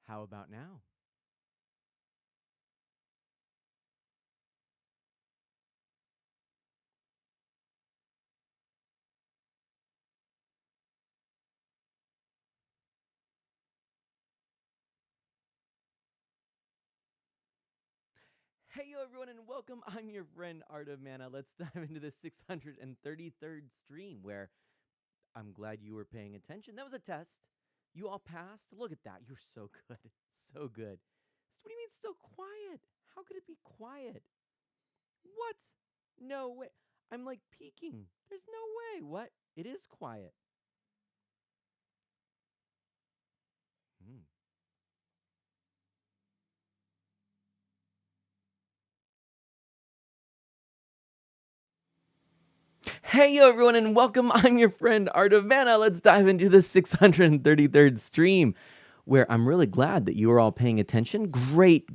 How about now? Hey, yo, everyone, and welcome. I'm your friend Art of Mana. Let's dive into the 633rd stream where I'm glad you were paying attention. That was a test. You all passed. Look at that. You're so good. So good. What do you mean still quiet? How could it be quiet? What? No way. I'm like peeking. There's no way. What? It is quiet. Hmm. Hey, yo, everyone, and welcome. I'm your friend Art of Mana. Let's dive into the 633rd stream where I'm really glad that you are all paying attention. Great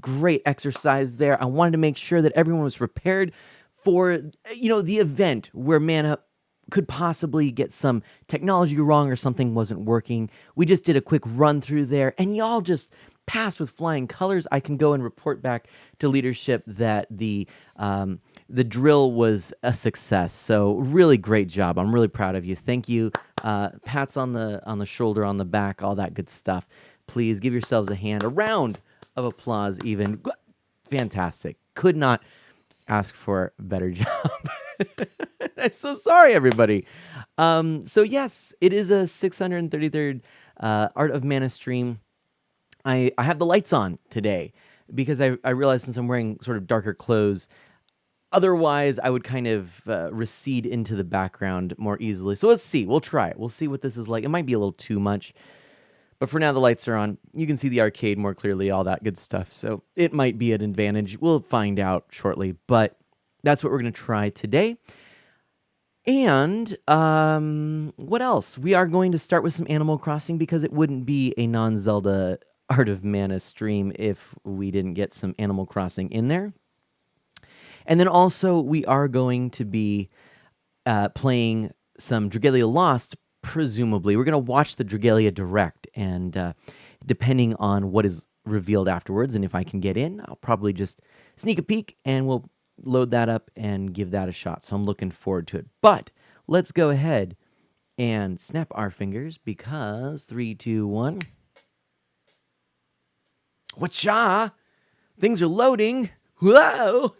exercise there. I wanted to make sure that everyone was prepared for, the event where Mana could possibly get some technology wrong or something wasn't working. We just did a quick run through there, and y'all just passed with flying colors. I can go and report back to leadership that the drill was a success. So really great job. I'm really proud of you. Thank you. Pats on the shoulder, on the back, all that good stuff. Please give yourselves a hand, a round of applause. Even fantastic. Could not ask for a better job. I'm so sorry, everybody. So yes, it is a 633rd Art of Mana stream. I have the lights on today because I realized since I'm wearing sort of darker clothes, otherwise I would kind of recede into the background more easily. So let's see. We'll try it. We'll see what this is like. It might be a little too much, but for now the lights are on. You can see the arcade more clearly, all that good stuff. So it might be an advantage. We'll find out shortly, but that's what we're going to try today. And what else? We are going to start with some Animal Crossing because it wouldn't be a non-Zelda Art of Mana stream if we didn't get some Animal Crossing in there. And then also we are going to be playing some Dragalia Lost, presumably. We're going to watch the Dragalia Direct, and depending on what is revealed afterwards and if I can get in, I'll probably just sneak a peek and we'll load that up and give that a shot. So I'm looking forward to it. But let's go ahead and snap our fingers because 3, 2, 1. Whatcha? Things are loading. Whoa!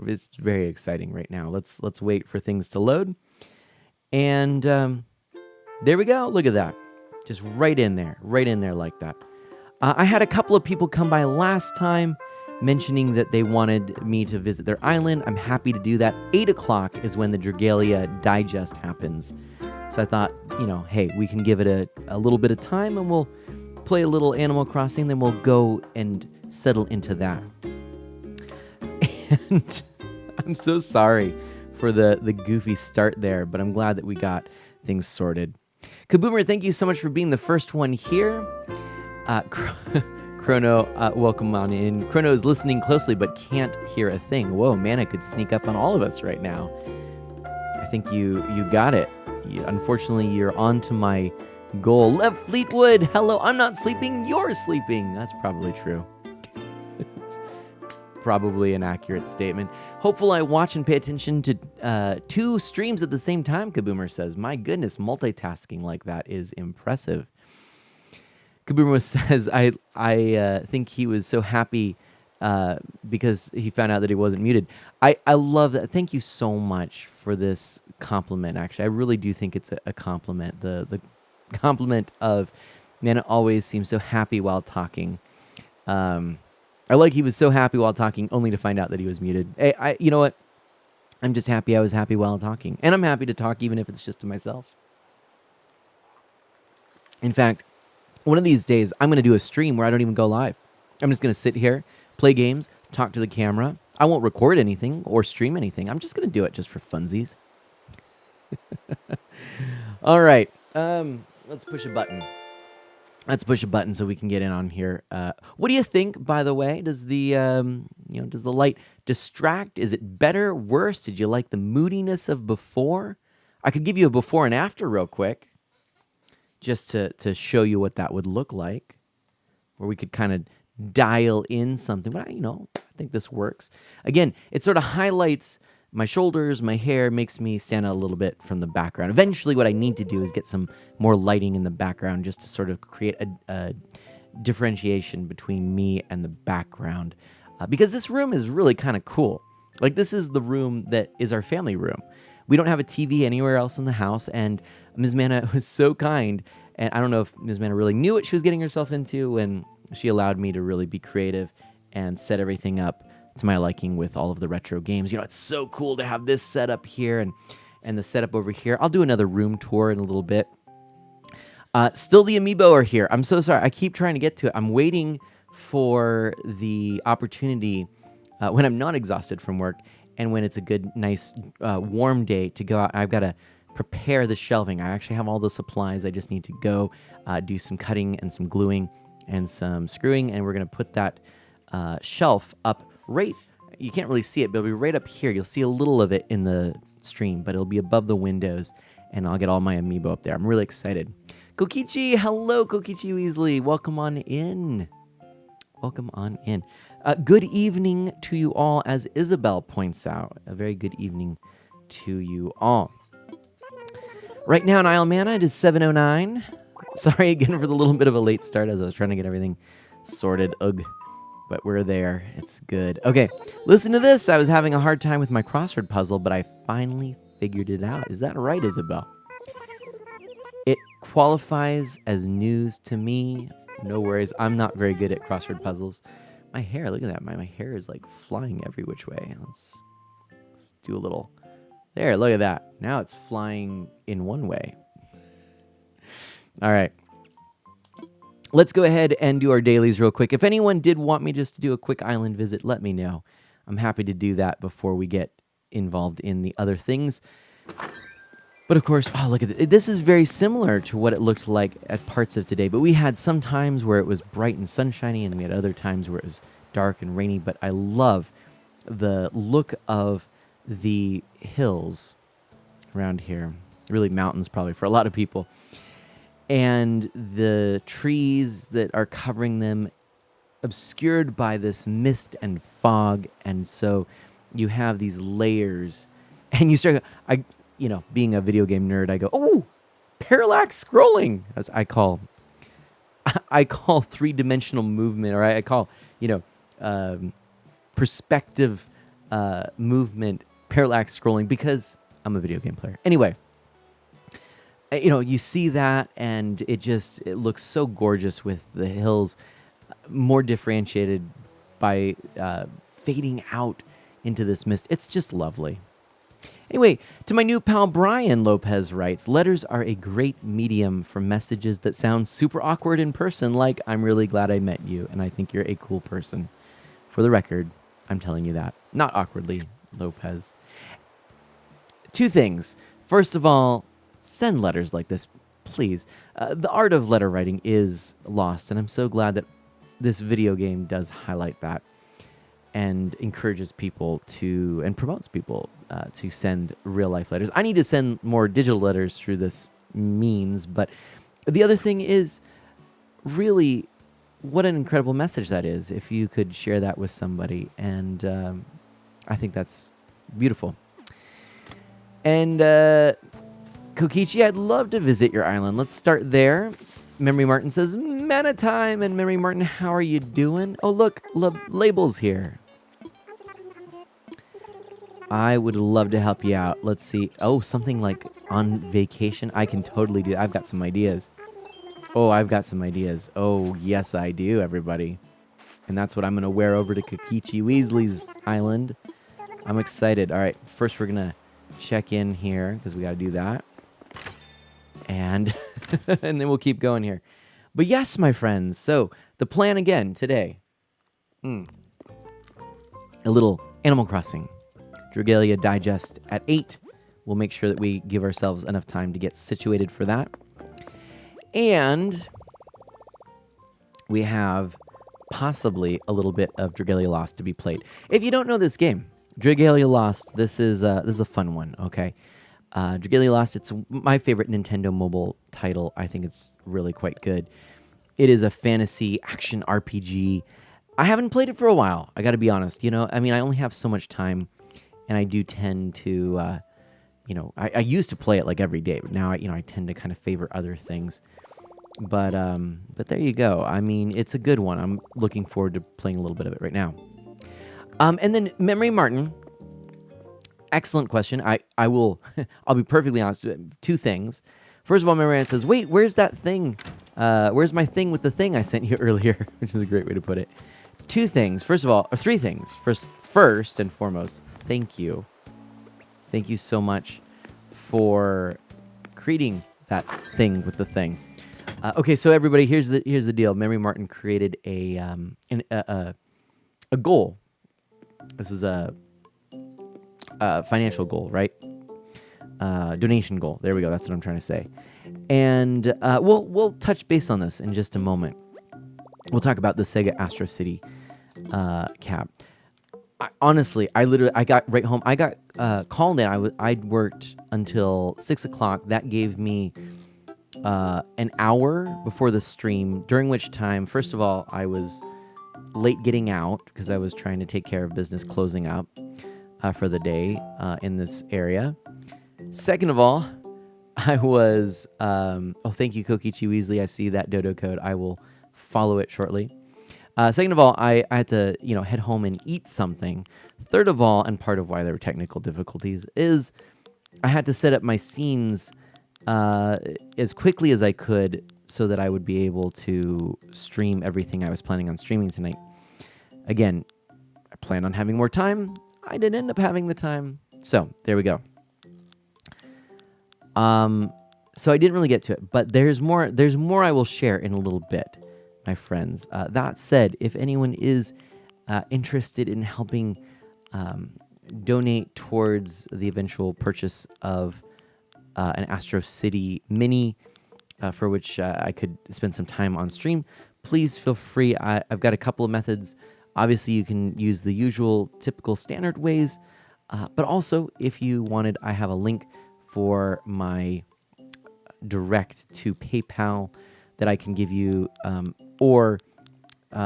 It's very exciting right now. Let's wait for things to load. And there we go. Look at that. Just right in there like that. I had a couple of people come by last time mentioning that they wanted me to visit their island. I'm happy to do that. 8 o'clock is when the Dragalia Digest happens. So I thought, hey, we can give it a little bit of time and we'll play a little Animal Crossing, then we'll go and settle into that. And I'm so sorry for the goofy start there, but I'm glad that we got things sorted. Kaboomer, thank you so much for being the first one here. Chrono, welcome on in. Chrono is listening closely but can't hear a thing. Whoa, Mana could sneak up on all of us right now. I think you got it. Unfortunately, you're on to my goal. Lev Fleetwood, hello. I'm not sleeping. You're sleeping. That's probably true. Probably an accurate statement. Hopefully I watch and pay attention to 2 streams at the same time, Kaboomer says. My goodness, multitasking like that is impressive. Kaboomer says, I think he was so happy because he found out that he wasn't muted. I love that. Thank you so much for this compliment, actually. I really do think it's a compliment. The compliment of, man, it always seems so happy while talking. I like he was so happy while talking, only to find out that he was muted. Hey, you know what? I'm just happy I was happy while talking. And I'm happy to talk even if it's just to myself. In fact, one of these days, I'm going to do a stream where I don't even go live. I'm just going to sit here, play games, talk to the camera. I won't record anything or stream anything. I'm just going to do it just for funsies. All right. Let's push a button. Let's push a button so we can get in on here. What do you think, by the way? Does the does the light distract? Is it better, worse? Did you like the moodiness of before? I could give you a before and after real quick. just to show you what that would look like, where we could kind of dial in something. But, I think this works. Again, it sort of highlights my shoulders, my hair, makes me stand out a little bit from the background. Eventually, what I need to do is get some more lighting in the background just to sort of create a differentiation between me and the background. Because this room is really kind of cool. Like, this is the room that is our family room. We don't have a TV anywhere else in the house, and Ms. Manna was so kind, and I don't know if Ms. Manna really knew what she was getting herself into when she allowed me to really be creative and set everything up to my liking with all of the retro games. It's so cool to have this setup here and the setup over here. I'll do another room tour in a little bit. Still the amiibo are here. I'm so sorry. I keep trying to get to it. I'm waiting for the opportunity when I'm not exhausted from work and when it's a good, nice, warm day to go out. I've got to prepare the shelving. I actually have all the supplies. I just need to go do some cutting and some gluing and some screwing, and we're going to put that shelf up right. You can't really see it, but it'll be right up here. You'll see a little of it in the stream, but it'll be above the windows, and I'll get all my amiibo up there. I'm really excited. Kokichi, hello, Kokichi Weasley. Welcome on in. Welcome on in. Good evening to you all, as Isabel points out. A very good evening to you all. Right now in Isle Mana, it is 7:09. Sorry again for the little bit of a late start as I was trying to get everything sorted. Ugh. But we're there. It's good. Okay, listen to this. I was having a hard time with my crossword puzzle, but I finally figured it out. Is that right, Isabel? It qualifies as news to me. No worries. I'm not very good at crossword puzzles. My hair, look at that. My hair is like flying every which way. Let's do a little. There, look at that. Now it's flying in one way. All right. Let's go ahead and do our dailies real quick. If anyone did want me just to do a quick island visit, let me know. I'm happy to do that before we get involved in the other things. But of course, oh, look at this. This is very similar to what it looked like at parts of today. But we had some times where it was bright and sunshiny, and we had other times where it was dark and rainy. But I love the look of the hills around here. Really mountains probably for a lot of people. And the trees that are covering them obscured by this mist and fog. And so you have these layers. And you start... being a video game nerd, I go, oh, parallax scrolling, as I call three-dimensional movement, or I call, perspective movement parallax scrolling because I'm a video game player. Anyway, you see that, and it looks so gorgeous with the hills more differentiated by fading out into this mist. It's just lovely. Anyway, to my new pal Brian, Lopez writes, letters are a great medium for messages that sound super awkward in person, like, I'm really glad I met you, and I think you're a cool person. For the record, I'm telling you that. Not awkwardly, Lopez. Two things. First of all, send letters like this, please. The art of letter writing is lost, and I'm so glad that this video game does highlight that and encourages people and promotes people to send real-life letters. I need to send more digital letters through this means, but the other thing is really what an incredible message that is if you could share that with somebody, and I think that's beautiful. And Kokichi, I'd love to visit your island. Let's start there. Memory Martin says, Mana time, and Memory Martin, how are you doing? Oh, look, labels here. I would love to help you out. Let's see. Oh, something like on vacation. I can totally do that. I've got some ideas. Oh, I've got some ideas. Oh, yes, I do, everybody. And that's what I'm going to wear over to Kokichi Weasley's island. I'm excited. All right, first we're going to check in here because we got to do that. And, and then we'll keep going here. But yes, my friends. So the plan again today. A little Animal Crossing. Dragalia Digest at 8. We'll make sure that we give ourselves enough time to get situated for that. And we have possibly a little bit of Dragalia Lost to be played. If you don't know this game, Dragalia Lost, this is a fun one, okay? Dragalia Lost, it's my favorite Nintendo mobile title. I think it's really quite good. It is a fantasy action RPG. I haven't played it for a while, I gotta be honest. I mean, I only have so much time, and I do tend to, I used to play it like every day, but now I tend to kind of favor other things. But there you go. I mean, it's a good one. I'm looking forward to playing a little bit of it right now. And then Memory Martin, excellent question. I'll be perfectly honest. Two things. First of all, Memory Martin says, "Wait, where's that thing? Where's my thing with the thing I sent you earlier?" Which is a great way to put it. Two things. First of all, or three things. First and foremost, thank you. Thank you so much for creating that thing with the thing. Okay, so everybody, here's the deal. Memory Martin created a goal. This is a financial goal, right? Donation goal. There we go. That's what I'm trying to say. And we'll touch base on this in just a moment. We'll talk about the Sega Astro City cap. Honestly, I got right home. I got called in. I'd worked until 6 o'clock. That gave me an hour before the stream, during which time, first of all, I was late getting out because I was trying to take care of business closing up for the day in this area. Second of all, I was, thank you, Kokichi Weasley. I see that dodo code. I will follow it shortly. Second of all, I had to, head home and eat something. Third of all, and part of why there were technical difficulties, is I had to set up my scenes as quickly as I could so that I would be able to stream everything I was planning on streaming tonight. Again, I planned on having more time. I didn't end up having the time. So, there we go. So I didn't really get to it, but there's more I will share in a little bit, my friends. That said, if anyone is interested in helping donate towards the eventual purchase of an Astro City Mini, for which I could spend some time on stream, please feel free. I've got a couple of methods. Obviously, you can use the usual, typical, standard ways, but also, if you wanted, I have a link for my direct to PayPal that I can give you, or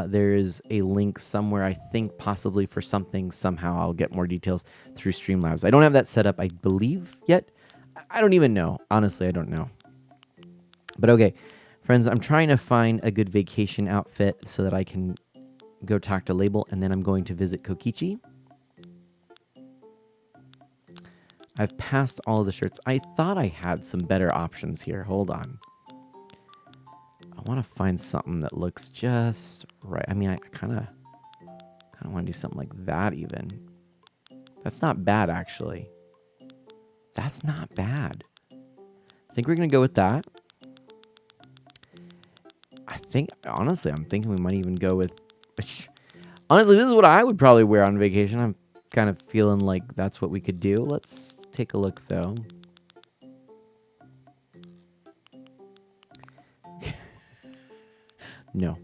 there is a link somewhere, I think possibly for something. Somehow I'll get more details through Streamlabs. I don't have that set up, I believe, yet. I don't even know. Honestly, I don't know. But okay, friends, I'm trying to find a good vacation outfit so that I can go talk to Label, and then I'm going to visit Kokichi. I've passed all of the shirts. I thought I had some better options here. Hold on. I want to find something that looks just right. I mean, I kind of want to do something like that even. That's not bad, actually. That's not bad. I think we're going to go with that. Honestly, I'm thinking we might even go with... Honestly, this is what I would probably wear on vacation. I'm kind of feeling like that's what we could do. Let's take a look, though. No.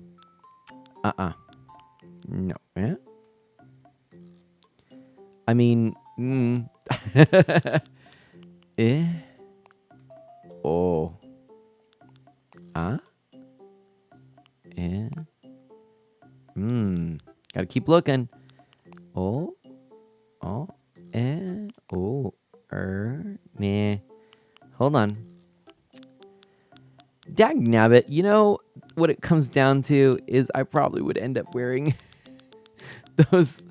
No. Eh? I mean... eh? Oh. Eh? Gotta keep looking. Oh. Oh. Eh. Oh. Nah. Hold on. Dagnabbit, you know what it comes down to is I probably would end up wearing those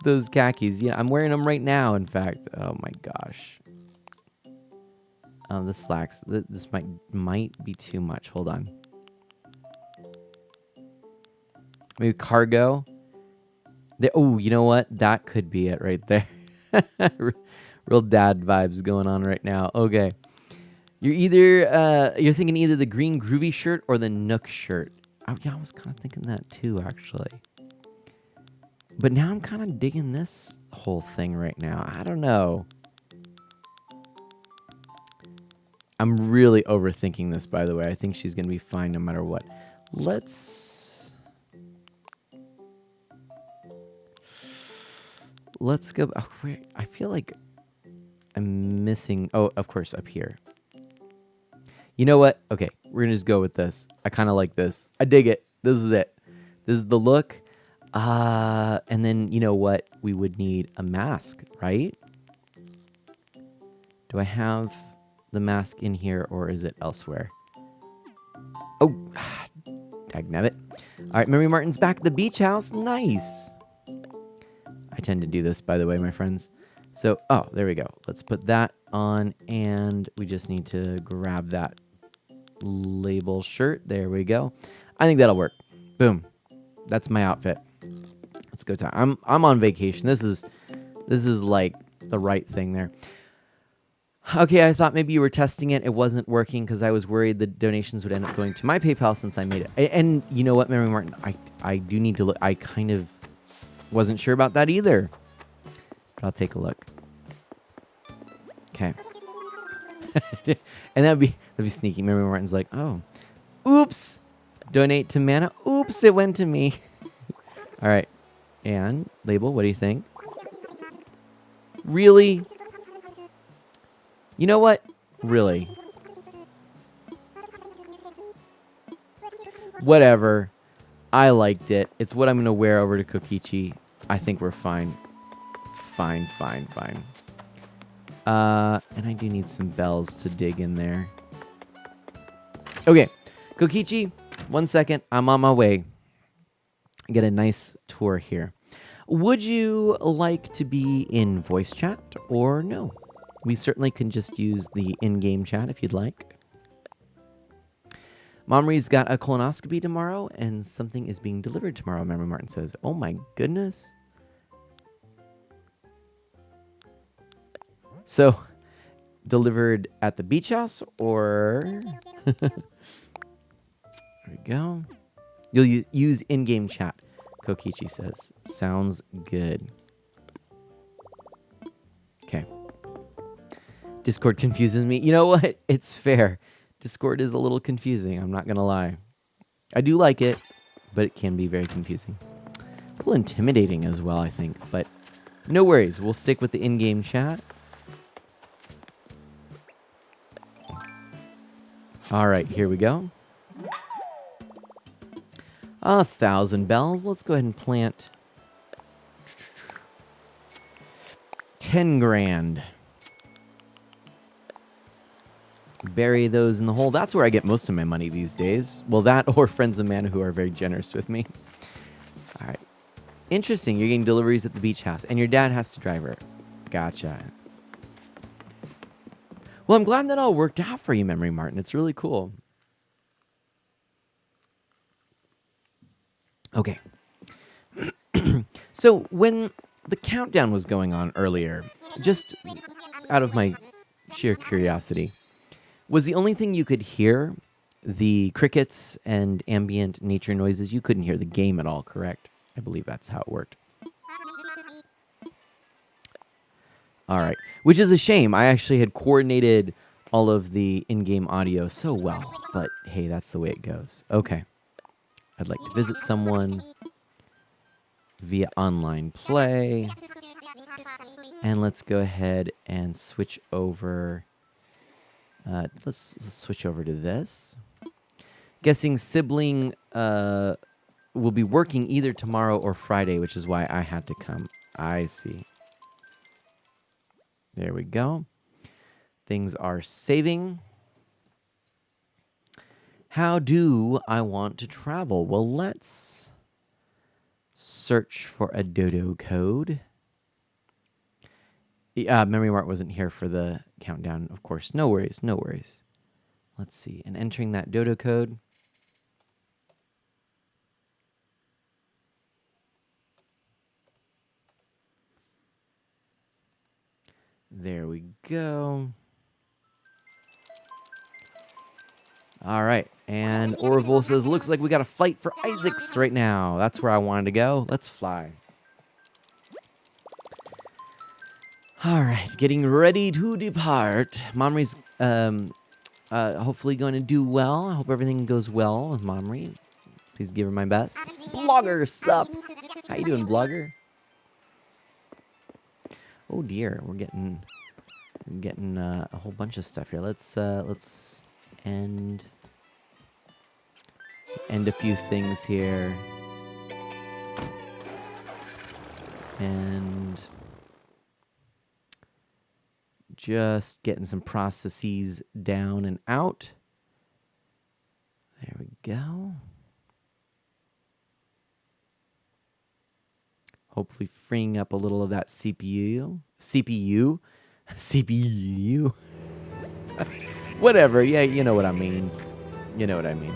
khakis. Yeah, I'm wearing them right now, in fact. Oh my gosh. The slacks. This might be too much. Hold on. Maybe cargo. Oh, you know what? That could be it right there. Real dad vibes going on right now. Okay. You're thinking either the green groovy shirt or the Nook shirt. I was kind of thinking that too, actually. But now I'm kind of digging this whole thing right now. I don't know. I'm really overthinking this, by the way. I think she's going to be fine no matter what. Let's go. Oh, wait, I feel like I'm missing... Oh, of course, up here. You know what? Okay, we're gonna just go with this. I kind of like this. I dig it. This is it. This is the look. And then, you know what? We would need a mask, right? Do I have the mask in here, or is it elsewhere? Oh, dagnabbit. All right, Mary Martin's back at the beach house. Nice. I tend to do this, by the way, my friends. So, oh, there we go. Let's put that on, and we just need to grab that label shirt. There we go. I think that'll work. Boom. That's my outfit. Let's go time. I'm on vacation. This is like the right thing there. Okay, I thought maybe you were testing it. It wasn't working because I was worried the donations would end up going to my PayPal since I made it. And you know what, Mary Martin? I do need to look. I kind of wasn't sure about that either. But I'll take a look. Okay. And that'd be sneaky. Mary Martin's like, oh, oops. Donate to Mana. Oops, it went to me. All right. And label, what do you think? Really? You know what? Really? Whatever. I liked it. It's what I'm going to wear over to Kokichi. I think we're fine. Fine. And I do need some bells to dig in there. Okay. Kokichi, 1 second. I'm on my way. Get a nice tour here. Would you like to be in voice chat or no? We certainly can just use the in-game chat if you'd like. Momri's got a colonoscopy tomorrow, and something is being delivered tomorrow, Mary Martin says. Oh my goodness. So, delivered at the beach house, or... There we go. You'll use in-game chat, Kokichi says. Sounds good. Okay. Discord confuses me. You know what? It's fair. Discord is a little confusing. I'm not going to lie. I do like it, but it can be very confusing. A little intimidating as well, I think. But no worries. We'll stick with the in-game chat. All right, here we go. 1,000 bells. Let's go ahead and plant 10 grand. Bury those in the hole. That's where I get most of my money these days. Well, that or friends of Mana who are very generous with me. All right. Interesting. You're getting deliveries at the beach house, and your dad has to drive her. Gotcha. Well, I'm glad that all worked out for you, Memory Martin. It's really cool. Okay. So when the countdown was going on earlier, just out of my sheer curiosity, was the only thing you could hear the crickets and ambient nature noises? You couldn't hear the game at all, correct? I believe that's how it worked. All right. Which is a shame. I actually had coordinated all of the in-game audio so well. But hey, that's the way it goes. Okay. I'd like to visit someone via online play. And let's go ahead and switch over. Let's switch over to this. Guessing sibling will be working either tomorrow or Friday, which is why I had to come. I see. There we go. Things are saving. How do I want to travel? Well, let's search for a dodo code. Memory Mart wasn't here for the countdown, of course. No worries, no worries. Let's see. And entering that dodo code. There we go. All right. And Orville says, looks like we got a flight for Isaacs right now. That's where I wanted to go. Let's fly. All right. Getting ready to depart. Momri's hopefully going to do well. I hope everything goes well with Momri. Please give her my best. Blogger, sup? How you doing, Blogger? Oh, dear. We're getting I'm getting a whole bunch of stuff here. Let's end a few things here. And just getting some processes down and out. There we go. Hopefully freeing up a little of that CPU. Whatever. Yeah, you know what I mean. You know what I mean.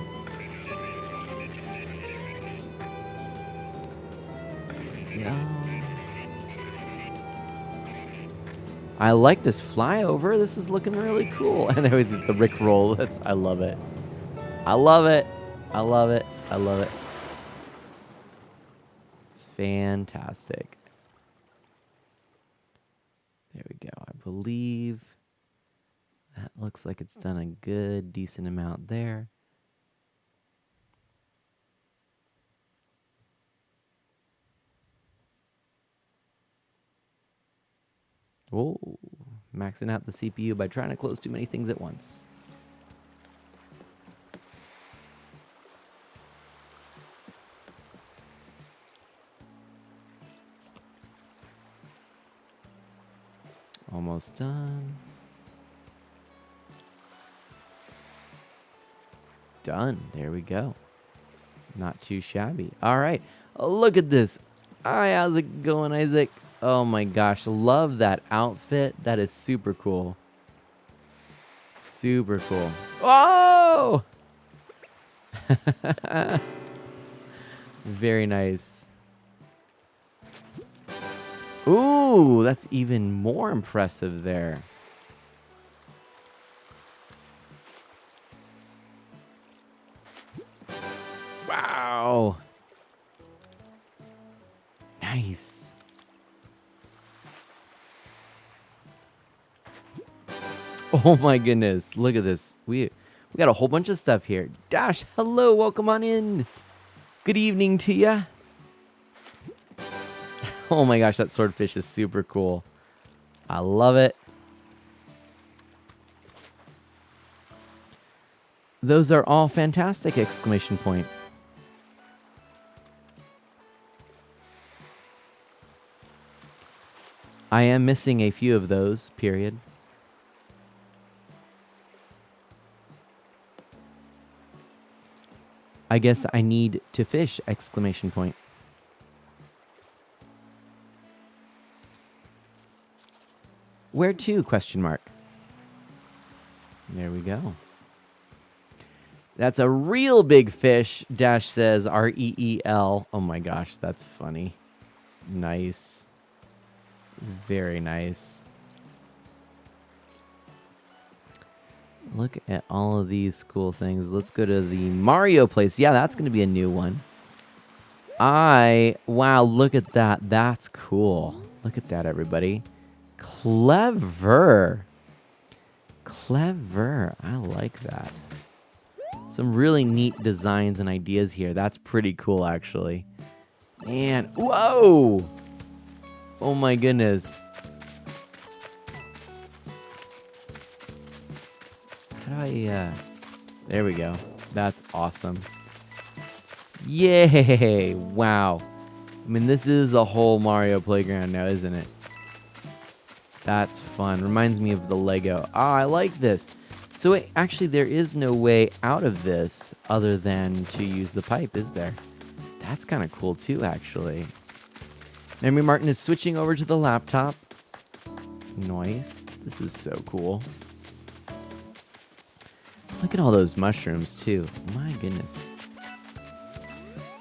Yeah. I like this flyover. This is looking really cool. And there was the Rickroll. I love it. I love it. I love it. I love it. It's fantastic. There we go. I believe that looks like it's done a good, decent amount there. Oh, maxing out the CPU by trying to close too many things at once. Almost done. Done. There we go. Not too shabby. All right. Look at this. Hi, how's it going, Isaac? Oh my gosh. Love that outfit. That is super cool. Super cool. Whoa! Very nice. Ooh, that's even more impressive there. Wow. Nice. Oh my goodness. Look at this. We got a whole bunch of stuff here. Dash, hello, welcome on in. Good evening to ya. Oh my gosh, that swordfish is super cool. I love it. Those are all fantastic! Exclamation point. I am missing a few of those, period. I guess I need to fish! Exclamation point. Where to? Question mark. There we go. That's a real big fish, Dash says, R-E-E-L. Oh my gosh, that's funny. Nice. Very nice. Look at all of these cool things. Let's go to the Mario place. Yeah, that's going to be a new one. Wow, look at that. That's cool. Look at that, everybody. Clever. Clever. I like that. Some really neat designs and ideas here. That's pretty cool, actually. Man, whoa! Oh my goodness. How do I, there we go. That's awesome. Yay! Wow. I mean, this is a whole Mario playground now, isn't it? That's fun. Reminds me of the Lego. Ah, I like this. So wait, actually, there is no way out of this other than to use the pipe, is there? That's kind of cool too, actually. Memory Martin is switching over to the laptop. Nice. This is so cool. Look at all those mushrooms too. My goodness.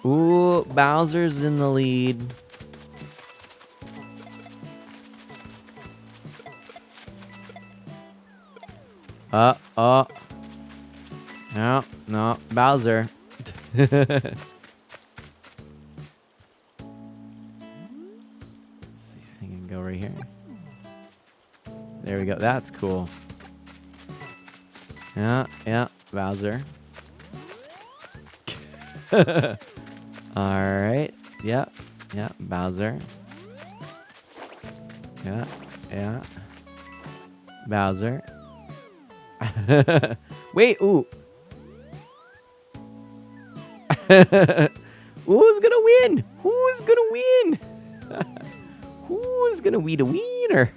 Ooh, Bowser's in the lead. No, Bowser. Let's see, I can go right here. There we go. That's cool. Yeah, Bowser. All right. Yeah, Bowser. Yeah. Bowser. Wait, ooh. Who's gonna win? Who's gonna win? Who's gonna weed a wiener?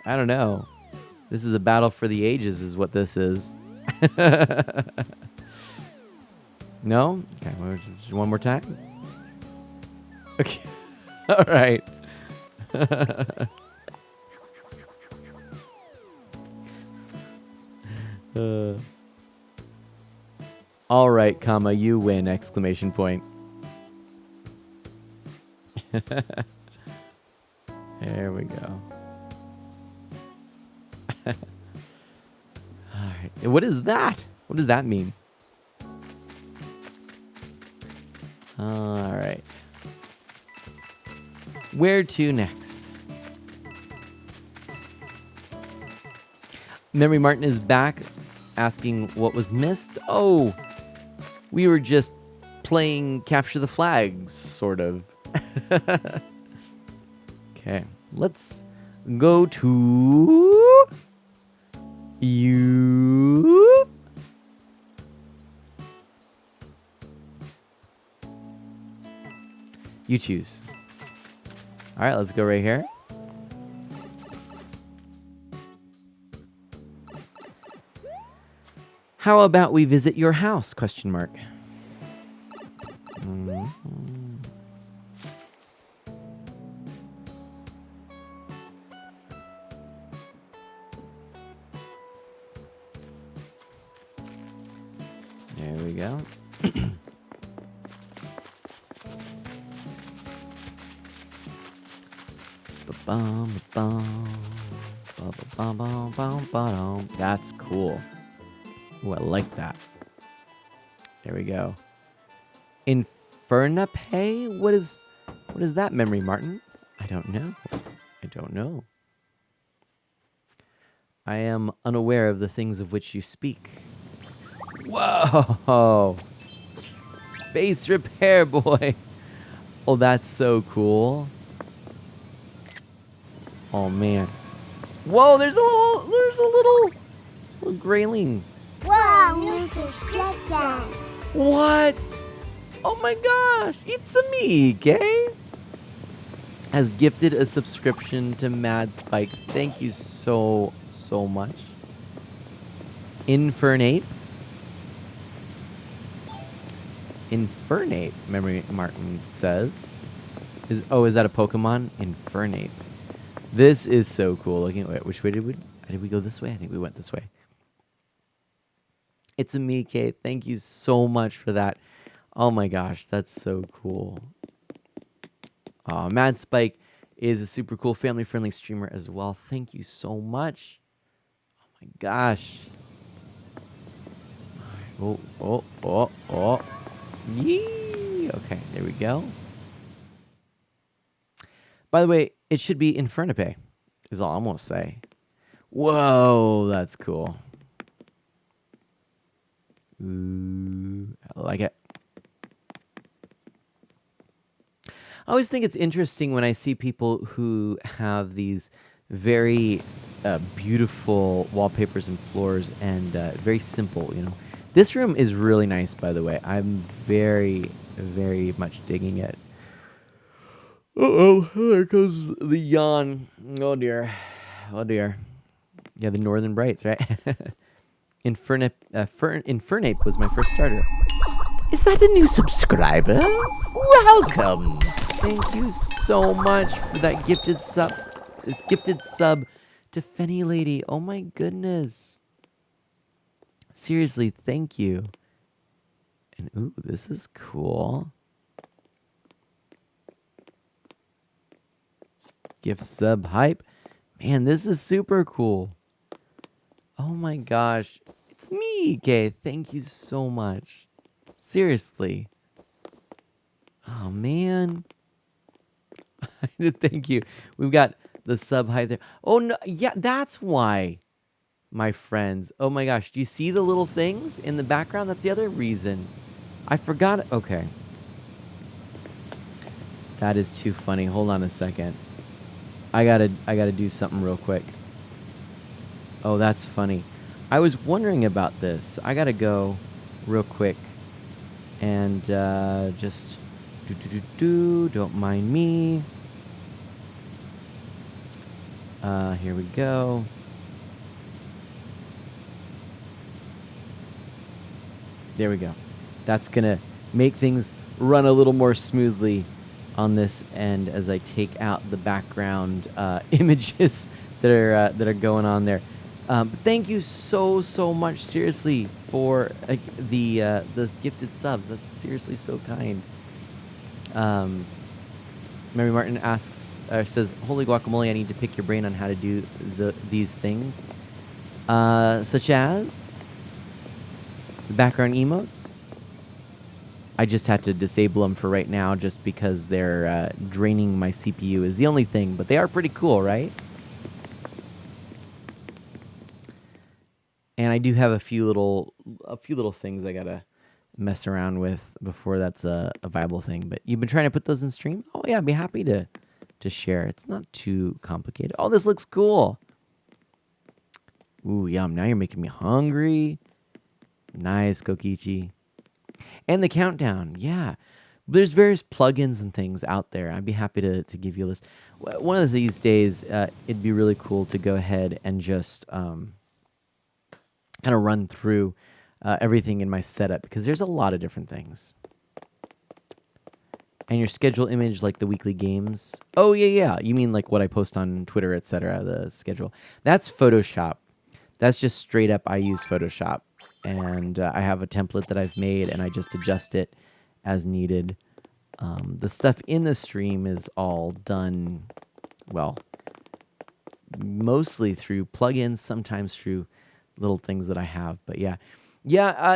I don't know. This is a battle for the ages is what this is. No? Okay, one more time. Okay. All right. All right, comma, you win, exclamation point. There we go. All right. What is that? What does that mean? All right. Where to next? Memory Martin is back asking what was missed. Oh, we were just playing Capture the Flags, sort of. Okay, let's go to you. You choose. All right, let's go right here. How about we visit your house? Question mark. There we go. That's cool. Ooh, I like that. There we go. Infernape? What is that, Memory Martin? I don't know. I don't know. I am unaware of the things of which you speak. Whoa! Space Repair Boy. Oh, that's so cool. Oh man. Whoa, there's a little grayling. Wow, Splatoon. What? Oh my gosh, it's a me, Gay. Has gifted a subscription to Mad Spike. Thank you so much. Infernape, Memory Martin says. Is that a Pokemon? Infernape. This is so cool. Looking, wait, which way did we go this way? I think we went this way. It's a me, Kate. Thank you so much for that. Oh my gosh, that's so cool. Mad Spike is a super cool family-friendly streamer as well. Thank you so much. Oh my gosh. Oh. Yee. Okay, there we go. By the way, it should be Infernape, is all I'm going to say. Whoa, that's cool. Ooh, I like it. I always think it's interesting when I see people who have these very beautiful wallpapers and floors and very simple, you know. This room is really nice, by the way. I'm very, very much digging it. Uh-oh, there goes the yawn. Oh, dear. Oh, dear. Yeah, the Northern Brights, right? Infernape was my first starter. Is that a new subscriber? Welcome. Thank you so much for that gifted sub. This gifted sub to Fenny Lady. Oh my goodness. Seriously, thank you. And ooh, this is cool. Gift sub hype. Man, this is super cool. Oh my gosh. It's me, Kay. Thank you so much. Seriously. Oh, man. Thank you. We've got the sub hype there. Oh, no. Yeah, that's why, my friends. Oh my gosh. Do you see the little things in the background? That's the other reason. I forgot. Okay. That is too funny. Hold on a second. I gotta do something real quick. Oh, that's funny. I was wondering about this. I gotta go real quick and just don't mind me. Here we go. There we go. That's gonna make things run a little more smoothly on this end as I take out the background images that are going on there. But thank you so much, seriously, for the gifted subs. That's seriously so kind. Mary Martin asks, says, "Holy guacamole! I need to pick your brain on how to do these things, such as the background emotes. I just had to disable them for right now, just because they're draining my CPU is the only thing. But they are pretty cool, right? And I do have a few little things I gotta mess around with before that's a viable thing. But you've been trying to put those in stream? Oh yeah, I'd be happy to share. It's not too complicated. Oh, this looks cool. Ooh, yum. Now you're making me hungry. Nice, Kokichi. And the countdown, yeah. There's various plugins and things out there. I'd be happy to give you a list. One of these days, it'd be really cool to go ahead and just kind of run through everything in my setup, because there's a lot of different things. And your schedule image, like the weekly games. Oh, yeah. You mean like what I post on Twitter, etc., the schedule. That's Photoshop. That's just straight up, I use Photoshop. And I have a template that I've made, and I just adjust it as needed. The stuff in the stream is all done, well, mostly through plugins, sometimes through little things that I have. But yeah,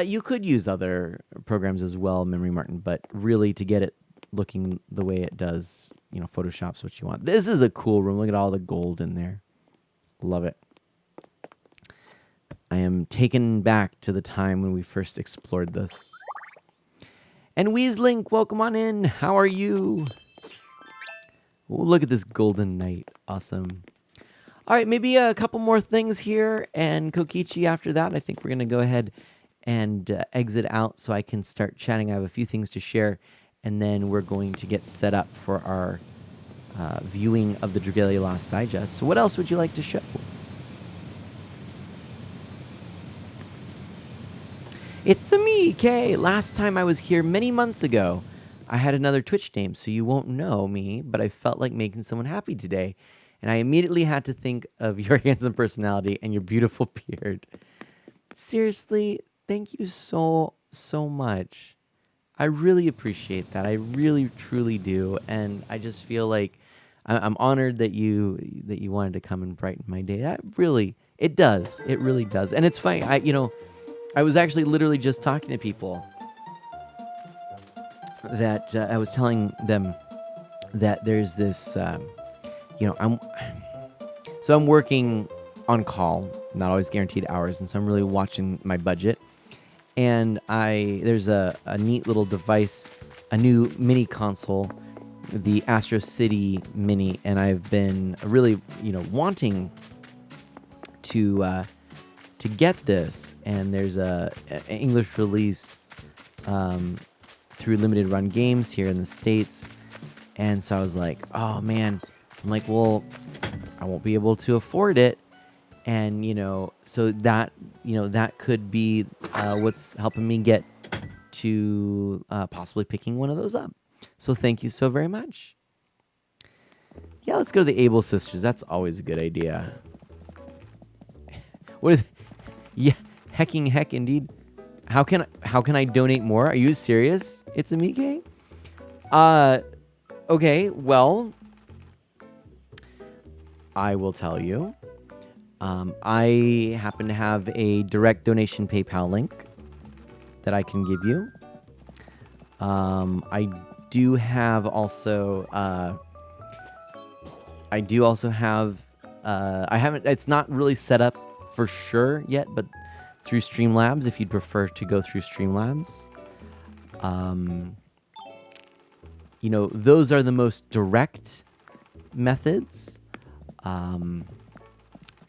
you could use other programs as well, Memory Martin, but really to get it looking the way it does, Photoshop's what you want. This is a cool room. Look at all the gold in there. Love it. I am taken back to the time when we first explored this. And Weaslink, welcome on in. How are you? Ooh, look at this golden knight. Awesome. All right, maybe a couple more things here, and Kokichi after that. I think we're going to go ahead and exit out so I can start chatting. I have a few things to share, and then we're going to get set up for our viewing of the Dragalia Lost Digest. So what else would you like to show? It's me, Kay. Last time I was here many months ago, I had another Twitch name, so you won't know me, but I felt like making someone happy today. And I immediately had to think of your handsome personality and your beautiful beard. Seriously, thank you so much. I really appreciate that. I really, truly do. And I just feel like I'm honored that you wanted to come and brighten my day. It does. It really does. And it's funny. I was actually literally just talking to people that I was telling them that there's this, I'm working on call, not always guaranteed hours, and so I'm really watching my budget. And there's a neat little device, a new mini console, the Astro City Mini, and I've been really, wanting to get this, and there's an English release through Limited Run Games here in the States, and so I was like, oh man, I'm like, well, I won't be able to afford it, and so that that could be what's helping me get to possibly picking one of those up. So thank you so very much. Yeah, let's go to the Able Sisters. That's always a good idea. What is? Yeah, heck indeed. How can I donate more? Are you serious? It's a Mike? Okay, well, I will tell you. I happen to have a direct donation PayPal link that I can give you. I do have also have I haven't, it's not really set up for sure yet, but through Streamlabs, if you'd prefer to go through Streamlabs. Those are the most direct methods.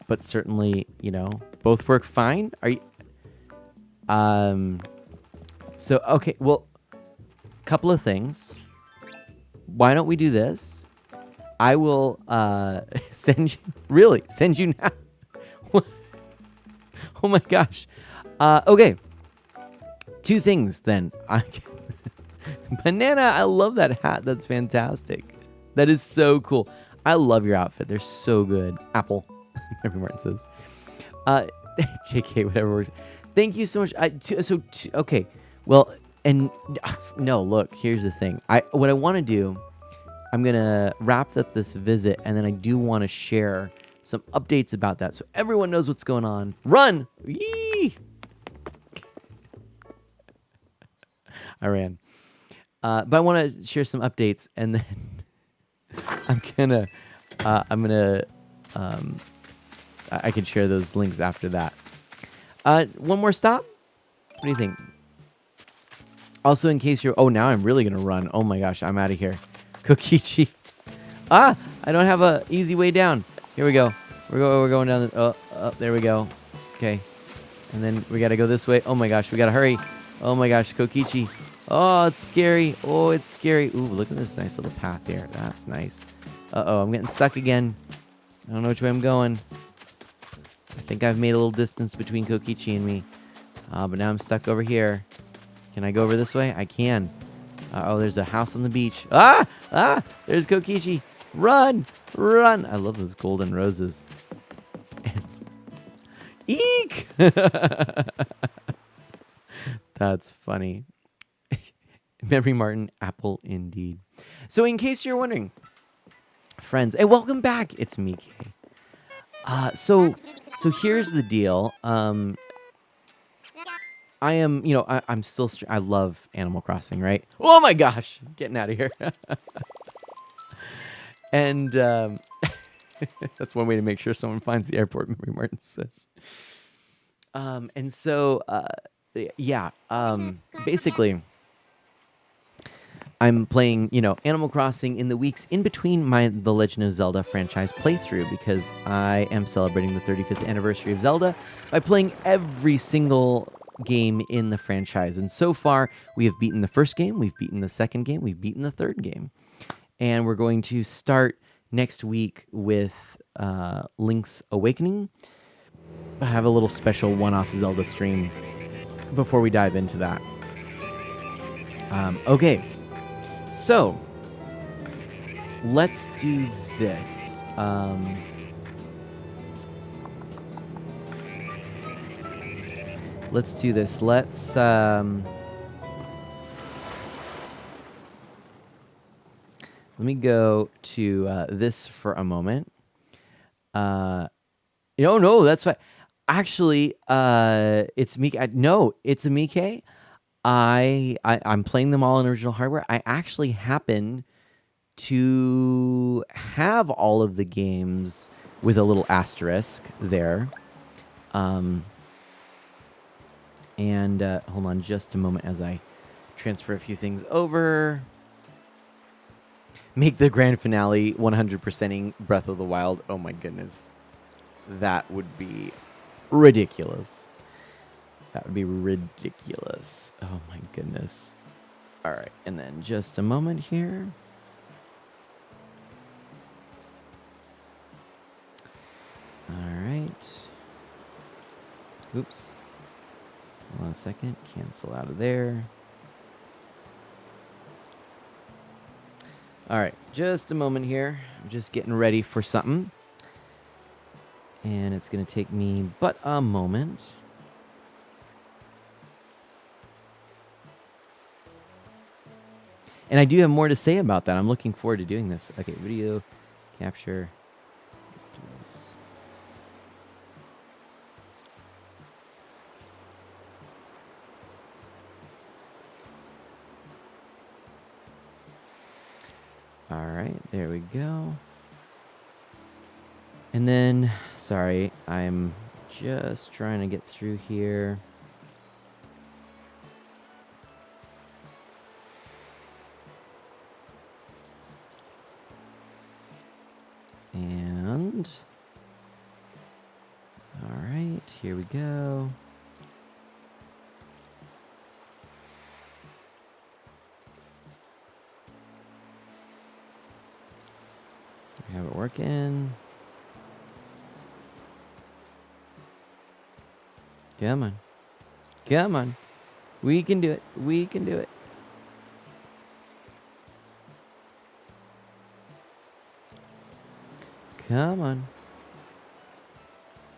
but certainly, both work fine. Are you? So okay, well, couple of things. Why don't we do this? I will send you now. Oh my gosh. Okay. Two things then. Banana, I love that hat. That's fantastic. That is so cool. I love your outfit. They're so good. Apple. Every Martin says. JK, whatever works. Thank you so much. Okay. Well, and no, look, here's the thing. What I want to do, I'm going to wrap up this visit, and then I do want to share some updates about that so everyone knows what's going on. Run! Yee! I ran. But I want to share some updates, and then I can share those links after that. One more stop? What do you think? Also, in case oh, now I'm really going to run. Oh my gosh, I'm out of here. Kokichi. I don't have a easy way down. Here we go. We're going down. There we go. Okay. And then we got to go this way. Oh my gosh, we got to hurry. Oh my gosh, Kokichi. Oh, it's scary. Oh, it's scary. Ooh, look at this nice little path here. That's nice. Uh-oh, I'm getting stuck again. I don't know which way I'm going. I think I've made a little distance between Kokichi and me. But now I'm stuck over here. Can I go over this way? I can. Oh, there's a house on the beach. There's Kokichi. Run! Run! I love those golden roses. Eek! That's funny. Memory Martin, Apple indeed. So in case you're wondering, friends, hey, welcome back. It's me, Kay. So here's the deal. I am, I'm still, I love Animal Crossing, right? Oh my gosh, getting out of here. And that's one way to make sure someone finds the airport, Memory Martin says. And so, basically, I'm playing, Animal Crossing in the weeks in between The Legend of Zelda franchise playthrough because I am celebrating the 35th anniversary of Zelda by playing every single game in the franchise. And so far, we have beaten the first game, we've beaten the second game, we've beaten the third game. And we're going to start next week with Link's Awakening. I have a little special one-off Zelda stream before we dive into that. Okay. So, let's do this. Let's do this. Let me go to this for a moment. No, that's fine. Actually, it's me. No, it's a Mike. I'm playing them all in original hardware. I actually happen to have all of the games with a little asterisk there. And hold on just a moment as I transfer a few things over. Make the grand finale 100%ing Breath of the Wild. Oh my goodness. That would be ridiculous. That would be ridiculous. Oh my goodness. All right, and then just a moment here. All right. Oops. Hold on a second. Cancel out of there. All right, just a moment here. I'm just getting ready for something. And it's going to take me but a moment. And I do have more to say about that. I'm looking forward to doing this. Okay, video capture. Do this. All right, there we go. And then, sorry, I'm just trying to get through here. And Here we go. We have it working. Come on. Come on. We can do it. We can do it. Come on.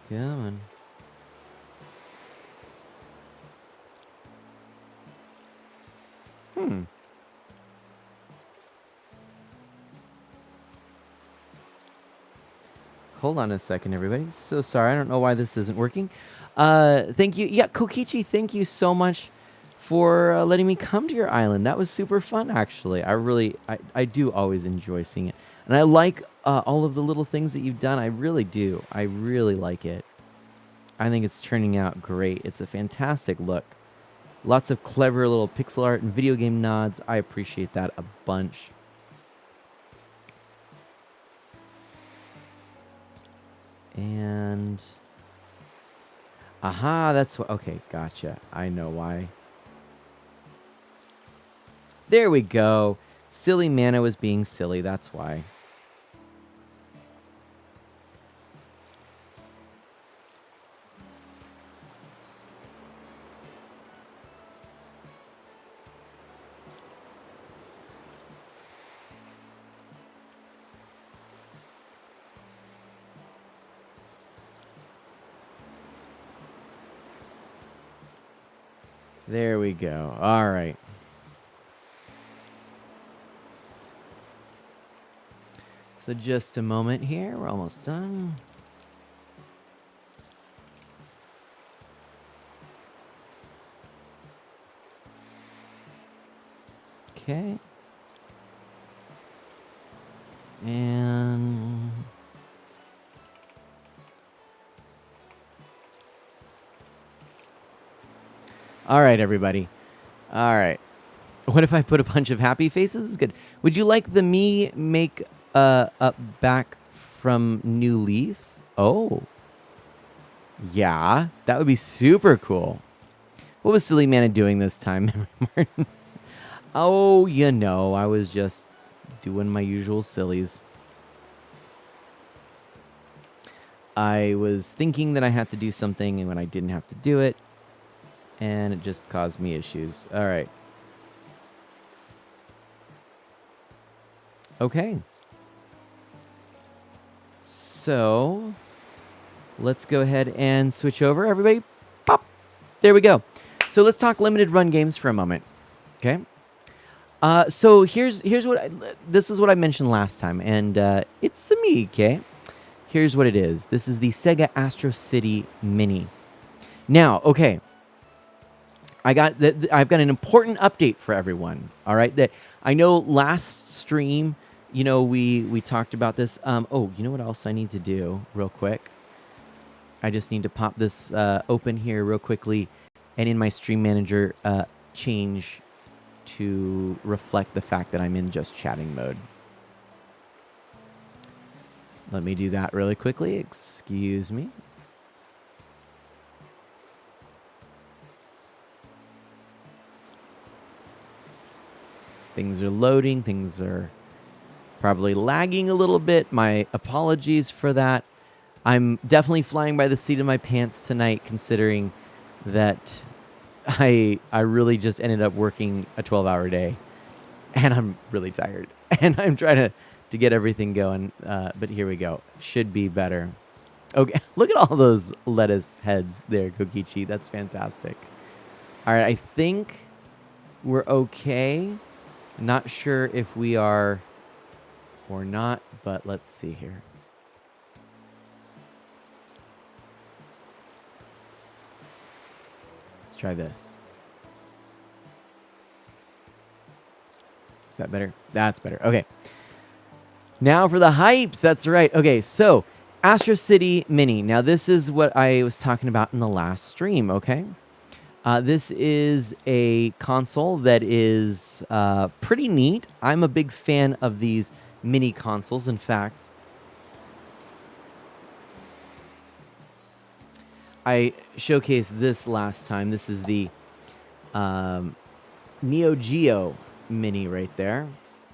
Come on. Hold on a second, everybody. So sorry. I don't know why this isn't working. Thank you. Yeah, Kokichi, thank you so much for letting me come to your island. That was super fun, actually. I do always enjoy seeing it. And I like all of the little things that you've done. I really do. I really like it. I think it's turning out great. It's a fantastic look. Lots of clever little pixel art and video game nods. I appreciate that a bunch. And aha, that's what. Okay, gotcha. I know why. There we go. Silly Mana was being silly. That's why. There we go. All right. So just a moment here. We're almost done. Okay. And all right, everybody. All right. What if I put a bunch of happy faces? Good. Would you like the me make up back from New Leaf? Oh. Yeah, that would be super cool. What was Silly Mana doing this time, Martin? Oh, you know, I was just doing my usual sillies. I was thinking that I had to do something and when I didn't have to do it. And it just caused me issues. All right. Okay. So let's go ahead and switch over. Everybody, pop. There we go. So let's talk limited run games for a moment. Okay. So here's what this is what I mentioned last time, and it's a me. Okay. Here's what it is. This is the Sega Astro City Mini. Now, okay. I've got an important update for everyone. All right, that I know last stream, you know, we talked about this. Oh, you know what else I need to do real quick? I just need to pop this open here real quickly, and in my stream manager, change to reflect the fact that I'm in just chatting mode. Let me do that really quickly. Excuse me. Things are loading. Things are probably lagging a little bit. My apologies for that. I'm definitely flying by the seat of my pants tonight, considering that I really just ended up working a 12-hour day, and I'm really tired. And I'm trying to get everything going, but here we go. Should be better. Okay, look at all those lettuce heads there, Kokichi. That's fantastic. All right, I think we're okay. Not sure if we are or not, but let's see here. Let's try this. Is that better? That's better. Okay. Now for the hypes. That's right. Okay, so Astro City Mini. Now this is what I was talking about in the last stream, okay? This is a console that is pretty neat. I'm a big fan of these mini consoles. In fact, I showcased this last time. This is the Neo Geo Mini right there.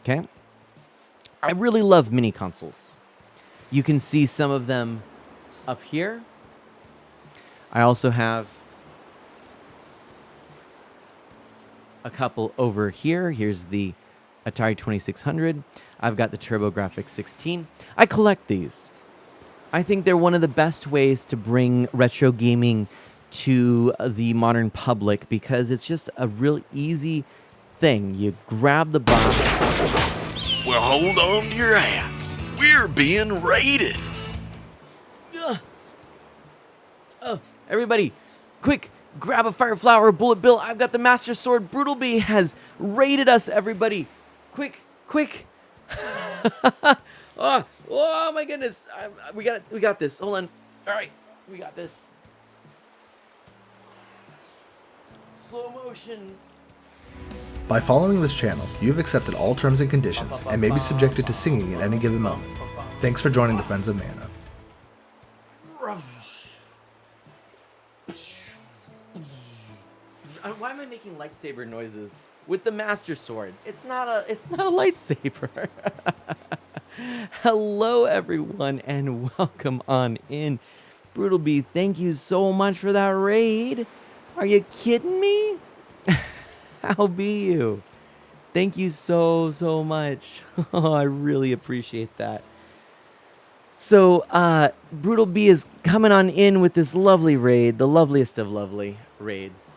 Okay. I really love mini consoles. You can see some of them up here. I also have a couple over here. Here's the Atari 2600. I've got the TurboGrafx 16. I collect these. I think they're one of the best ways to bring retro gaming to the modern public because it's just a real easy thing. You grab the box. Well, hold on to your hats. We're being raided. Oh, everybody, quick, grab a Fire Flower, Bullet Bill. I've got the Master Sword. Brutal Bee has raided us, everybody. Quick, quick. Oh my goodness. We got this. Hold on. All right, we got this. Slow motion. By following this channel, you have accepted all terms and conditions and may be subjected to singing at any given moment. Thanks for joining the Friends of Mana. Why am I making lightsaber noises with the Master Sword? It's not a lightsaber. Hello, everyone, and welcome on in. Brutal Bee, thank you so much for that raid. Are you kidding me? How be you? Thank you so much. Oh, I really appreciate that. So, Brutal Bee is coming on in with this lovely raid, the loveliest of lovely raids.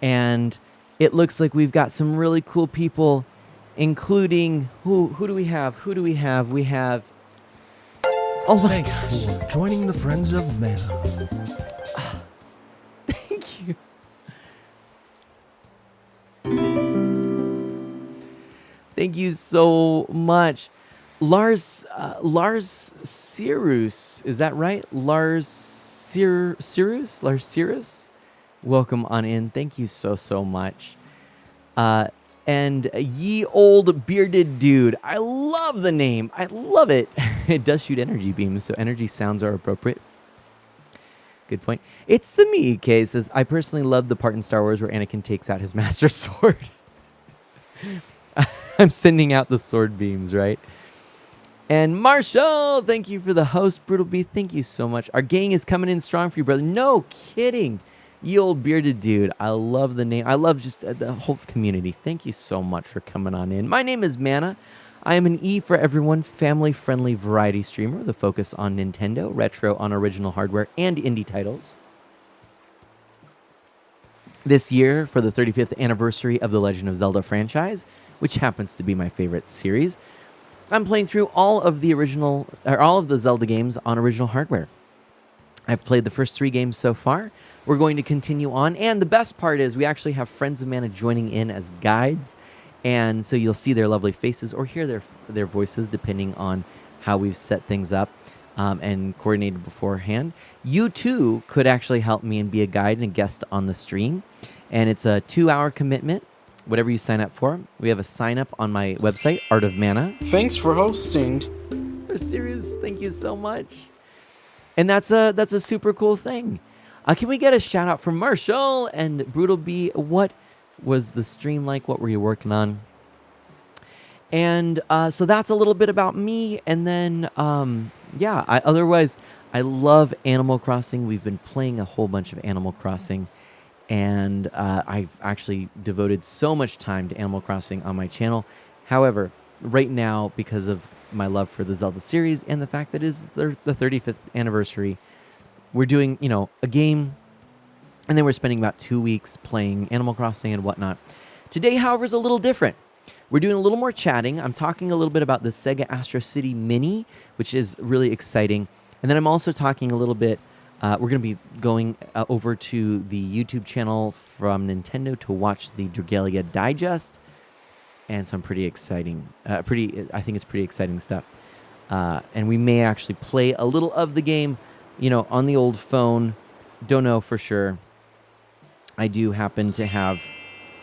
And it looks like we've got some really cool people, including who do we have? We have oh my Thanks for joining the Friends of Mana. Thank you. Thank you so much. Lars Sirus, is that right? Lars Sirus? Welcome on in. Thank you so much. And Ye Old Bearded Dude. I love the name. I love it. It does shoot energy beams, so energy sounds are appropriate. Good point. It's me, Kay says, I personally love the part in Star Wars where Anakin takes out his Master Sword. I'm sending out the sword beams, right? And Marshall, thank you for the host. Brutal Bee, thank you so much. Our gang is coming in strong for you, brother. No kidding. Ye Old Bearded Dude. I love the name. I love just the whole community. Thank you so much for coming on in. My name is Mana. I am an E for everyone, family-friendly variety streamer with a focus on Nintendo, retro on original hardware, and indie titles. This year, for the 35th anniversary of the Legend of Zelda franchise, which happens to be my favorite series, I'm playing through all of the Zelda games on original hardware. I've played the first 3 games so far. We're going to continue on, and the best part is we actually have Friends of Mana joining in as guides, and so you'll see their lovely faces or hear their voices depending on how we've set things up and coordinated beforehand. You too could actually help me and be a guide and a guest on the stream, and it's a 2-hour commitment. Whatever you sign up for, we have a sign up on my website, Art of Mana. Thanks for hosting. We're serious. Thank you so much. And that's a super cool thing. Can we get a shout out from Marshall and Brutal Bee? What was the stream like? What were you working on? And so that's a little bit about me. And then, otherwise, I love Animal Crossing. We've been playing a whole bunch of Animal Crossing. And I've actually devoted so much time to Animal Crossing on my channel. However, right now, because of my love for the Zelda series and the fact that it is the 35th anniversary, we're doing, a game, and then we're spending about 2 weeks playing Animal Crossing and whatnot. Today, however, is a little different. We're doing a little more chatting. I'm talking a little bit about the Sega Astro City Mini, which is really exciting. And then I'm also talking a little bit, we're going to be going over to the YouTube channel from Nintendo to watch the Dragalia Digest. And some pretty exciting, I think it's pretty exciting stuff. And we may actually play a little of the game, on the old phone. Don't know for sure. I do happen to have...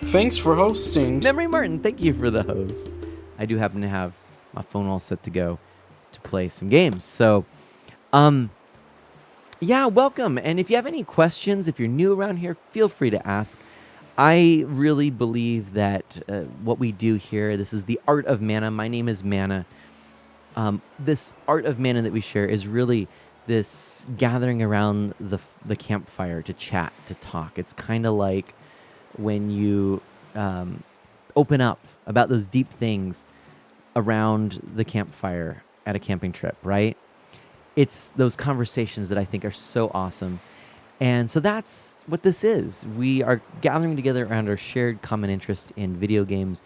Thanks for hosting. Memory Martin, thank you for the host. I do happen to have my phone all set to go to play some games. So, Yeah, welcome. And if you have any questions, if you're new around here, feel free to ask. I really believe that what we do here, this is the art of mana. My name is Mana. This art of mana that we share is really this gathering around the campfire to chat, to talk. It's kind of like when you open up about those deep things around the campfire at a camping trip, right? It's those conversations that I think are so awesome. And so that's what this is. We are gathering together around our shared common interest in video games,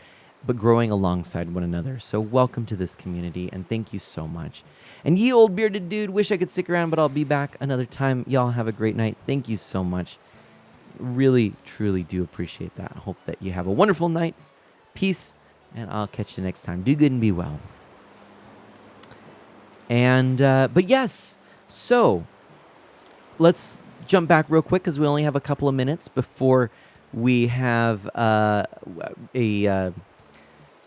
but growing alongside one another. So welcome to this community, and thank you so much. And ye old bearded dude, wish I could stick around, but I'll be back another time. Y'all have a great night. Thank you so much. Really, truly do appreciate that. I hope that you have a wonderful night. Peace, and I'll catch you next time. Do good and be well. And, but yes, so let's jump back real quick because we only have a couple of minutes before we have a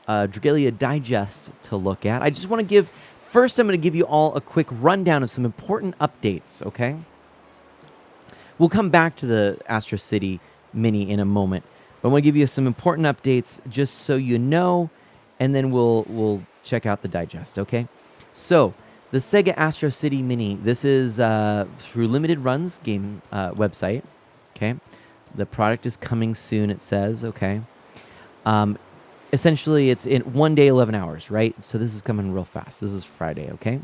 Dragalia digest to look at. I just want to I'm going to give you all a quick rundown of some important updates, okay? We'll come back to the Astro City Mini in a moment, but I want to give you some important updates just so you know, and then we'll check out the digest, okay? So, the Sega Astro City Mini, this is through Limited Run's game website, okay? The product is coming soon, it says, okay? Essentially, it's in 1 day, 11 hours, right? So this is coming real fast. This is Friday, okay?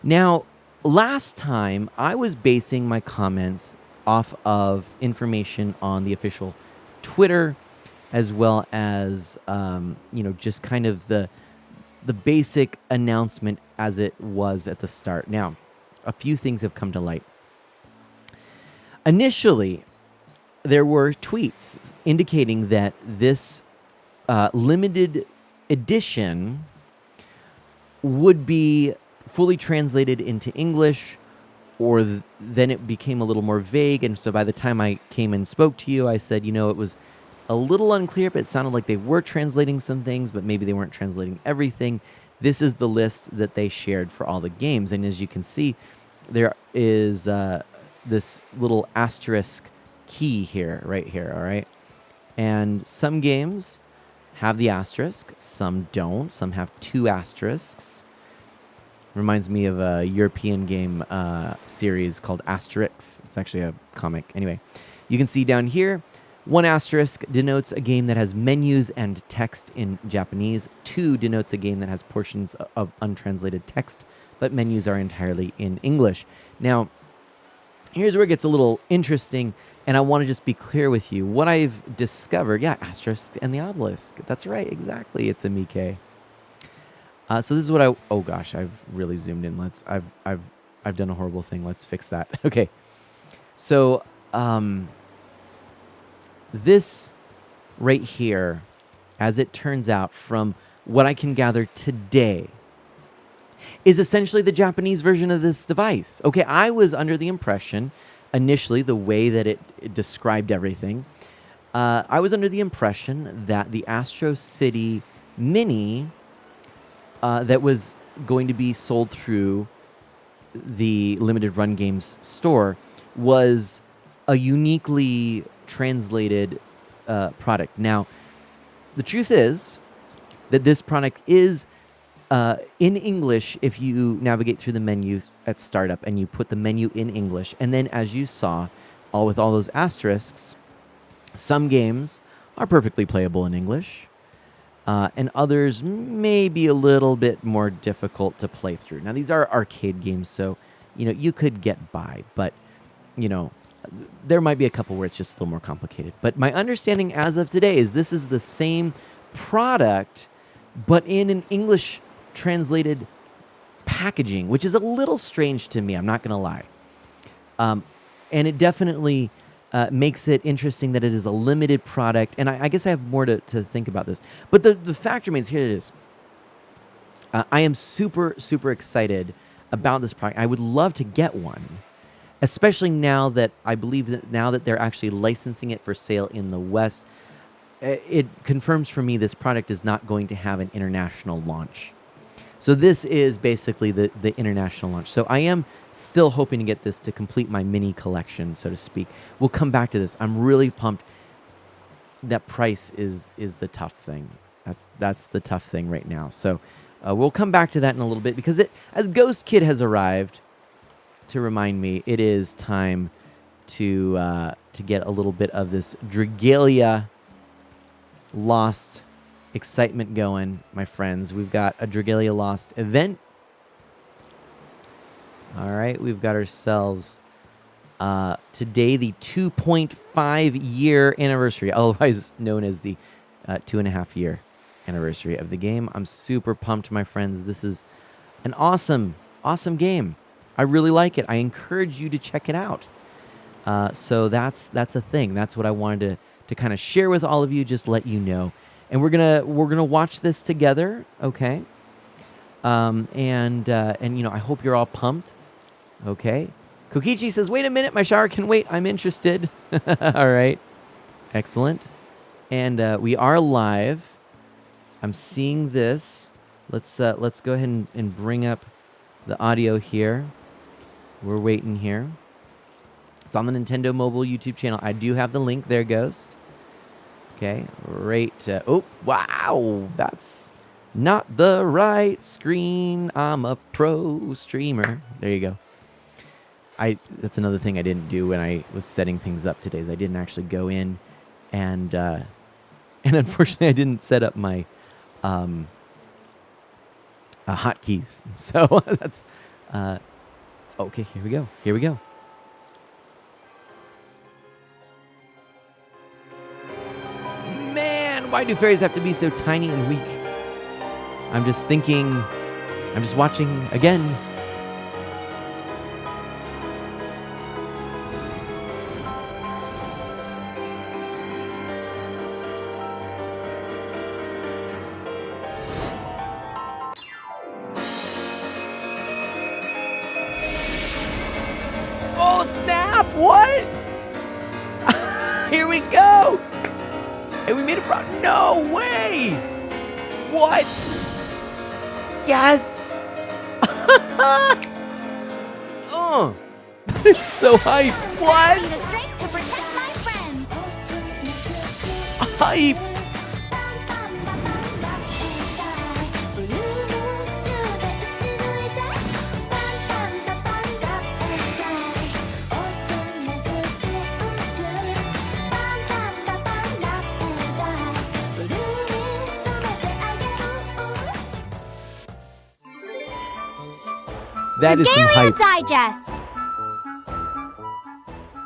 Now, last time, I was basing my comments off of information on the official Twitter, as well as, just kind of the basic announcement as it was at the start. Now, a few things have come to light. Initially, there were tweets indicating that this limited edition would be fully translated into English, or then it became a little more vague. And so by the time I came and spoke to you, I said, it was a little unclear, but it sounded like they were translating some things, but maybe they weren't translating everything. This is the list that they shared for all the games. And as you can see, there is this little asterisk key here, right here, all right? And some games have the asterisk, some don't. Some have 2 asterisks. Reminds me of a European game series called Asterix. It's actually a comic. Anyway, you can see down here, 1 asterisk denotes a game that has menus and text in Japanese. 2 denotes a game that has portions of untranslated text, but menus are entirely in English. Now, here's where it gets a little interesting, and I want to just be clear with you. What I've discovered, asterisk and the obelisk. That's right, exactly. It's a Miike. So this is what oh gosh, I've really zoomed in. I've done a horrible thing. Let's fix that. Okay. So, this right here, as it turns out from what I can gather today, is essentially the Japanese version of this device. Okay, I was under the impression, initially, the way that it described everything, I was under the impression that the Astro City Mini that was going to be sold through the Limited Run Games store was a uniquely translated product. Now, the truth is that this product is in English if you navigate through the menu at startup and you put the menu in English. And then, as you saw, with all those asterisks, some games are perfectly playable in English, and others may be a little bit more difficult to play through. Now, these are arcade games, so you could get by, but there might be a couple where it's just a little more complicated. But my understanding as of today is this is the same product, but in an English translated packaging, which is a little strange to me, I'm not going to lie. And it definitely makes it interesting that it is a limited product. And I guess I have more to think about this. But the fact remains, here it is. I am super, super excited about this product. I would love to get one. Especially now that I believe that now that they're actually licensing it for sale in the West, it confirms for me this product is not going to have an international launch. So this is basically the international launch. So I am still hoping to get this to complete my mini collection, so to speak. We'll come back to this. I'm really pumped. That price is the tough thing. That's the tough thing right now. So we'll come back to that in a little bit because as Ghost Kid has arrived to remind me, it is time to get a little bit of this Dragalia Lost excitement going, my friends. We've got a Dragalia Lost event. All right, we've got ourselves today the 2.5 year anniversary, otherwise known as the 2.5 year anniversary of the game. I'm super pumped, my friends. This is an awesome game. I really like it. I encourage you to check it out. So that's a thing. That's what I wanted to kind of share with all of you, just let you know. And we're gonna watch this together, okay? And you know, I hope you're all pumped. Okay. Kokichi says, "Wait a minute, my shower can wait. I'm interested." All right. Excellent. And we are live. I'm seeing this. Let's go ahead and bring up the audio here. We're waiting here. It's on the Nintendo Mobile YouTube channel. I do have the link there, Ghost. Okay, right. Oh, wow. That's not the right screen. I'm a pro streamer. There you go. That's another thing I didn't do when I was setting things up today is I didn't actually go in and unfortunately I didn't set up my hotkeys. So that's okay, here we go. Here we go. Man, why do fairies have to be so tiny and weak? I'm just watching again. Oh, snap! What? Here we go! And we made it from... No way! What? Yes! Oh, this is so hype. What? The strength to protect my friends. Hype! That is some hype. Digest.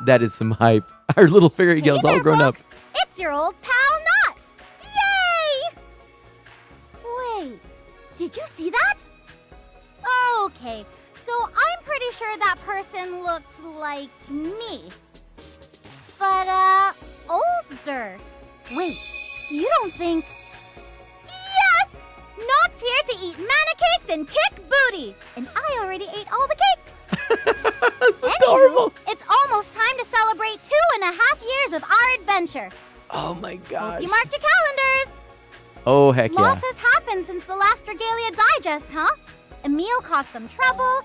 That is some hype. Our little fairy girl's all grown up. It's your old pal Nut. Yay! Wait, did you see that? Okay, so I'm pretty sure that person looked like me. But, older. Wait, you don't think... Yes! Not's here to eat manna cakes and kick booty. And I already ate all the cakes. That's adorable. It's almost time to celebrate 2.5 years of our adventure. Oh my gosh. Hope you marked your calendars. Oh, heck yeah. Lots has happened since the last Dragalia Digest, huh? Emil caused some trouble.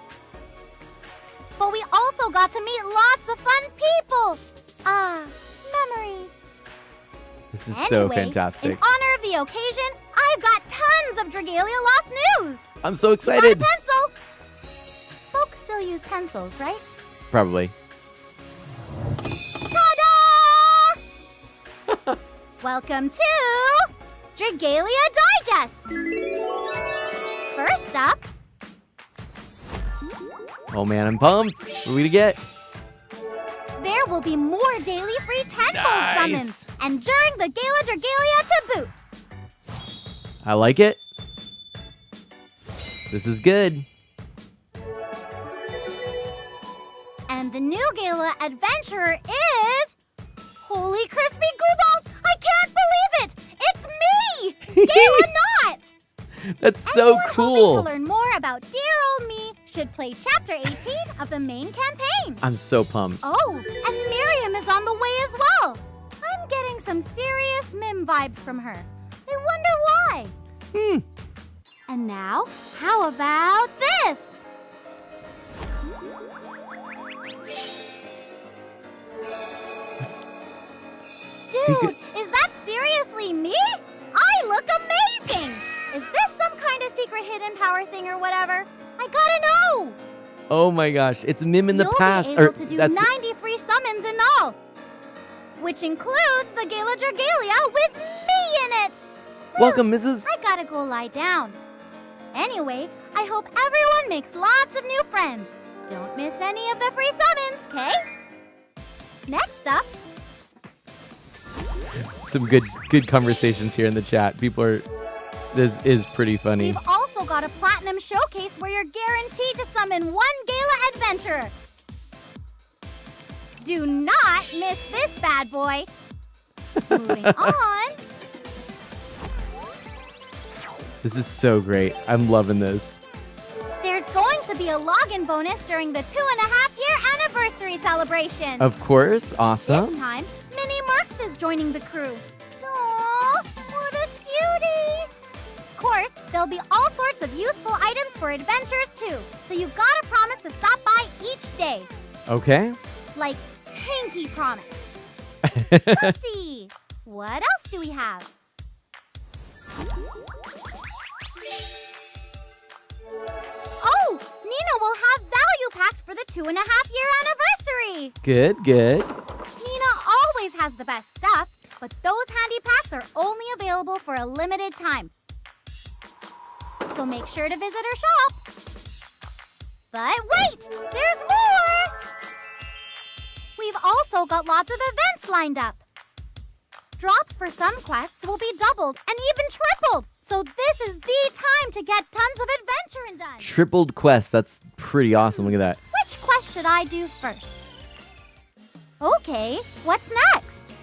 But we also got to meet lots of fun people. Memories. This is so Anyway, fantastic. In honor of the occasion, I've got tons of Dragalia Lost news. I'm so You excited. got a pencil? Folks still use pencils, right? Probably. Ta-da! Welcome to Dragalia Digest. First up, Oh man, I'm pumped. What are we to get? there will be more daily free tenfold Nice. summons, and during the Gala Dragalia to boot. I like it. This is good. And the new Gala adventurer is... Holy crispy goo balls! I can't believe it! It's me! Gala Knot! That's so Anyone cool. hoping to learn more about dear old me should play Chapter 18 of the main campaign. I'm so pumped. Oh, and Miriam is on the way as well. I'm getting some serious Mim vibes from her. I wonder why. And now, how about this? Dude, Secret- is that seriously me? I look amazing! Is this some kind of secret hidden power thing or whatever? I gotta know! Oh my gosh, it's Mim in the You'll past. be able to do that's 90 free summons in all, which includes the Gala Dragalia with me in it! welcome, Mrs. I gotta go lie down. Anyway, I hope everyone makes lots of new friends. Don't miss any of the free summons, okay? Next up, Some good conversations here in the chat. This is pretty funny. we've also got a platinum showcase where you're guaranteed to summon one Gala adventurer. Do not miss this bad boy. Moving on. This is so great. I'm loving this. There's going to be a login bonus during the 2.5-year anniversary celebration. Of course, This awesome. time, Minnie Marks is joining the crew. Aww, what a cutie! Of course, there'll be all sorts of useful items for adventures too, so you've gotta promise to stop by each day. Okay. Like, pinky promise. Let's see. What else do we have? Oh, Nina will have value packs for the 2.5-year anniversary. Good, good. Nina always has the best stuff, but those handy packs are only available for a limited time. So make sure to visit her shop. But wait, there's more! We've also got lots of events lined up. Drops for some quests will be doubled and even tripled. So this is the time to get tons of adventuring done. Tripled quest. That's pretty awesome. Look at that. Which quest should I do first? Okay, what's next?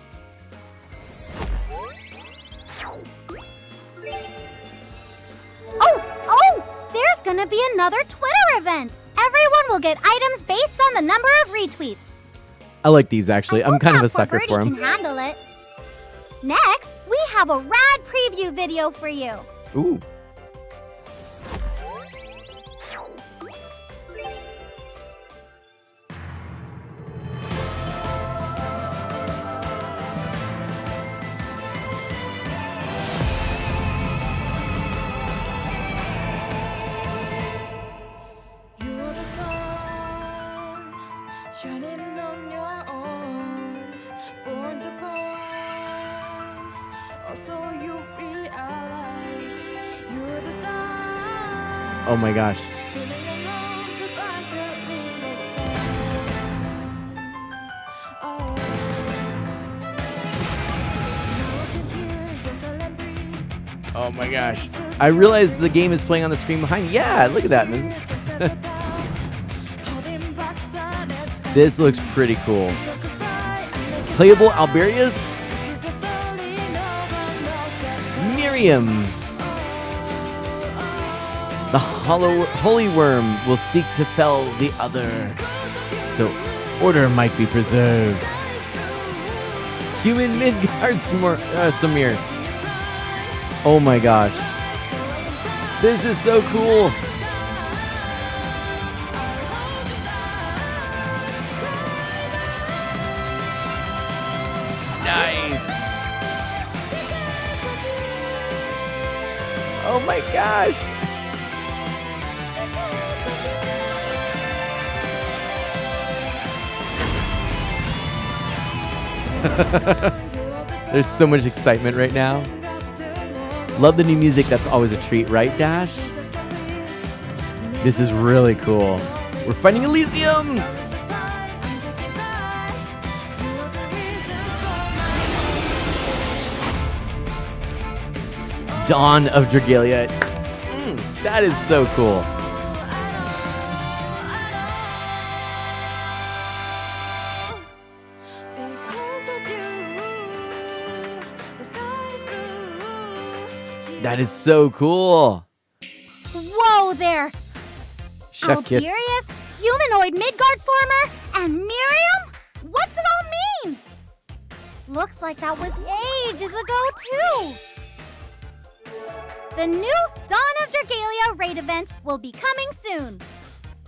Oh, there's gonna be another Twitter event. Everyone will get items based on the number of retweets. I like these actually. I I'm hope kind of that a sucker poor for birdie them. can handle it. Next, we have a rad preview video for you. Ooh. You're the sun shining on your own, born to burn. Also, you've realized you're the dawn. Oh my gosh. Feeling alone, just like a little phone. Oh, now I can hear your silent breath. Oh my gosh. I realize the game is playing on the screen behind me. Yeah, look at that, Mrs. This looks pretty cool. Playable Alberius? Miriam. The holy worm will seek to fell the other, so order might be preserved. Human Midgard Samir. Oh my gosh. This is so cool. Nice. Oh my gosh. There's so much excitement right now. Love the new music. That's always a treat, right, Dash? This is really cool. We're finding Elysium! Dawn of Dragalia. That is so cool. That is so cool. Whoa there! Chef Kiss. Alberius, humanoid Midgard Stormer, and Miriam? What's it all mean? Looks like that was ages ago, too. The new Dawn of Dragalia raid event will be coming soon.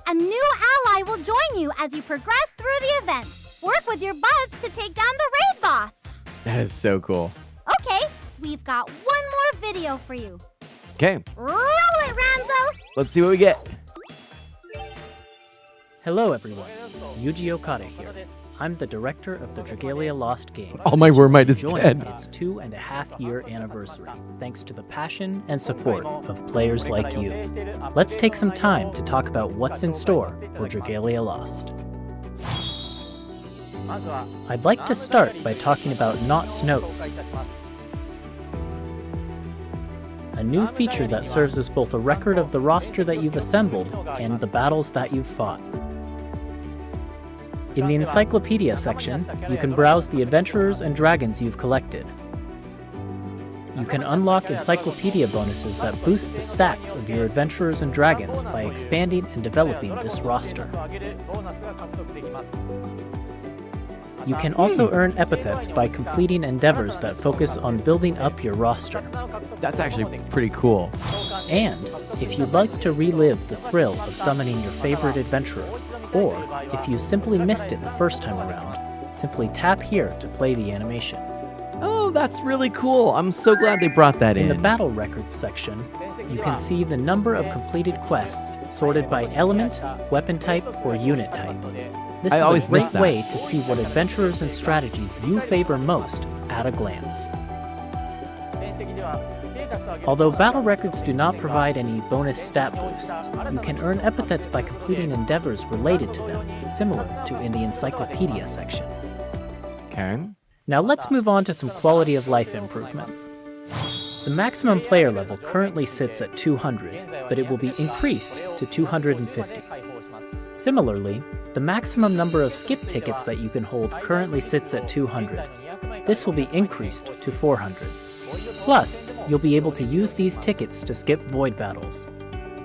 A new ally will join you as you progress through the event. Work with your buds to take down the raid boss. That is so cool. Okay, we've got one more video for you. Okay, Roll it, Ranzo! let's see what we get. Hello everyone, Yuji Okada here. I'm the director of the Dragalia Lost game. Oh, my which Wormite is enjoying dead. Its 2.5-year anniversary, thanks to the passion and support of players like you. Let's take some time to talk about what's in store for Dragalia Lost. I'd like to start by talking about Knott's Notes, a new feature that serves as both a record of the roster that you've assembled and the battles that you've fought. In the Encyclopedia section, you can browse the adventurers and dragons you've collected. You can unlock Encyclopedia bonuses that boost the stats of your adventurers and dragons by expanding and developing this roster. You can also earn epithets by completing endeavors that focus on building up your roster. That's actually pretty cool. And if you'd like to relive the thrill of summoning your favorite adventurer, or if you simply missed it the first time around, simply tap here to play the animation. Oh, that's really cool. I'm so glad they brought that In in. the Battle Records section, you can see the number of completed quests sorted by element, weapon type, or unit type. This I is always a miss great that. way to see what adventurers and strategies you favor most at a glance. Although Battle Records do not provide any bonus stat boosts, you can earn epithets by completing endeavors related to them, similar to in the Encyclopedia section. Okay. Now let's move on to some quality of life improvements. The maximum player level currently sits at 200, but it will be increased to 250. Similarly, the maximum number of skip tickets that you can hold currently sits at 200. This will be increased to 400. Plus, you'll be able to use these tickets to skip void battles.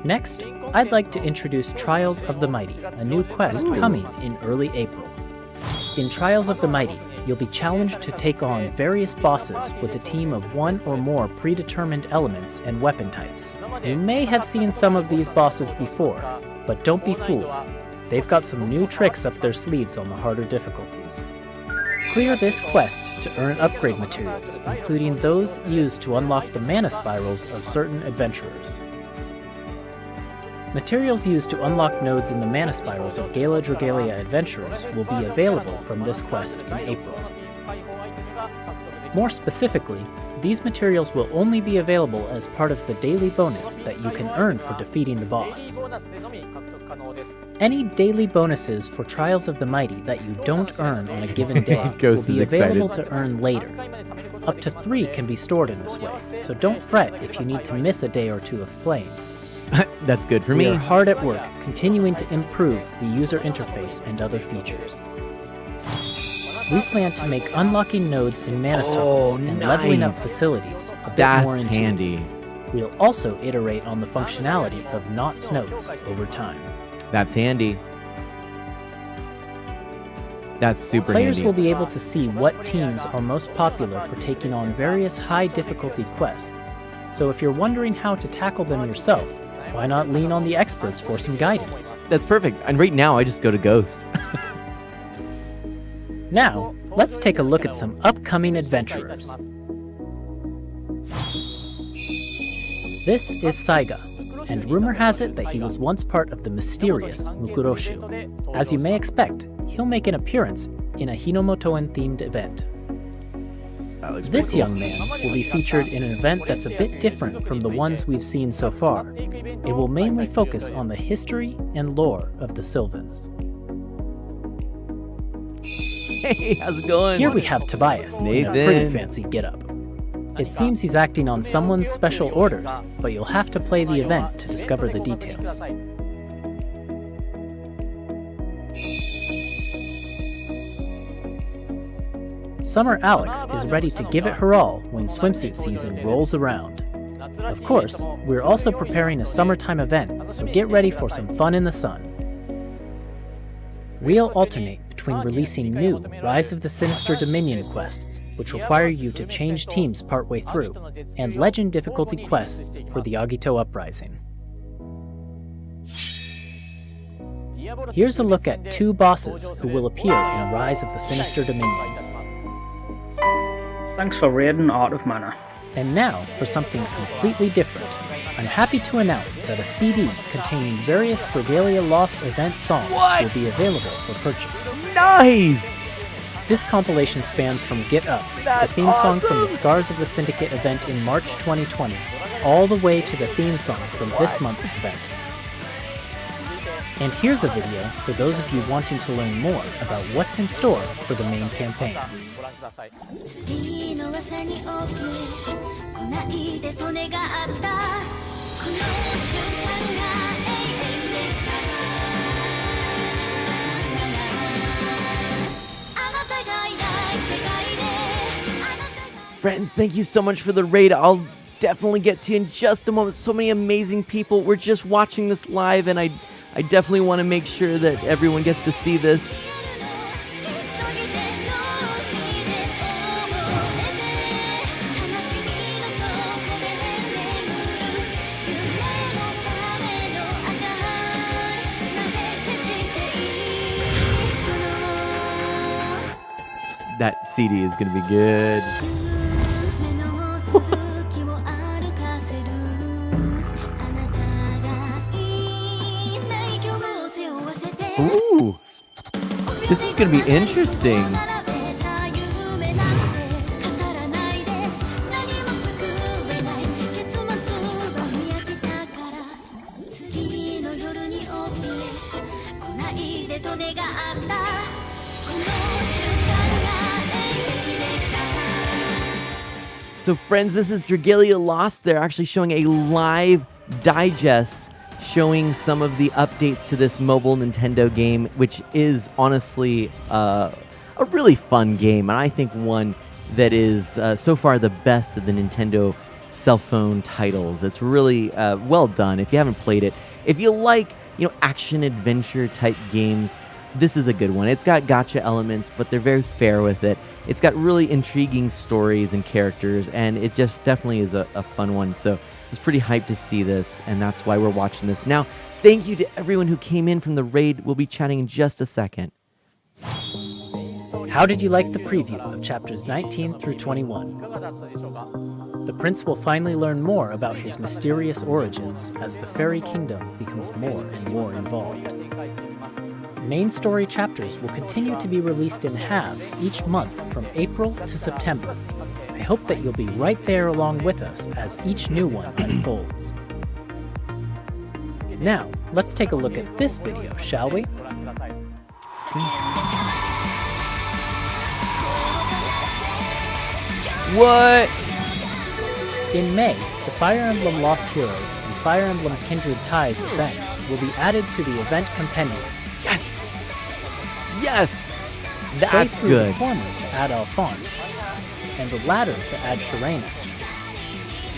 Next, I'd like to introduce Trials of the Mighty, a new quest coming in early April. In Trials of the Mighty, you'll be challenged to take on various bosses with a team of one or more predetermined elements and weapon types. You may have seen some of these bosses before, but don't be fooled. They've got some new tricks up their sleeves on the harder difficulties. Clear this quest to earn upgrade materials, including those used to unlock the mana spirals of certain adventurers. Materials used to unlock nodes in the mana spirals of Gala Dragalia adventurers will be available from this quest in April. More specifically, these materials will only be available as part of the daily bonus that you can earn for defeating the boss. Any daily bonuses for Trials of the Mighty that you don't earn on a given day will Ghost be is excited. available to earn later. Up to 3 can be stored in this way, so don't fret if you need to miss a day or two of playing. That's good for We me. are hard at work continuing to improve the user interface and other features. We plan to make unlocking nodes in mana circles and leveling up nice. facilities a bit more That's intuitive. handy. We'll also iterate on the functionality of Knott's Notes over time. That's handy. That's super Players handy. will be able to see what teams are most popular for taking on various high difficulty quests. So if you're wondering how to tackle them yourself, why not lean on the experts for some guidance? That's perfect. And right now, I just go to Ghost. Now, let's take a look at some upcoming adventurers. This is Saiga, and rumor has it that he was once part of the mysterious Mukuroshu. As you may expect, he'll make an appearance in a Hinomotoen-themed event. This young man will be featured in an event that's a bit different from the ones we've seen so far. It will mainly focus on the history and lore of the Sylvans. Hey, how's it going? Here we have Tobias in a Nathan. pretty fancy getup. It seems he's acting on someone's special orders, but you'll have to play the event to discover the details. Summer Alex is ready to give it her all when swimsuit season rolls around. Of course, we're also preparing a summertime event, so get ready for some fun in the sun. We'll alternate between releasing new Rise of the Sinister Dominion quests which require you to change teams partway through, and Legend difficulty quests for the Agito Uprising. Here's a look at 2 bosses who will appear in Rise of the Sinister Dominion. Thanks for raiding Art of Mana. And now for something completely different. I'm happy to announce that a CD containing various Dragalia Lost event songs will be available for purchase. Nice! This compilation spans from Get Up, That's the theme song from the awesome! Scars of the Syndicate event in March 2020, all the way to the theme song from this month's event. And here's a video for those of you wanting to learn more about what's in store for the main campaign. 次の朝に起き来ないでと願ったこの瞬間が永遠できたあなたがいない世界であなたが Friends, thank you so much for the raid. I'll definitely get to you in just a moment. So many amazing people. We're just watching this live, and I definitely want to make sure that everyone gets to see this. That CD is going to be good. Ooh, this is going to be interesting. So friends, this is Dragalia Lost. They're actually showing a live digest showing some of the updates to this mobile Nintendo game, which is honestly a really fun game, and I think one that is so far the best of the Nintendo cell phone titles. It's really well done. If you haven't played it, if you like, action adventure type games, this is a good one. It's got gacha elements, but they're very fair with it. It's got really intriguing stories and characters, and it just definitely is a fun one. So I was pretty hyped to see this, and that's why we're watching this. Now, thank you to everyone who came in from the raid. We'll be chatting in just a second. How did you like the preview of chapters 19 through 21? The prince will finally learn more about his mysterious origins as the fairy kingdom becomes more and more involved. Main story chapters will continue to be released in halves each month from April to September. I hope that you'll be right there along with us as each new one unfolds. Now, let's take a look at this video, shall we? What? In May, the Fire Emblem Lost Heroes and Fire Emblem Kindred Ties events will be added to the event compendium. Yes! Yes! Play That's through good. the former to add Alphonse, and the latter to add Sharena,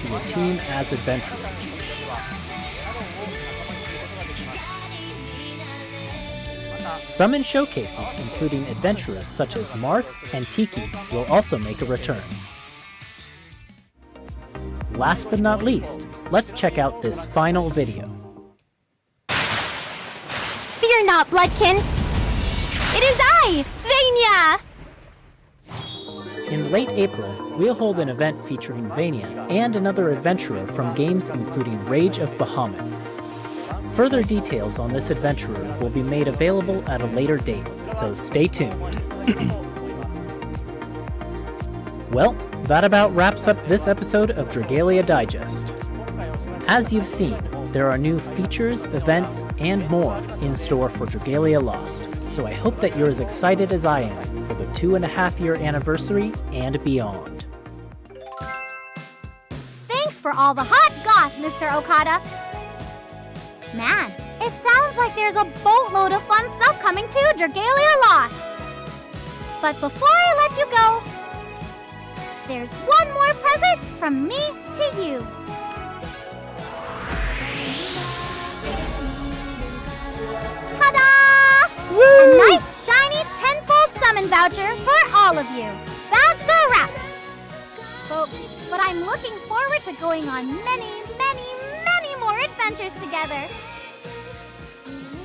to your team as adventurers. Summon showcases, including adventurers such as Marth and Tiki, will also make a return. Last but not least, let's check out this final video. Fear not, Bloodkin! It is I, Vania! In late April, we'll hold an event featuring Vania and another adventurer from games including Rage of Bahamut. Further details on this adventurer will be made available at a later date, so stay tuned. Well, that about wraps up this episode of Dragalia Digest. As you've seen, there are new features, events, and more in store for Dragalia Lost, so I hope that you're as excited as I am for the 2.5-year anniversary and beyond. Thanks for all the hot goss, Mr. Okada. Man, it sounds like there's a boatload of fun stuff coming to Dragalia Lost. But before I let you go, there's one more present from me to you. Ta-da! A nice, shiny 10-fold summon voucher for all of you. That's a wrap. but I'm looking forward to going on many, many, many more adventures together.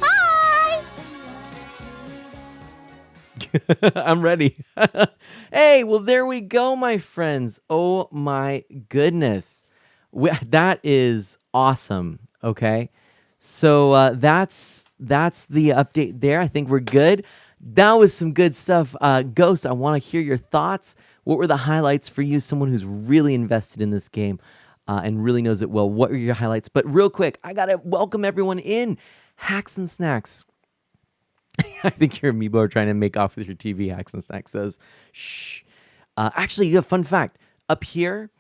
Bye! I'm ready. Hey, well, there we go, my friends. Oh my goodness. That is awesome. Okay. So that's the update there. I think we're good. That was some good stuff. Ghost, I want to hear your thoughts. What were the highlights for you? Someone who's really invested in this game and really knows it well. What were your highlights? But real quick, I got to welcome everyone in. Hacks and Snacks. I think your amiibo are trying to make off with your TV. Hacks and Snacks says, shh. Actually, you have a fun fact. Up here,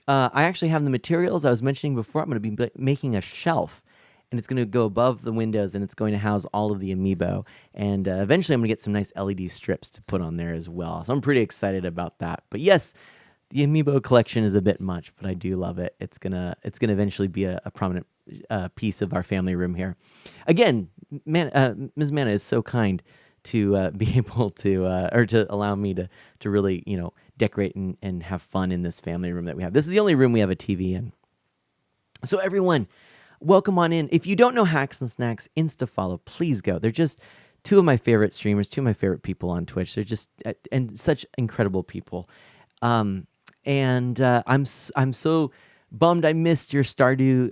I actually have the materials I was mentioning before. I'm going to be making a shelf, and it's going to go above the windows, and it's going to house all of the amiibo. And eventually, I'm going to get some nice LED strips to put on there as well. So I'm pretty excited about that. But yes, the amiibo collection is a bit much, but I do love it. It's gonna eventually be a prominent piece of our family room here. Again, Ms. Mana is so kind to be able to or to allow me to really decorate and have fun in this family room that we have. This is the only room we have a TV in. So everyone, welcome on in. If you don't know Hacks and Snacks, Insta follow, please go. They're just two of my favorite streamers, two of my favorite people on Twitch. They're just and such incredible people. I'm so bummed I missed your Stardew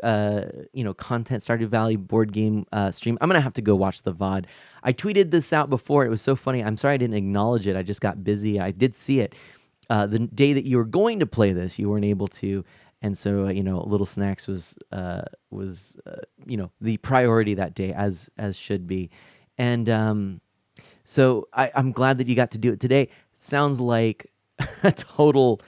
content, Stardew Valley board game stream. I'm gonna have to go watch the VOD. I tweeted this out before. It was so funny. I'm sorry I didn't acknowledge it. I just got busy. I did see it. The day that you were going to play this, you weren't able to, and so Little Snacks was the priority that day, as should be. And so I'm glad that you got to do it today. Sounds like a total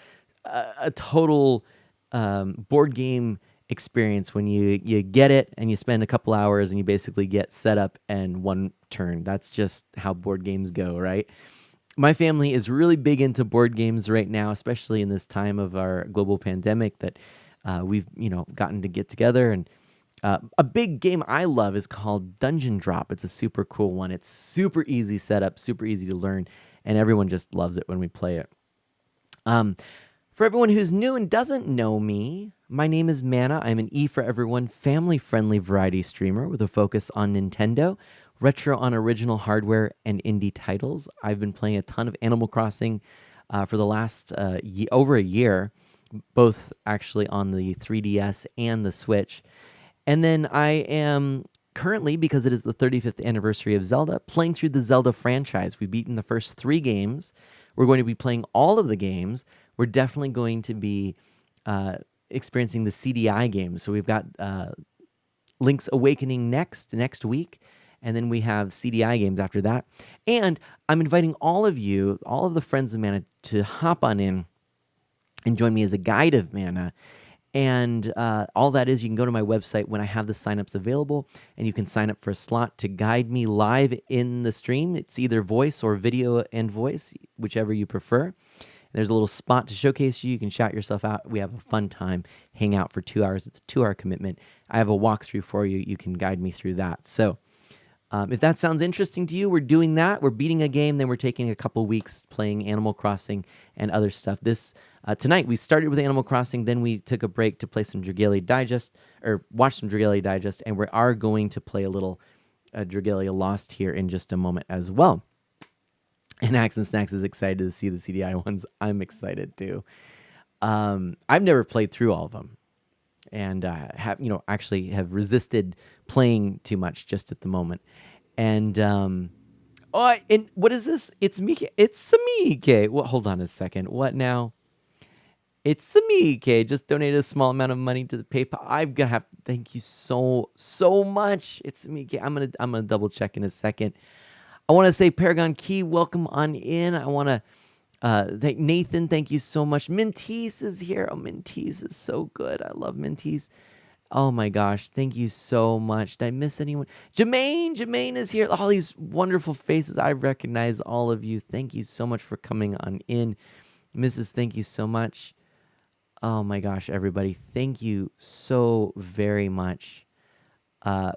board game experience when you get it and you spend a couple hours and you basically get set up and one turn. That's just how board games go, right? My family is really big into board games right now, especially in this time of our global pandemic that we've gotten to get together. And a big game I love is called Dungeon Drop. It's a super cool one. It's super easy setup, super easy to learn, and everyone just loves it when we play it. For everyone who's new and doesn't know me, my name is Mana. I'm an E for Everyone family-friendly variety streamer with a focus on Nintendo, retro on original hardware, and indie titles. I've been playing a ton of Animal Crossing for the last over a year, both actually on the 3DS and the Switch. And then I am currently, because it is the 35th anniversary of Zelda, playing through the Zelda franchise. We've beaten the first 3 games. We're going to be playing all of the games. We're definitely going to be experiencing the CDI games. So we've got Link's Awakening next week, and then we have CDI games after that. And I'm inviting all of you, all of the friends of Mana, to hop on in and join me as a guide of Mana. And all that is, you can go to my website when I have the signups available, and you can sign up for a slot to guide me live in the stream. It's either voice or video and voice, whichever you prefer. There's a little spot to showcase you. You can shout yourself out. We have a fun time, hang out for 2 hours. It's a 2-hour commitment. I have a walkthrough for you. You can guide me through that. So if that sounds interesting to you, we're doing that. We're beating a game, then we're taking a couple weeks playing Animal Crossing and other stuff. Tonight, we started with Animal Crossing, then we took a break to play some Dragalia Digest, or watch some Dragalia Digest, and we are going to play a little Dragalia Lost here in just a moment as well. And Hacks and Snacks is excited to see the CDI ones. I'm excited too. I've never played through all of them, and actually have resisted playing too much just at the moment. And and what is this? It's Mike. It's Samike. Well, hold on a second. What now? It's Samike. Just donated a small amount of money to the PayPal. I'm gonna have to thank you so much. It's Samike. I'm gonna double check in a second. I want to say Paragon Key, welcome on in. I want to thank Nathan. Thank you so much. Mintees is here. Oh, Mintees is so good. I love Mintees. Oh my gosh. Thank you so much. Did I miss anyone? Jermaine is here. All these wonderful faces. I recognize all of you. Thank you so much for coming on in. Mrs. Thank you so much. Oh my gosh, everybody. Thank you so very much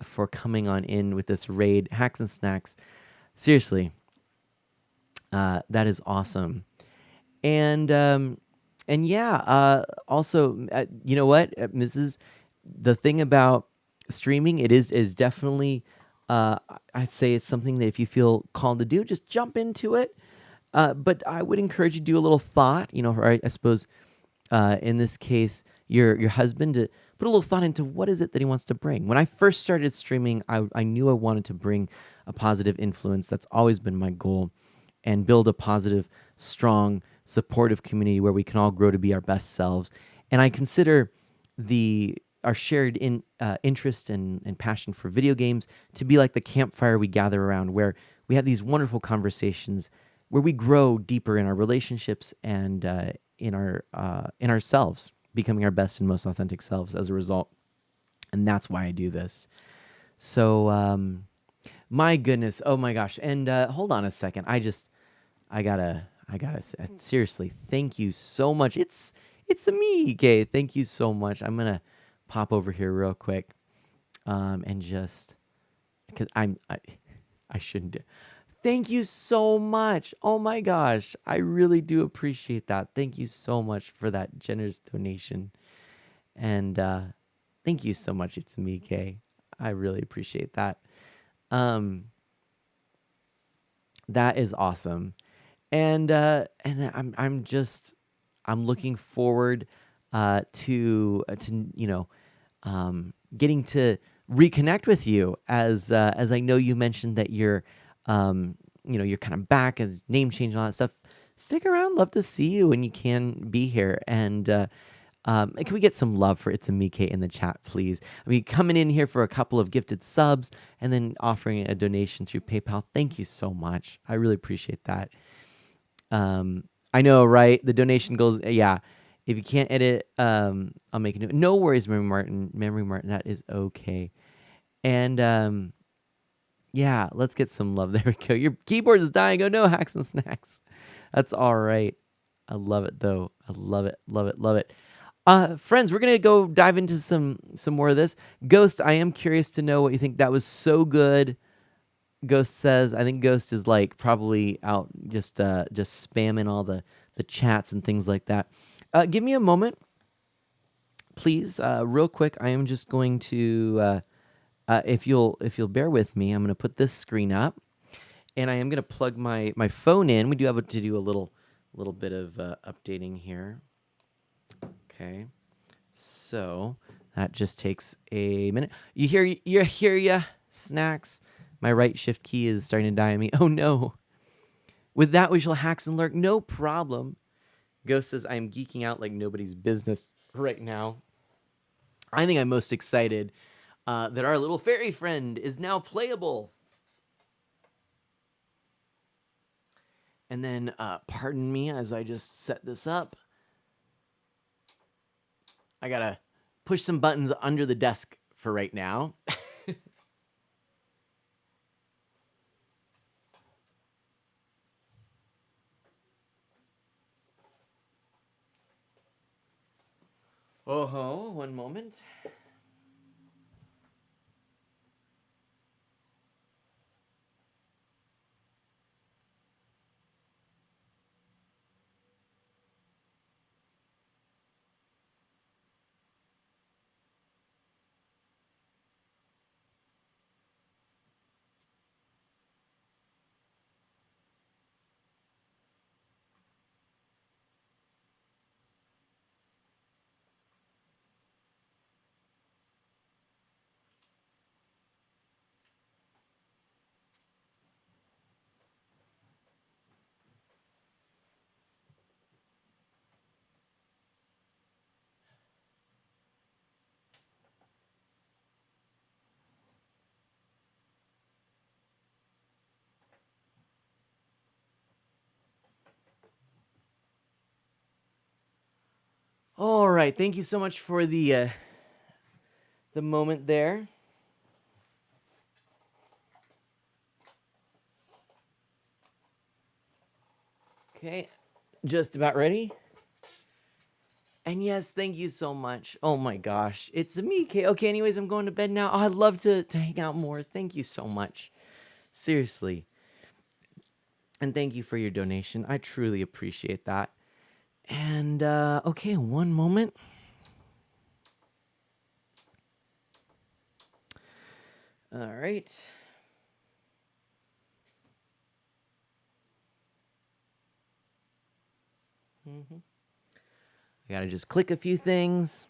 for coming on in with this raid. Hacks and Snacks. Seriously, that is awesome. And And yeah, also, you know what, Mrs. The thing about streaming, it is definitely, I'd say it's something that if you feel called to do, just jump into it. But I would encourage you to do a little thought, or I suppose in this case, your husband, to put a little thought into what is it that he wants to bring. When I first started streaming, I knew I wanted to bring a positive influence. That's always been my goal, and build a positive, strong, supportive community where we can all grow to be our best selves. And I consider our shared interest and passion for video games to be like the campfire we gather around, where we have these wonderful conversations, where we grow deeper in our relationships and in ourselves, becoming our best and most authentic selves as a result. And that's why I do this. So, my goodness, oh my gosh, and hold on a second. I gotta say, seriously, thank you so much. It's me, Kay. Thank you so much. I'm gonna pop over here real quick, and just because I shouldn't do. Thank you so much. Oh my gosh, I really do appreciate that. Thank you so much for that generous donation, and thank you so much. It's me, Kay. I really appreciate that. Um, that is awesome. And I'm looking forward to getting to reconnect with you, as I know you mentioned that you're kind of back as name change and all that stuff. Stick around, love to see you when you can be here. And can we get some love for It's a Mike in the chat, please? I mean, coming in here for a couple of gifted subs and then offering a donation through PayPal. Thank you so much. I really appreciate that. I know, right? The donation goes, yeah. If you can't edit, I'll make a new. No worries, Memory Martin. That is okay. And yeah, let's get some love. There we go. Your keyboard is dying. Oh no, hacks and snacks. That's all right. I love it though. I love it. Love it. Love it. Friends, we're gonna go dive into some more of this. Ghost, I am curious to know what you think. That was so good. Ghost says, I think Ghost is like probably out just spamming all the chats and things like that. Give me a moment, please, real quick. I am just going to, if you'll bear with me, I'm going to put this screen up, and I am going to plug my phone in. We do have to do a little bit of updating here. Okay, so that just takes a minute. You hear ya, snacks. My right shift key is starting to die on me. Oh no. With that, we shall hacks and lurk. No problem. Ghost says, I am geeking out like nobody's business right now. I think I'm most excited that our little fairy friend is now playable. And then, pardon me as I just set this up. I gotta push some buttons under the desk for right now. Oh, one moment. All right, thank you so much for the moment there. Okay, just about ready. And yes, thank you so much. Oh my gosh, it's me, Kay. Okay, anyways, I'm going to bed now. Oh, I'd love to hang out more. Thank you so much. Seriously. And thank you for your donation. I truly appreciate that. And, okay, one moment. All right. I gotta just click a few things.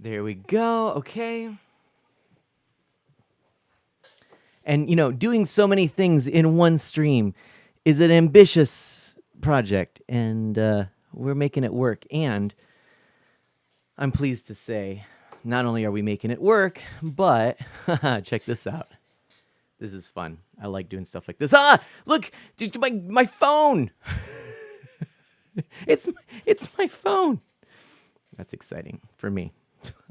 There we go. Okay. And, doing so many things in one stream is an ambitious project, and we're making it work. And I'm pleased to say, not only are we making it work, but check this out. This is fun. I like doing stuff like this. Look, dude, my phone. It's my phone. That's exciting for me.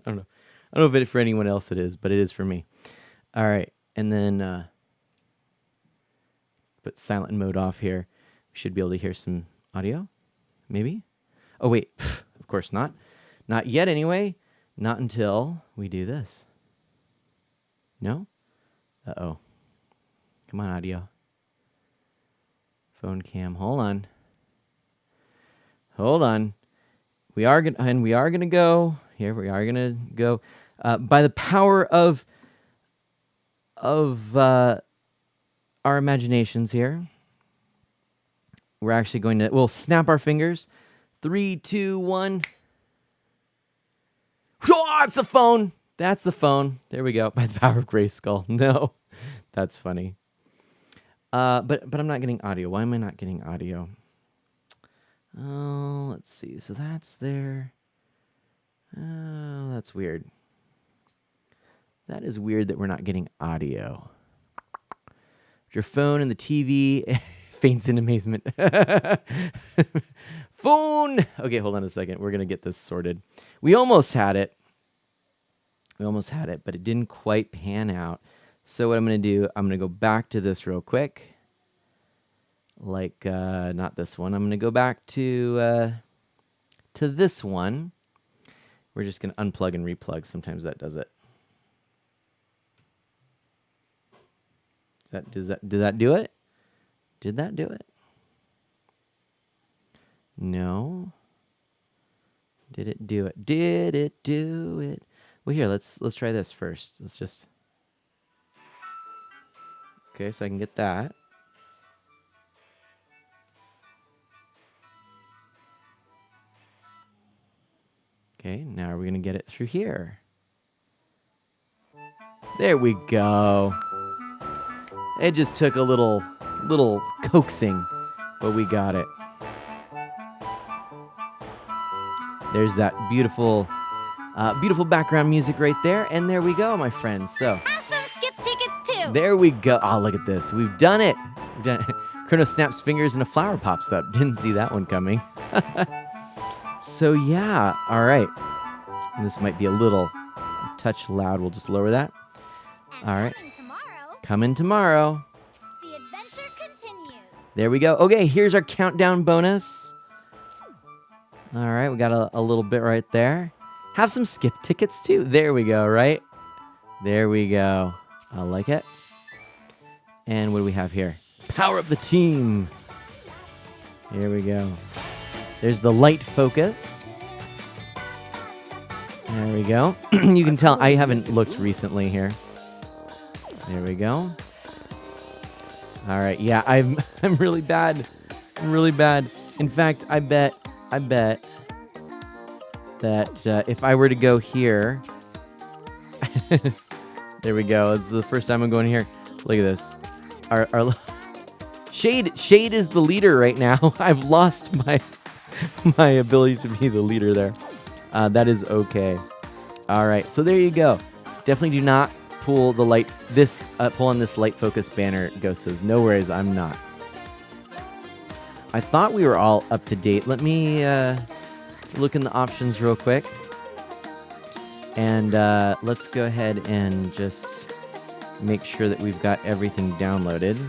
I don't know if it for anyone else it is, but it is for me. All right, and then put silent mode off here. We should be able to hear some audio, maybe. Oh wait, of course not. Not yet, anyway. Not until we do this. No? Uh-oh. Come on, audio. Phone cam. Hold on. We are gonna go. Here we are gonna go. By the power of our imaginations here, we're actually we'll snap our fingers. 3, 2, 1. Oh, it's the phone. That's the phone. There we go. By the power of Grayskull. No, that's funny. But I'm not getting audio. Why am I not getting audio? Oh, let's see. So that's there. Oh, that's weird. That is weird that we're not getting audio. Your phone and the TV faints in amazement. Phone! Okay, hold on a second. We're going to get this sorted. We almost had it. But it didn't quite pan out. So what I'm going to do, I'm going to go back to this real quick. Like, not this one. I'm going to go back to this one. We're just going to unplug and replug. Sometimes that does it. Did that do it? Did that do it? No. Did it do it? Did it do it? Well, here, let's try this first. Let's just... Okay, so I can get that. Okay, now are we going to get it through here? There we go. It just took a little coaxing, but we got it. There's that beautiful background music right there, and there we go, my friends. So Have some skip tickets too. there we go. Oh, look at this. We've done it. Chrono snaps fingers and a flower pops up. Didn't see that one coming. So yeah, all right. And this might be a touch loud. We'll just lower that. And All right. coming tomorrow, Coming tomorrow. the adventure continues. There we go. Okay, here's our countdown bonus. All right, we got a little bit right there. Have some skip tickets too. There we go, right? There we go. I like it. And what do we have here? Power up the team. Here we go. There's the light focus. There we go. You can tell I haven't looked recently here. There we go. All right. Yeah, I'm really bad. I'm really bad. In fact, I bet that if I were to go here, there we go. It's the first time I'm going here. Look at this. Our Shade is the leader right now. I've lost my ability to be the leader there. That is okay. All right. So there you go. Definitely do not pull the light. Pull on this light focus banner. Ghost says, no worries. I'm not. I thought we were all up to date. Let me look in the options real quick. And let's go ahead and just make sure that we've got everything downloaded.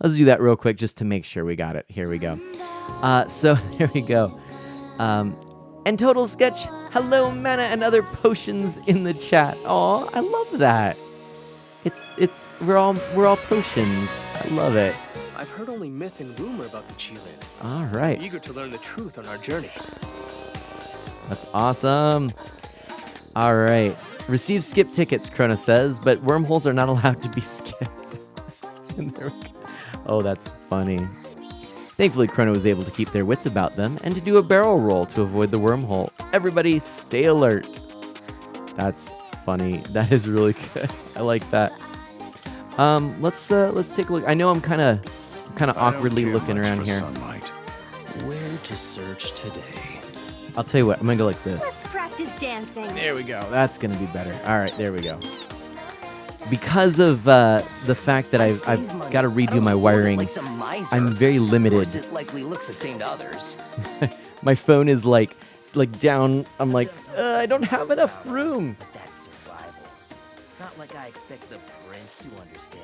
Let's do that real quick just to make sure we got it. Here we go. So there we go. And Total Sketch, hello mana and other potions in the chat. Aw, I love that. We're all potions. I love it. I've heard only myth and rumor about the Qilin. All right. Eager to learn the truth on our journey. That's awesome. All right. Receive skip tickets, Krona says, but wormholes are not allowed to be skipped. Oh, that's funny. Thankfully, Krona was able to keep their wits about them and to do a barrel roll to avoid the wormhole. Everybody stay alert. That's funny. That is really good. I like that. Let's take a look. I know I'm kind of awkwardly looking around here. Sunlight. Where to search today? I'll tell you what. I'm gonna go like this. Let's practice dancing. There we go. That's gonna be better. All right, there we go. Because of the fact that I've got to redo my wiring, I'm very limited. It likely looks the same to others. My phone is like down. I'm like, I don't have enough room. But that's survival. Not like I expect the prince to understand.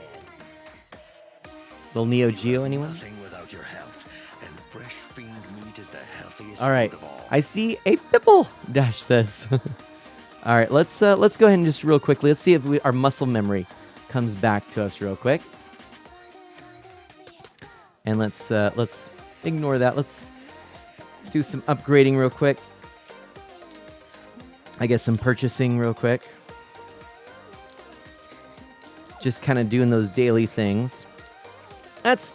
Little Neo Geo, anyone? Nothing without your health, and fresh fiend meat is the healthiest All right, food of all. I see a pipple. Dash says. All right, let's go ahead and just real quickly. Let's see if our muscle memory comes back to us real quick. And let's ignore that. Let's do some upgrading real quick. I guess some purchasing real quick. Just kind of doing those daily things. That's,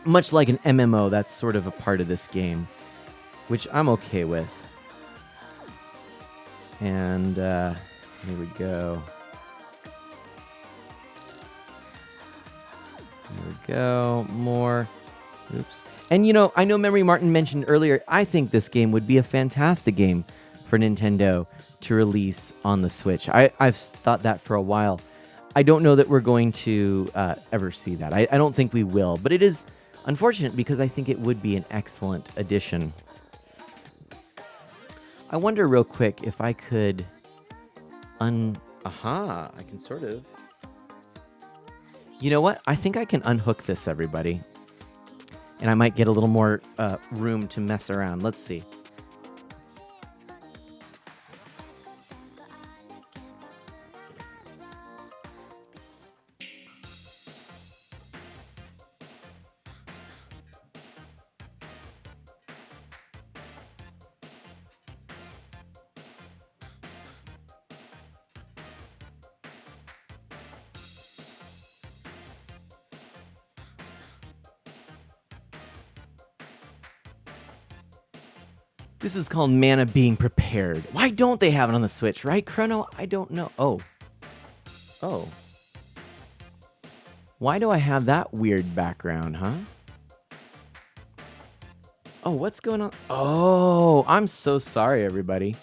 much like an MMO, that's sort of a part of this game, which I'm okay with. And here we go. Here we go. More. Oops. And I know Memory Martin mentioned earlier, I think this game would be a fantastic game for Nintendo to release on the Switch. I've thought that for a while. I don't know that we're going to ever see that. I don't think we will. But it is unfortunate because I think it would be an excellent addition. I wonder real quick if I could I can sort of. You know what? I think I can unhook this, everybody. And I might get a little more room to mess around. Let's see. This is called mana being prepared. Why don't they have it on the Switch, right, Chrono? I don't know. Oh. Why do I have that weird background, huh? Oh, what's going on? Oh, I'm so sorry, everybody.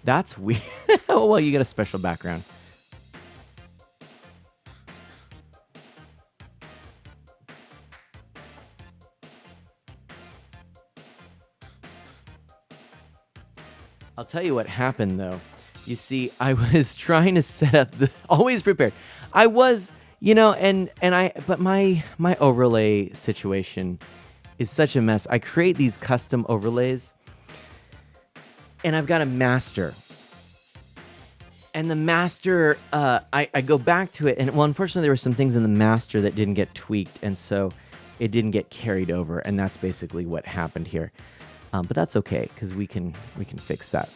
That's weird. Oh, well, you get a special background. I'll tell you what happened, though. You see, I was trying to set up the always prepared. I was, but my overlay situation is such a mess. I create these custom overlays, and I've got a master. And the master, I go back to it, and well, unfortunately, there were some things in the master that didn't get tweaked, and so it didn't get carried over, and that's basically what happened here. But that's okay, because we can fix that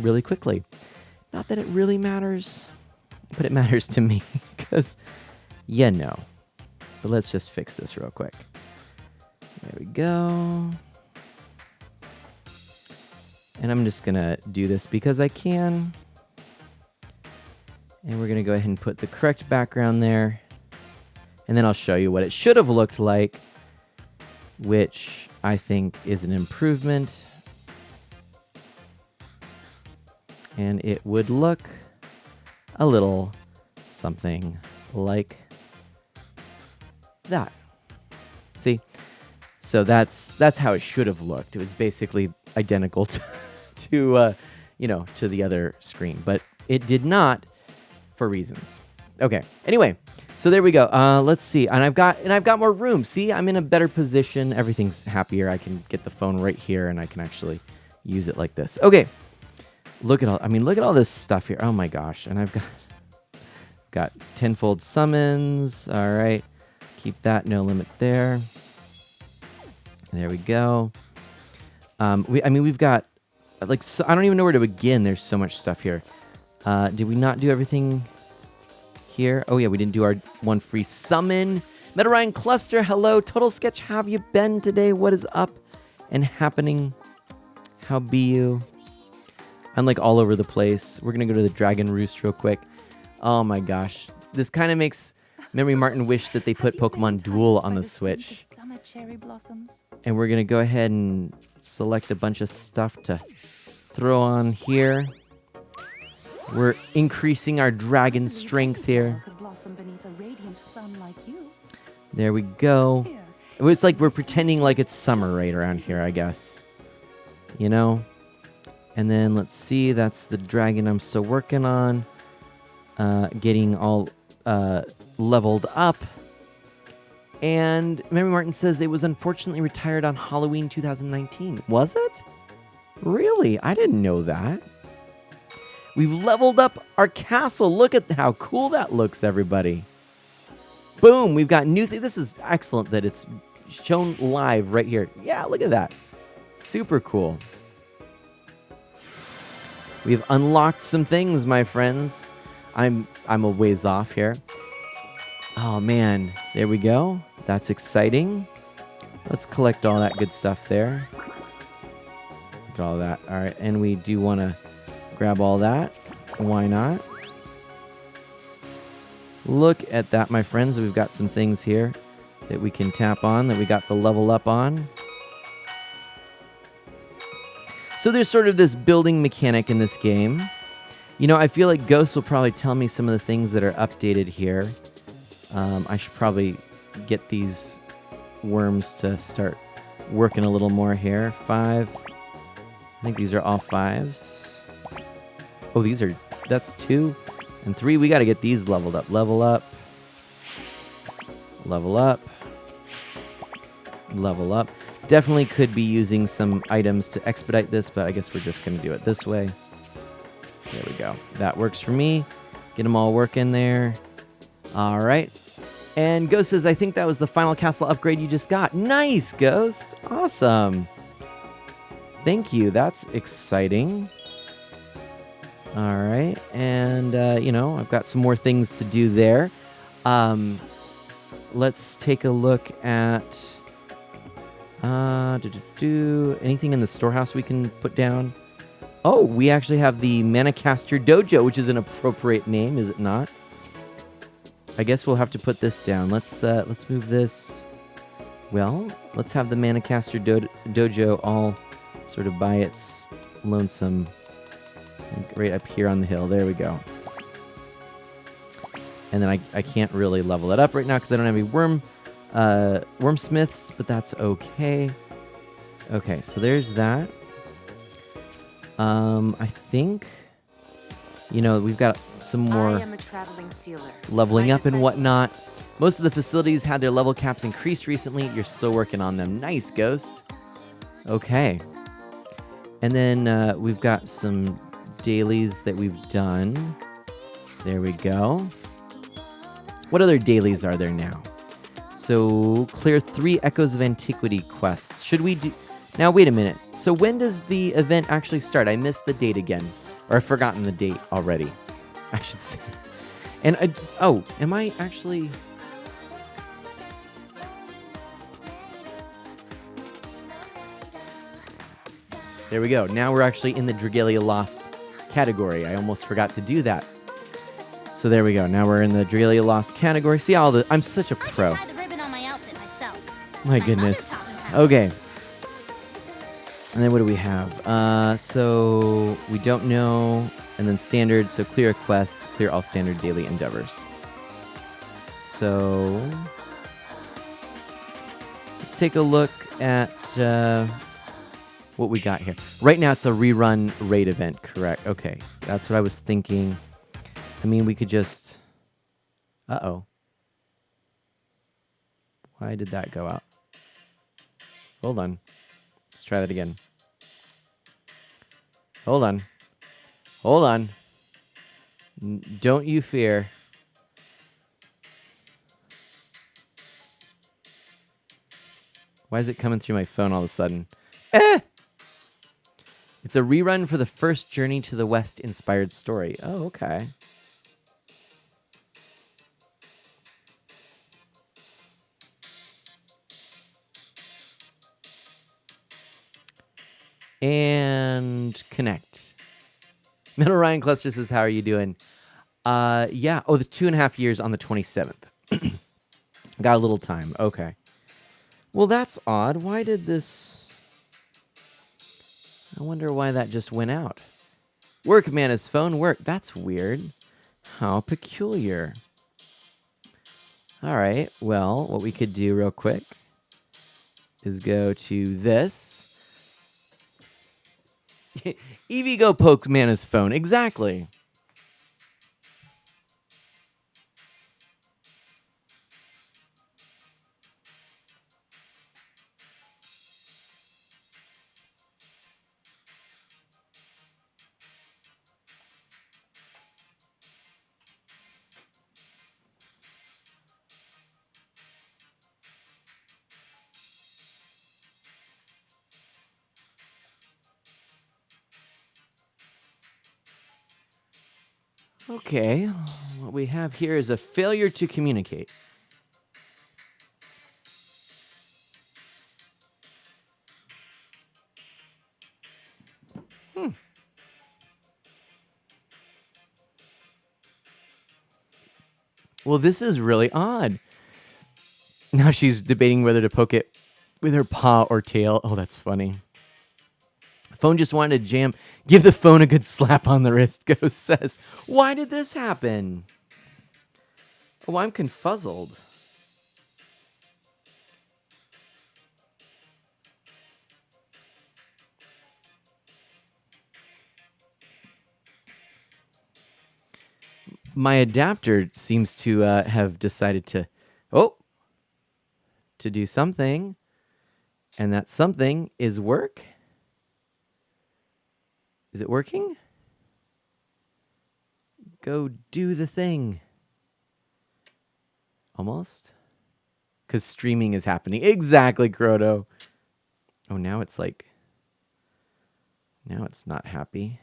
really quickly. Not that it really matters, but it matters to me, because But let's just fix this real quick. There we go. And I'm just going to do this because I can. And we're going to go ahead and put the correct background there. And then I'll show you what it should have looked like, which I think is an improvement. And it would look a little something like that. See? So that's how it should have looked. It was basically identical to the other screen, but it did not for reasons. Okay. Anyway, so there we go. Let's see. And I've got more room. See, I'm in a better position. Everything's happier. I can get the phone right here and I can actually use it like this. Okay. Look at all this stuff here. Oh my gosh. And I've got tenfold summons. All right. Keep that no limit there. There we go. We've got so I don't even know where to begin. There's so much stuff here. Did we not do everything here? Oh yeah, we didn't do our one free summon. Metarine Cluster, hello. Total Sketch, how have you been today? What is up and happening? How be you? I'm like all over the place. We're gonna go to the Dragon Roost real quick. Oh my gosh. This kind of makes Memory Martin wish that they put Pokemon Duel on the Switch. And we're going to go ahead and select a bunch of stuff to throw on here. We're increasing our dragon strength here. There we go. It's like we're pretending like it's summer right around here, I guess. You know? And then let's see, that's the dragon I'm still working on. Getting all leveled up. And Memory Martin says it was unfortunately retired on Halloween 2019. Was it? Really? I didn't know that. We've leveled up our castle. Look at how cool that looks, everybody. Boom, we've got new things. This is excellent that it's shown live right here. Yeah, look at that. Super cool. We've unlocked some things, my friends. I'm a ways off here. Oh, man. There we go. That's exciting. Let's collect all that good stuff there. Look at all that. All right, and we do want to grab all that. Why not? Look at that, my friends. We've got some things here that we can tap on, that we got the level up on. So there's sort of this building mechanic in this game. You know, I feel like Ghost will probably tell me some of the things that are updated here. I should probably get these worms to start working a little more here. 5. I think these are all 5s. Oh, that's 2 and 3. We got to get these leveled up. Level up. Level up. Level up. Definitely could be using some items to expedite this, but I guess we're just going to do it this way. There we go. That works for me. Get them all working there. All right. And Ghost says, I think that was the final castle upgrade you just got. Nice, Ghost. Awesome. Thank you. That's exciting. All right. And, I've got some more things to do there. Let's take a look at... anything in the storehouse we can put down? Oh, we actually have the Manicaster Dojo, which is an appropriate name, is it not? I guess we'll have to put this down. Let's move this. Well, let's have the Manicaster Dojo all sort of by its lonesome, right up here on the hill. There we go. And then I can't really level it up right now because I don't have any wormsmiths, but that's okay. Okay, so there's that. I think, we've got some more leveling up and whatnot. Most of the facilities had their level caps increased recently. You're still working on them. Nice, Ghost. Okay. And then we've got some dailies that we've done. There we go. What other dailies are there now? So, clear 3 Echoes of Antiquity quests. Should we do... Now, wait a minute. So, when does the event actually start? I missed the date again. Or I've forgotten the date already, I should say. And, am I actually... There we go. Now we're actually in the Dragalia Lost category. I almost forgot to do that. So there we go. Now we're in the Dragalia Lost category. See all the... I'm such a pro. I can tie the ribbon on my outfit myself. My goodness. Okay. And then what do we have? So we don't know. And then standard. So clear a quest. Clear all standard daily endeavors. So let's take a look at what we got here. Right now it's a rerun raid event, correct? Okay, that's what I was thinking. I mean, we could just... Uh-oh. Why did that go out? Hold on. Let's try that again. Hold on. Hold on. Don't you fear. Why is it coming through my phone all of a sudden? It's a rerun for the first Journey to the West inspired story. Oh, okay. And connect. Metal Ryan Cluster says, how are you doing? Yeah. Oh, the 2.5 years on the 27th. Got a little time. Okay. Well, that's odd. Why did this... I wonder why that just went out. Workmana's phone work. That's weird. How peculiar. All right. Well, what we could do real quick is go to this. Evie go poked Mana's phone. Exactly. Okay, what we have here is a failure to communicate. Well, this is really odd. Now she's debating whether to poke it with her paw or tail. Oh, that's funny. Phone just wanted to jam. Give the phone a good slap on the wrist, Ghost says. Why did this happen? Oh, I'm confuzzled. My adapter seems to have decided to do something. And that something is work. Is it working? Go do the thing. Almost. Because streaming is happening. Exactly, Croto. Oh, now it's like... Now it's not happy.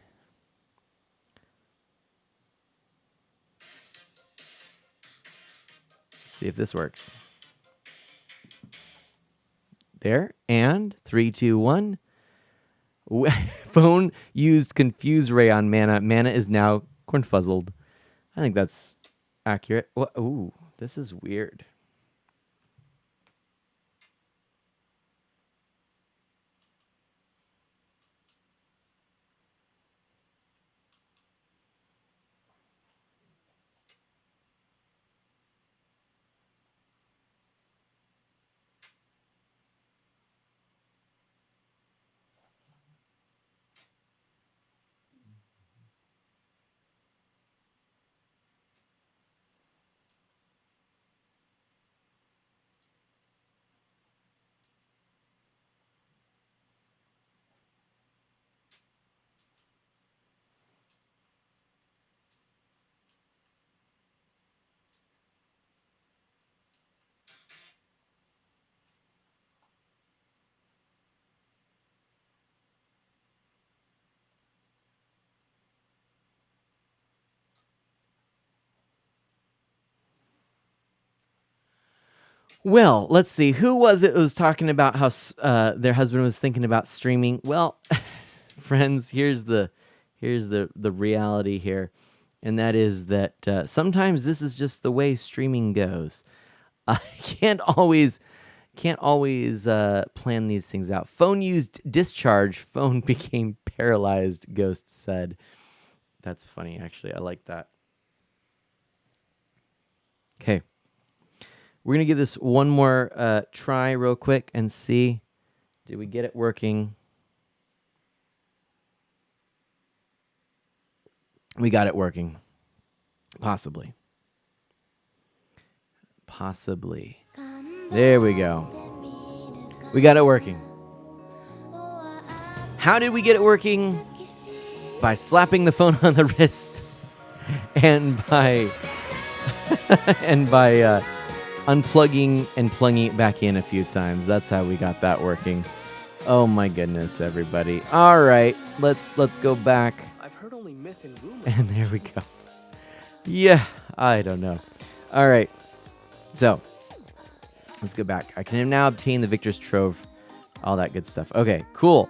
Let's see if this works. There. And 3, 2, 1. Phone used confuse ray on Mana. Mana is now cornfuzzled. I think that's accurate. What? Ooh, this is weird. Well, let's see. Who was it who was talking about how their husband was thinking about streaming? Well, friends, here's the reality here, and that is that sometimes this is just the way streaming goes. You can't always Can't always plan these things out. Phone used discharge. Phone became paralyzed, Ghost said. That's funny, actually. I like that. Okay. We're going to give this one more try real quick and see. Did we get it working? We got it working. Possibly. Possibly. There we go. We got it working. How did we get it working? By slapping the phone on the wrist and by unplugging and plugging it back in a few times. That's how we got that working. Oh my goodness, everybody. All right, let's go back. I've heard only myth and rumor. And there we go. Yeah, I don't know. All right. So, let's go back. I can now obtain the Victor's Trove. All that good stuff. Okay, cool.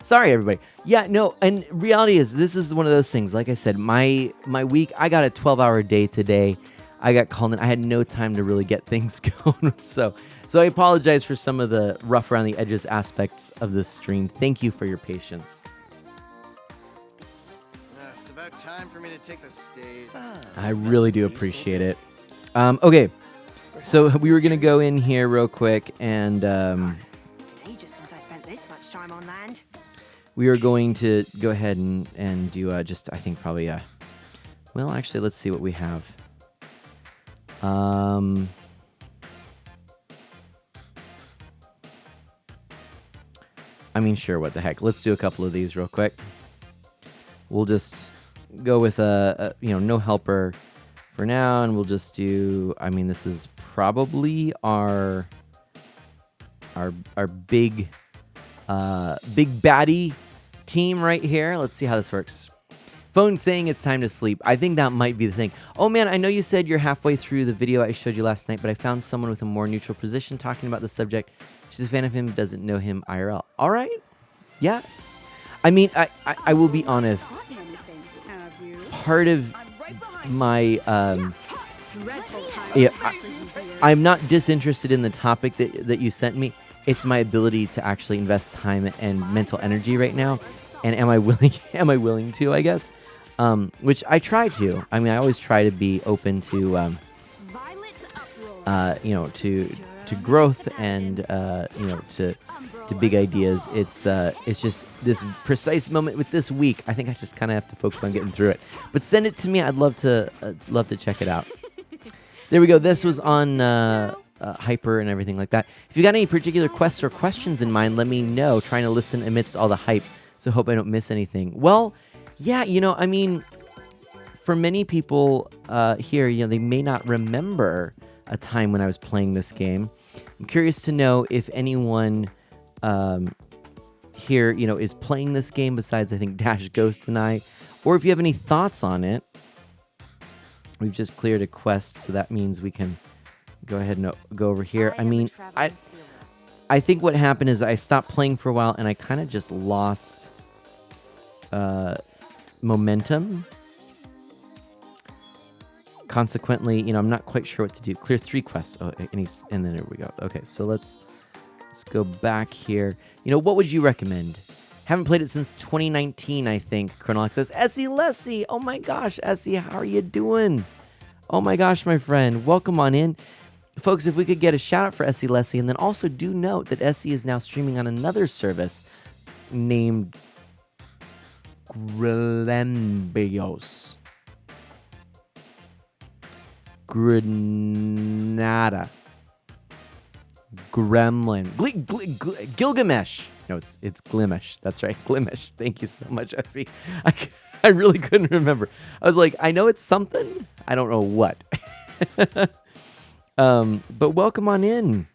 Sorry, everybody. Yeah, no, and reality is this is one of those things. Like I said, my week, I got a 12-hour day today. I got called in. I had no time to really get things going. So I apologize for some of the rough around the edges aspects of this stream. Thank you for your patience. It's about time for me to take the stage. I really do appreciate it. Okay, so we were going to go in here real quick and Ages since I spent this much time on land. we are going to go ahead and do just, I think probably, well, actually, let's see what we have. I mean, sure, what the heck. Let's do a couple of these real quick. We'll just go with no helper for now, and we'll just do, I mean, this is probably our big baddie team right here. Let's see how this works. Phone saying it's time to sleep. I think that might be the thing. Oh man, I know you said you're halfway through the video I showed you last night, but I found someone with a more neutral position talking about the subject. She's a fan of him, doesn't know him IRL. All right. Yeah. I mean, I will be honest. Part of my I'm not disinterested in the topic that you sent me. It's my ability to actually invest time and mental energy right now. And am I willing to, I guess? Which I try to. I mean, I always try to be open to to growth and to big ideas. It's just this precise moment with this week. I think I just kind of have to focus on getting through it. But send it to me. I'd love to check it out. There we go. This was on Hyper and everything like that. If you got any particular quests or questions in mind, let me know. Trying to listen amidst all the hype, so hope I don't miss anything. Well, yeah, I mean, for many people here, they may not remember a time when I was playing this game. I'm curious to know if anyone here, is playing this game besides, I think, Dash Ghost and I, or if you have any thoughts on it. We've just cleared a quest, so that means we can go ahead and go over here. I mean, I think what happened is I stopped playing for a while, and I kind of just lost momentum. Consequently, I'm not quite sure what to do. Clear 3 quests. Oh, and then there we go. Okay, so let's go back here. What would you recommend? Haven't played it since 2019, I think. Chronolix says, Essie Lessie. Oh my gosh, Essie, how are you doing? Oh my gosh, my friend. Welcome on in. Folks, if we could get a shout out for Essie Lessie, and then also do note that Essie is now streaming on another service named Grenbios. Granada. Gremlin. Gilgamesh. No, it's Glimish. That's right, Glimish. Thank you so much, Essie. I really couldn't remember. I was like, I know it's something. I don't know what. But welcome on in.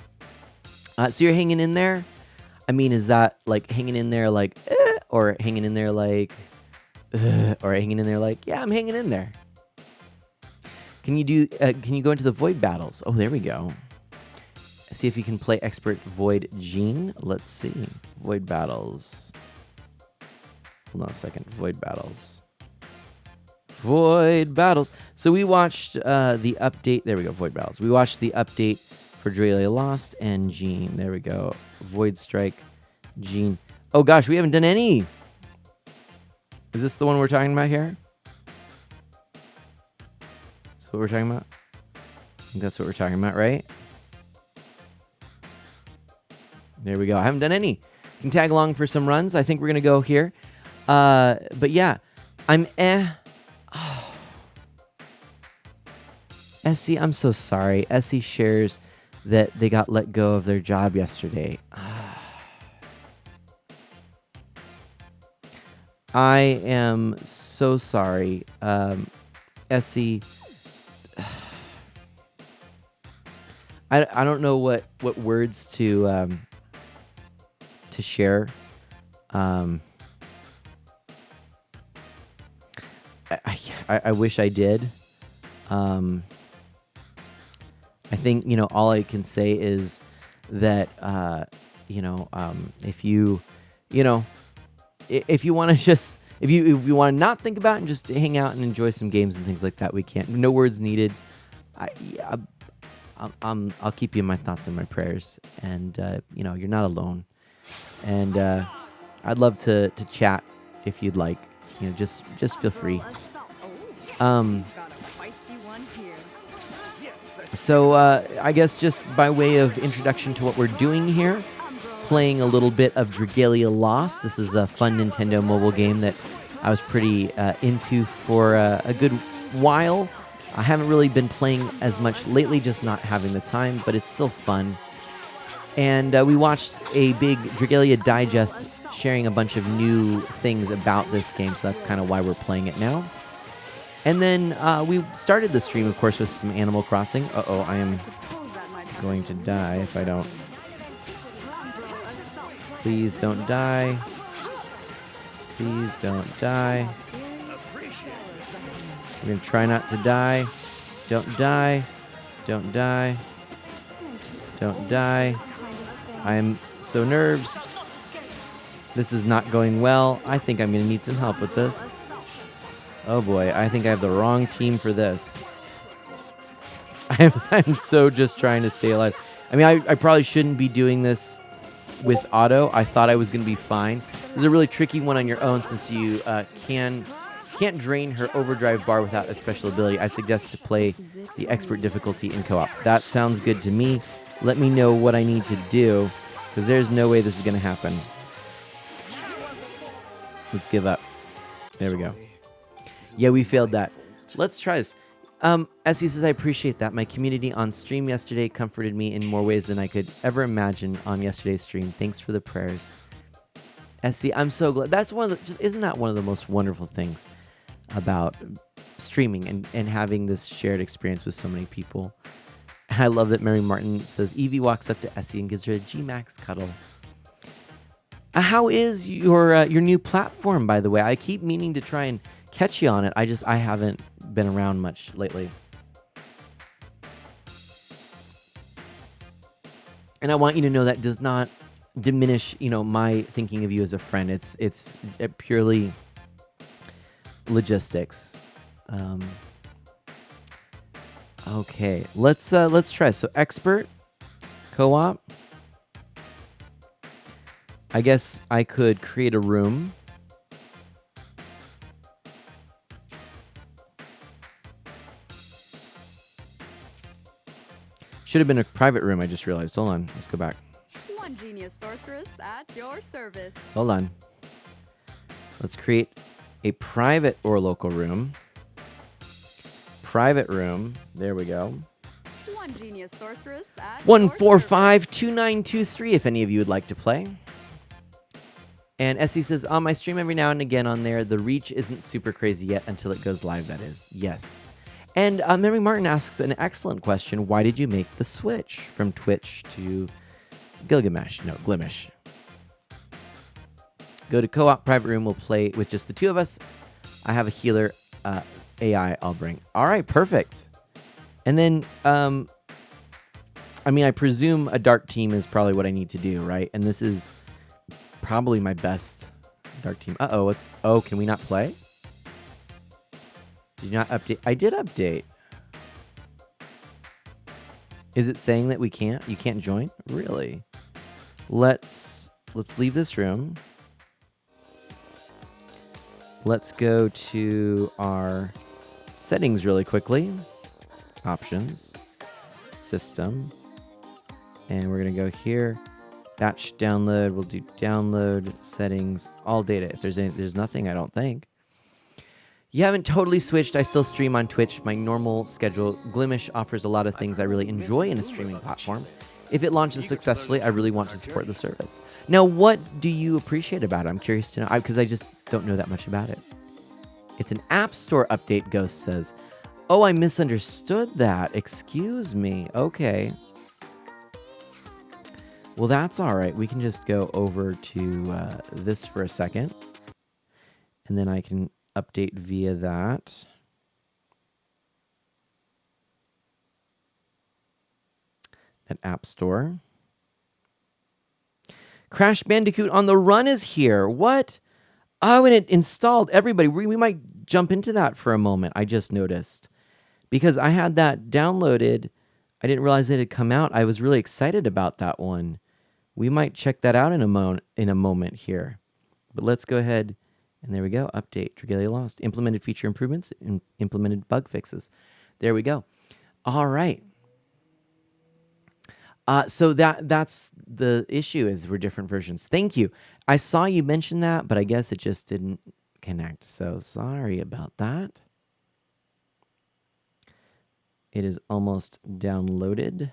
So you're hanging in there? I mean, is that like hanging in there like, or hanging in there like, or hanging in there like, yeah, I'm hanging in there. Can you go into the void battles? Oh, there we go. See if you can play expert Void Gene. Let's see. Void battles. Hold on a second. Void battles. Void battles. So we watched the update. There we go. Void battles. We watched the update for Dragalia Lost and Gene. There we go. Void Strike, Gene. Oh gosh, we haven't done any. Is this the one we're talking about here? Is what we're talking about? I think that's what we're talking about, right? There we go. I haven't done any. You can tag along for some runs. I think we're going to go here. But yeah, I'm Oh. Essie, I'm so sorry. Essie shares that they got let go of their job yesterday. I am so sorry. Essie, I don't know what words to share. I wish I did. I think, all I can say is that, if you want to just, if you want to not think about it and just hang out and enjoy some games and things like that, we can't. No words needed. I'll keep you in my thoughts and my prayers, and you're not alone. And I'd love to chat if you'd like. Just feel free. So I guess just by way of introduction to what we're doing here, playing a little bit of Dragalia Lost. This is a fun Nintendo mobile game that I was pretty into for a good while. I haven't really been playing as much lately, just not having the time, but it's still fun. And we watched a big Dragalia digest sharing a bunch of new things about this game, so that's kind of why we're playing it now. And then we started the stream, of course, with some Animal Crossing. Uh-oh, I am going to die if I don't. Please don't die. Please don't die. We're going to try not to die. Don't die. Don't die. Don't die. I'm so nervous. This is not going well. I think I'm going to need some help with this. Oh boy, I think I have the wrong team for this. I'm so just trying to stay alive. I mean, I probably shouldn't be doing this with auto. I thought I was going to be fine. This is a really tricky one on your own since you can't drain her overdrive bar without a special ability. I suggest to play the expert difficulty in co-op. That sounds good to me. Let me know what I need to do, because there's no way this is going to happen. Let's give up. There we go. Yeah, we failed that. Let's try this. Essie says, I appreciate that. My community on stream yesterday comforted me in more ways than I could ever imagine on yesterday's stream. Thanks for the prayers. Essie, I'm so glad. That's one of the, isn't that one of the most wonderful things about streaming and having this shared experience with so many people? I love that Mary Martin says, Evie walks up to Essie and gives her a G-Max cuddle. How is your new platform, by the way? I keep meaning to try and catch you on it. I haven't been around much lately. And I want you to know that does not diminish, my thinking of you as a friend. It's purely logistics. Okay, let's try. So expert, co-op. I guess I could create a room. Should have been a private room, I just realized. Hold on, let's go back. One genius sorceress at your service. Hold on. Let's create a private or local room. Private room. There we go. One genius sorceress at 1452923 if any of you would like to play. And Essie says, I stream every now and again on there. The reach isn't super crazy yet until it goes live, that is. Yes. And Mary Martin asks an excellent question. Why did you make the switch from Twitch to Gilgamesh? No, Glimish. Go to co-op private room. We'll play with just the two of us. I have a healer AI I'll bring. All right, perfect. And then, I presume a dark team is probably what I need to do, right? And this is probably my best dark team. Oh, can we not play? Did you not update? I did update. Is it saying that we can't? You can't join? Really? Let's leave this room. Let's go to our settings really quickly. Options, system, and we're gonna go here. Batch download. We'll do download settings, all data. If there's nothing, I don't think. You haven't totally switched. I still stream on Twitch, my normal schedule. Glimish offers a lot of things I really enjoy in a streaming platform. If it launches successfully, I really want to support the service. Now, what do you appreciate about it? I'm curious to know, because I just don't know that much about it. It's an App Store update, Ghost says. Oh, I misunderstood that. Excuse me. Okay. Well, that's all right. We can just go over to this for a second. And then I can update via that. That App Store. Crash Bandicoot on the Run is here. What? Oh, and it installed. Everybody, we might jump into that for a moment. I just noticed. Because I had that downloaded. I didn't realize it had come out. I was really excited about that one. We might check that out in a moment here. But let's go ahead. And there we go. Update. Dragalia Lost. Implemented feature improvements and implemented bug fixes. There we go. All right. So that's the issue, is we're different versions. Thank you. I saw you mention that, but I guess it just didn't connect. So sorry about that. It is almost downloaded.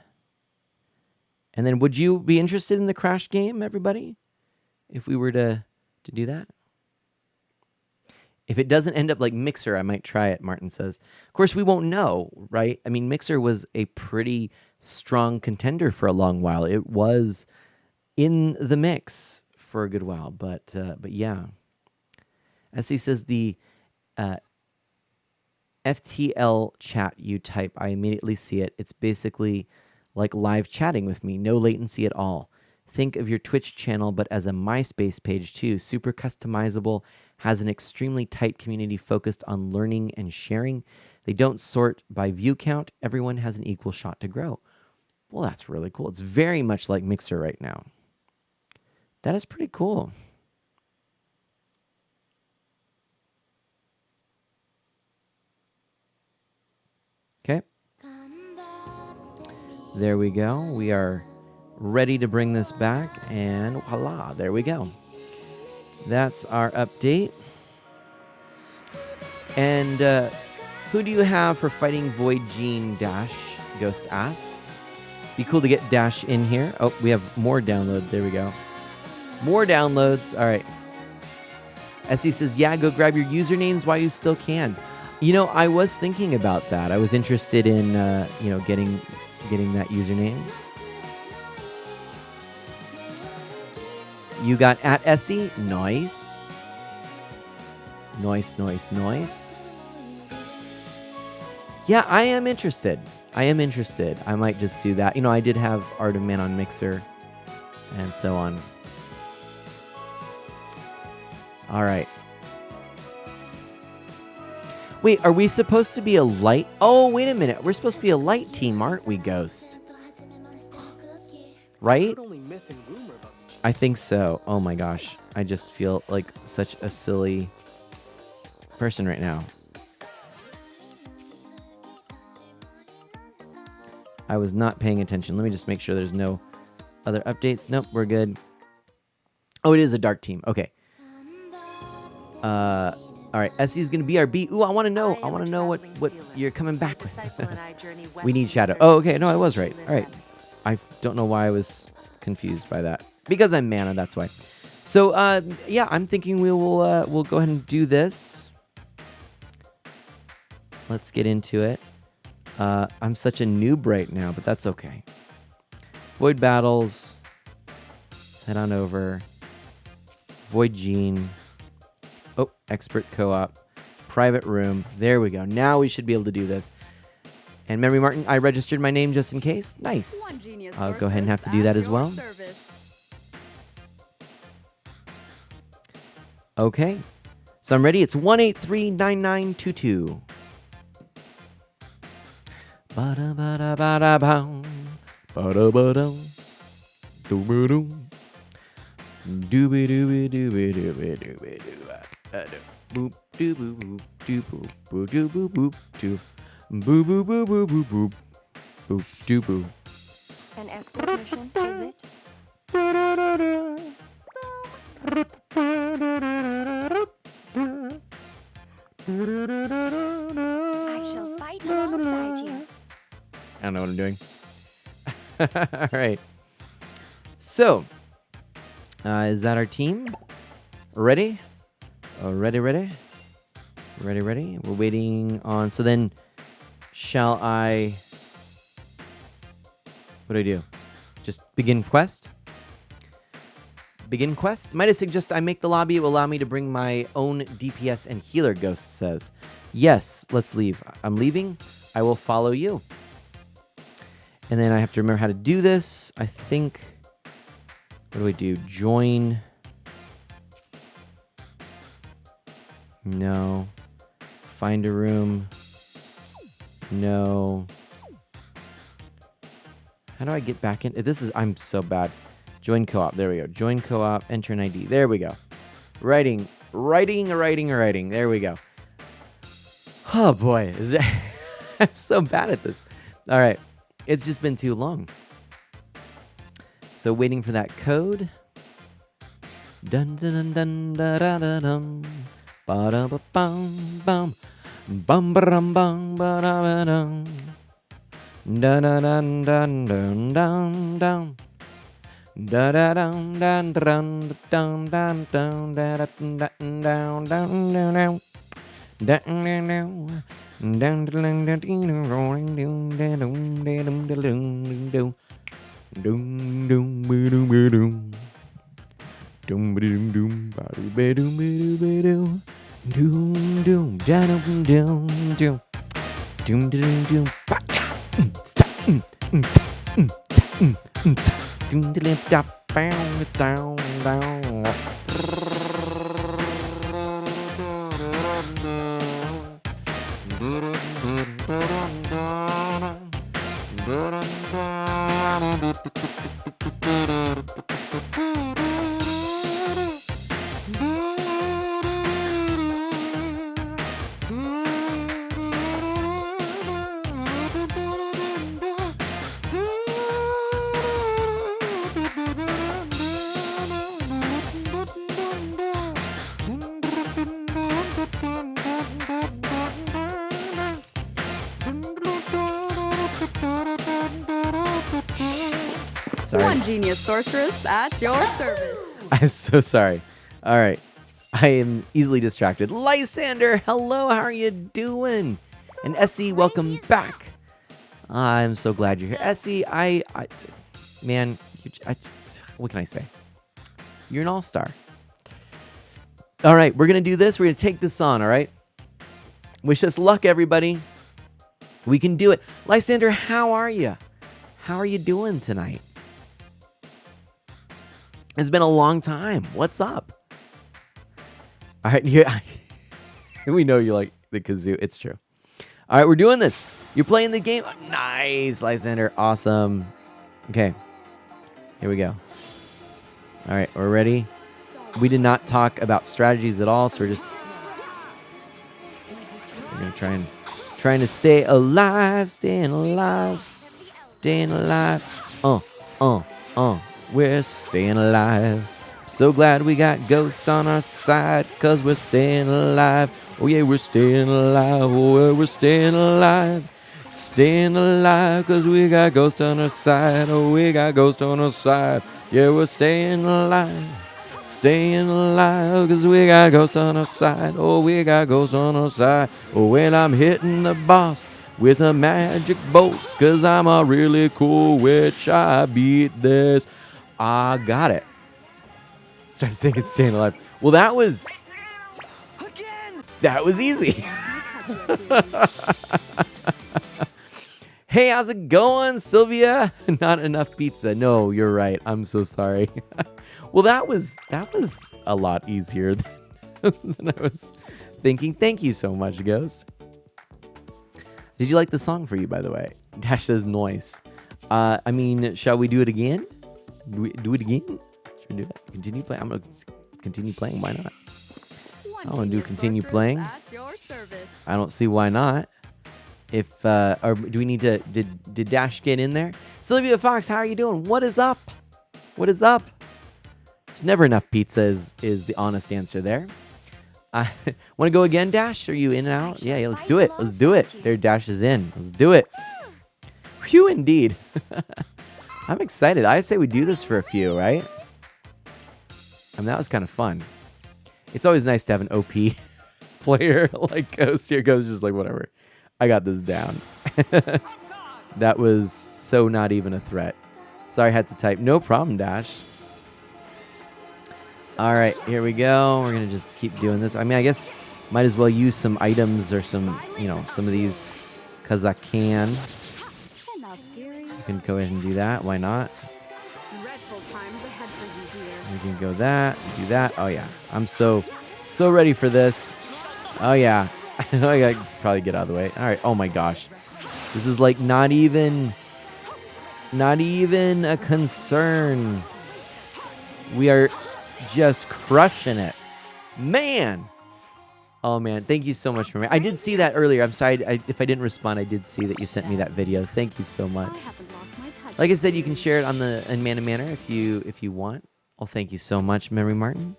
And then would you be interested in the Crash game, everybody? If we were to do that? If it doesn't end up like Mixer, I might try it, Martin says. Of course, we won't know, right? I mean, Mixer was a pretty strong contender for a long while. It was in the mix for a good while, but yeah. As he says, the FTL chat you type, I immediately see it. It's basically like live chatting with me, no latency at all. Think of your Twitch channel, but as a MySpace page too. Super customizable, has an extremely tight community focused on learning and sharing. They don't sort by view count. Everyone has an equal shot to grow. Well, that's really cool. It's very much like Mixer right now. That is pretty cool. Okay. There we go. We are ready to bring this back, and voila, there we go. That's our update. And who do you have for fighting Void Gene Dash? Ghost asks. Be cool to get Dash in here. Oh, we have more download. There we go. More downloads. All right. Essie says, yeah, go grab your usernames while you still can. You know, I was thinking about that. I was interested in, getting that username. You got at Essie. Nice. Nice. Yeah, I am interested. I might just do that. You know, I did have Art of Man on Mixer and so on. All right. Wait, are we supposed to be a light? Oh, wait a minute. We're supposed to be a light team, aren't we, Ghost? Right? I think so. Oh my gosh. I just feel like such a silly person right now. I was not paying attention. Let me just make sure there's no other updates. Nope, we're good. Oh, it is a dark team. Okay. All right. Essie's going to be our B. Ooh, I want to know. I want to know what you're coming back with. We need Shadow. Oh, okay. No, I was right. All right. I don't know why I was confused by that. Because I'm Mana, that's why. So, yeah, I'm thinking we'll go ahead and do this. Let's get into it. I'm such a noob right now, but that's okay. Void Battles. Let's head on over. Void Gene. Oh, Expert Co-op. Private Room. There we go. Now we should be able to do this. And Memory Martin, I registered my name just in case. Nice. I'll go ahead and have to do that as well. Okay. So I'm ready. It's 1839922. Ba-da-ba-da-ba-da-bow. Ba-da-ba-dum. Doo-ba-dum. Dooby-dooby-dooby-dooby-dooby-dooby. Boop doo boop boop doo boop boop doo boop boop doo boop boop boop boop boop boop boop doo boop. An escort mission, is it? I shall fight alongside you. I don't know what I'm doing. All right. So, is that our team? Ready? Ready? Ready? We're waiting on... So then, shall I... What do I do? Just begin quest? Begin quest? Might I suggest I make the lobby? It will allow me to bring my own DPS and healer, Ghost says. Yes, let's leave. I'm leaving. I will follow you. And then I have to remember how to do this. I think... What do I do? Join... No. Find a room. No. How do I get back in? This is... I'm so bad. Join co-op. There we go. Join co-op. Enter an ID. There we go. Writing. There we go. Oh, boy. I'm so bad at this. All right. It's just been too long. So waiting for that code. Dun dun dun dun dun dun dun. Ba da ba bum bum. Bum ba dum bum ba da ba dum. Dun dun dun dun dun dun dun. Da da dun dun dun dun dun dun da da dun dun dun dun dun. Dun dun dun. Dun dun dun dun rolling dun dun dun dun dun dun dun. Dum dum ba dum ba dum. Dum ba dum dum ba dum ba dum. Dum dum da dum dum dum. Dum dum dum ba cha. Dum dum da down down down. One genius sorceress at your service. I'm so sorry. All right. I am easily distracted. Lysander, hello. How are you doing? And Essie, welcome back. I'm so glad you're here. Essie, man, what can I say? You're an all-star. All right, we're going to do this. We're going to take this on, all right? Wish us luck, everybody. We can do it. Lysander, how are you? How are you doing tonight? It's been a long time. What's up? All right, yeah, we know you like the kazoo. It's true. All right, we're doing this. You're playing the game. Oh, nice, Lysander. Awesome. Okay, here we go. All right, we're ready. We did not talk about strategies at all, so we're gonna trying to stay alive, staying alive. We're staying alive. So glad we got Ghost on our side, cause we're staying alive. Oh yeah, we're staying alive. Oh yeah, we're staying alive. Staying alive, cause we got Ghost on our side. Oh, we got Ghost on our side. Yeah, we're staying alive. Staying alive, cause we got Ghost on our side. Oh, we got Ghost on our side. Oh, when I'm hitting the boss with a magic bolts, cause I'm a really cool witch. I beat this. I got it. Start singing Staying Alive. Well, that was easy. Hey, how's it going, Sylvia? Not enough pizza. No, you're right. I'm so sorry. Well, that was a lot easier than I was thinking. Thank you so much, Ghost. Did you like the song for you, by the way? Dash says noise. I mean, shall we do it again? Do it again? Should we do that? Continue playing? I'm going to continue playing. Why not? I want to do continue playing. At your service. I don't see why not. If, or do we need to, did Dash get in there? Sylvia Fox, how are you doing? What is up? What is up? There's never enough pizza is the honest answer there. Want to go again, Dash? Are you in and out? Yeah, let's do it. Let's do it. There, Dash is in. Let's do it. Phew, indeed. I'm excited. I say we do this for a few, right? I mean, that was kind of fun. It's always nice to have an OP player like Ghost. Here goes just like, whatever. I got this down. That was so not even a threat. Sorry, I had to type. No problem, Dash. All right, here we go. We're going to just keep doing this. I mean, I guess might as well use some items or some, you know, some of these because I can. You can go ahead and do that. Why not? Dreadful times ahead for you, dear. We can go that, do that. Oh, yeah. I'm so ready for this. Oh, yeah. I got to probably get out of the way. All right. Oh, my gosh. This is like not even a concern. We are just crushing it. Man. Oh, man. Thank you so much for me. I did see that earlier. I'm sorry if I didn't respond. I did see that you sent me that video. Thank you so much. Like I said, you can share it on the Man to Manor if you want. Oh, thank you so much, Mary Martin.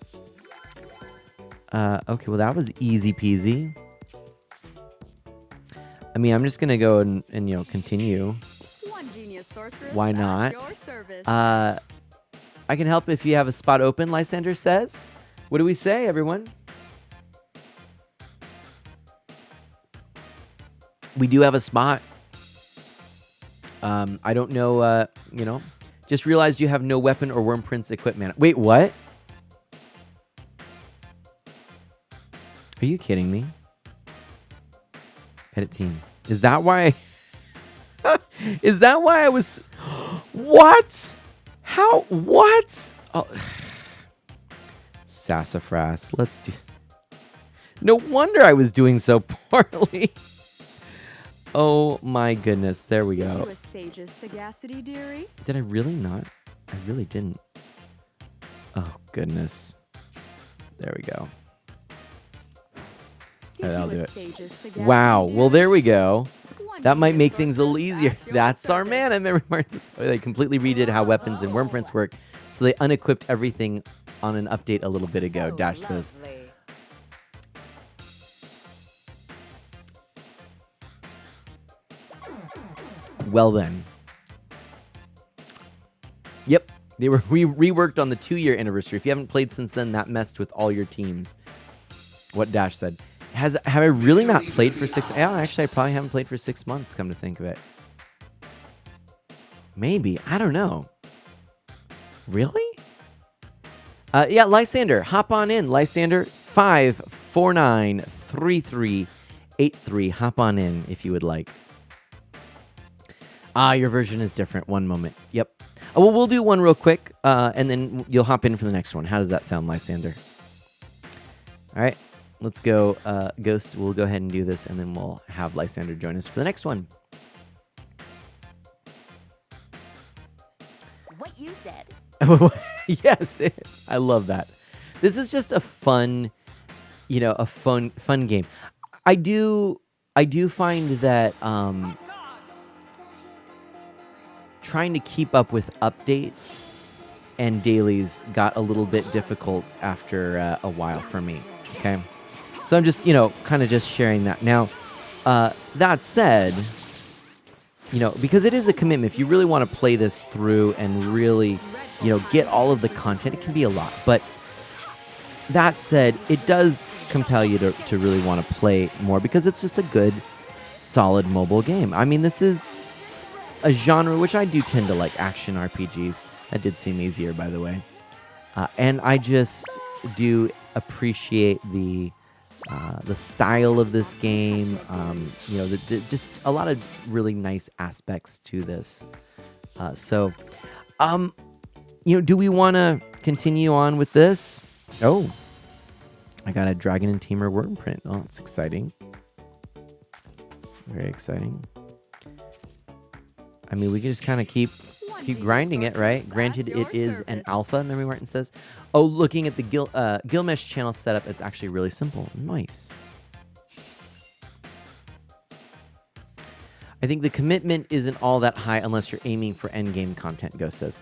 Okay, well, that was easy peasy. I mean, I'm just going to go and you know, continue. One genius sorceress. Why not? At your service. I can help if you have a spot open, Lysander says. What do we say, everyone? We do have a spot. I don't know, you know. Just realized you have no weapon or worm prince equipment. Wait, what? Are you kidding me? Edit team. Is that why? Is that why I was... What? How? What? Oh. Sassafras. Let's do... No wonder I was doing so poorly. Oh my goodness. There we go. Sage's sagacity, dearie. Did I really not? I really didn't. Oh goodness. There we go. All right, I'll do it. Wow. Well, there we go. That might make things a little easier. That's our man. I remember they completely redid how weapons and worm prints work. So they unequipped everything on an update a little bit ago. Dash says. Well then. Yep. We reworked on the 2-year anniversary. If you haven't played since then, that messed with all your teams. What Dash said. Have I really not played for 6? Yeah, actually, I probably haven't played for 6 months, come to think of it. Maybe. I don't know. Really? Yeah, Lysander. Hop on in. Lysander 5493383. Hop on in if you would like. Your version is different. One moment. Yep. Oh, well, we'll do one real quick, and then you'll hop in for the next one. How does that sound, Lysander? All right. Let's go, Ghost. We'll go ahead and do this, and then we'll have Lysander join us for the next one. What you said. Yes, I love that. This is just a fun, you know, a fun game. I do find that trying to keep up with updates and dailies got a little bit difficult after a while for me. Okay. So I'm just, you know, kind of just sharing that. Now, that said, you know, because it is a commitment, if you really want to play this through and really, you know, get all of the content, it can be a lot. But that said, it does compel you to really want to play more because it's just a good, solid mobile game. I mean, this is a genre which I do tend to like, action RPGs. That did seem easier, by the way. And I just do appreciate the style of this game, you know, just a lot of really nice aspects to this. So, you know, do we want to continue on with this? Oh, I got a Dragon and Tamer worm print. Oh, it's exciting. Very exciting. I mean, we can just kind of keep grinding it, right? Granted, it is an alpha, Memory Martin says. Oh, looking at the Gilmesh channel setup, it's actually really simple. Nice. I think the commitment isn't all that high unless you're aiming for endgame content, Ghost says.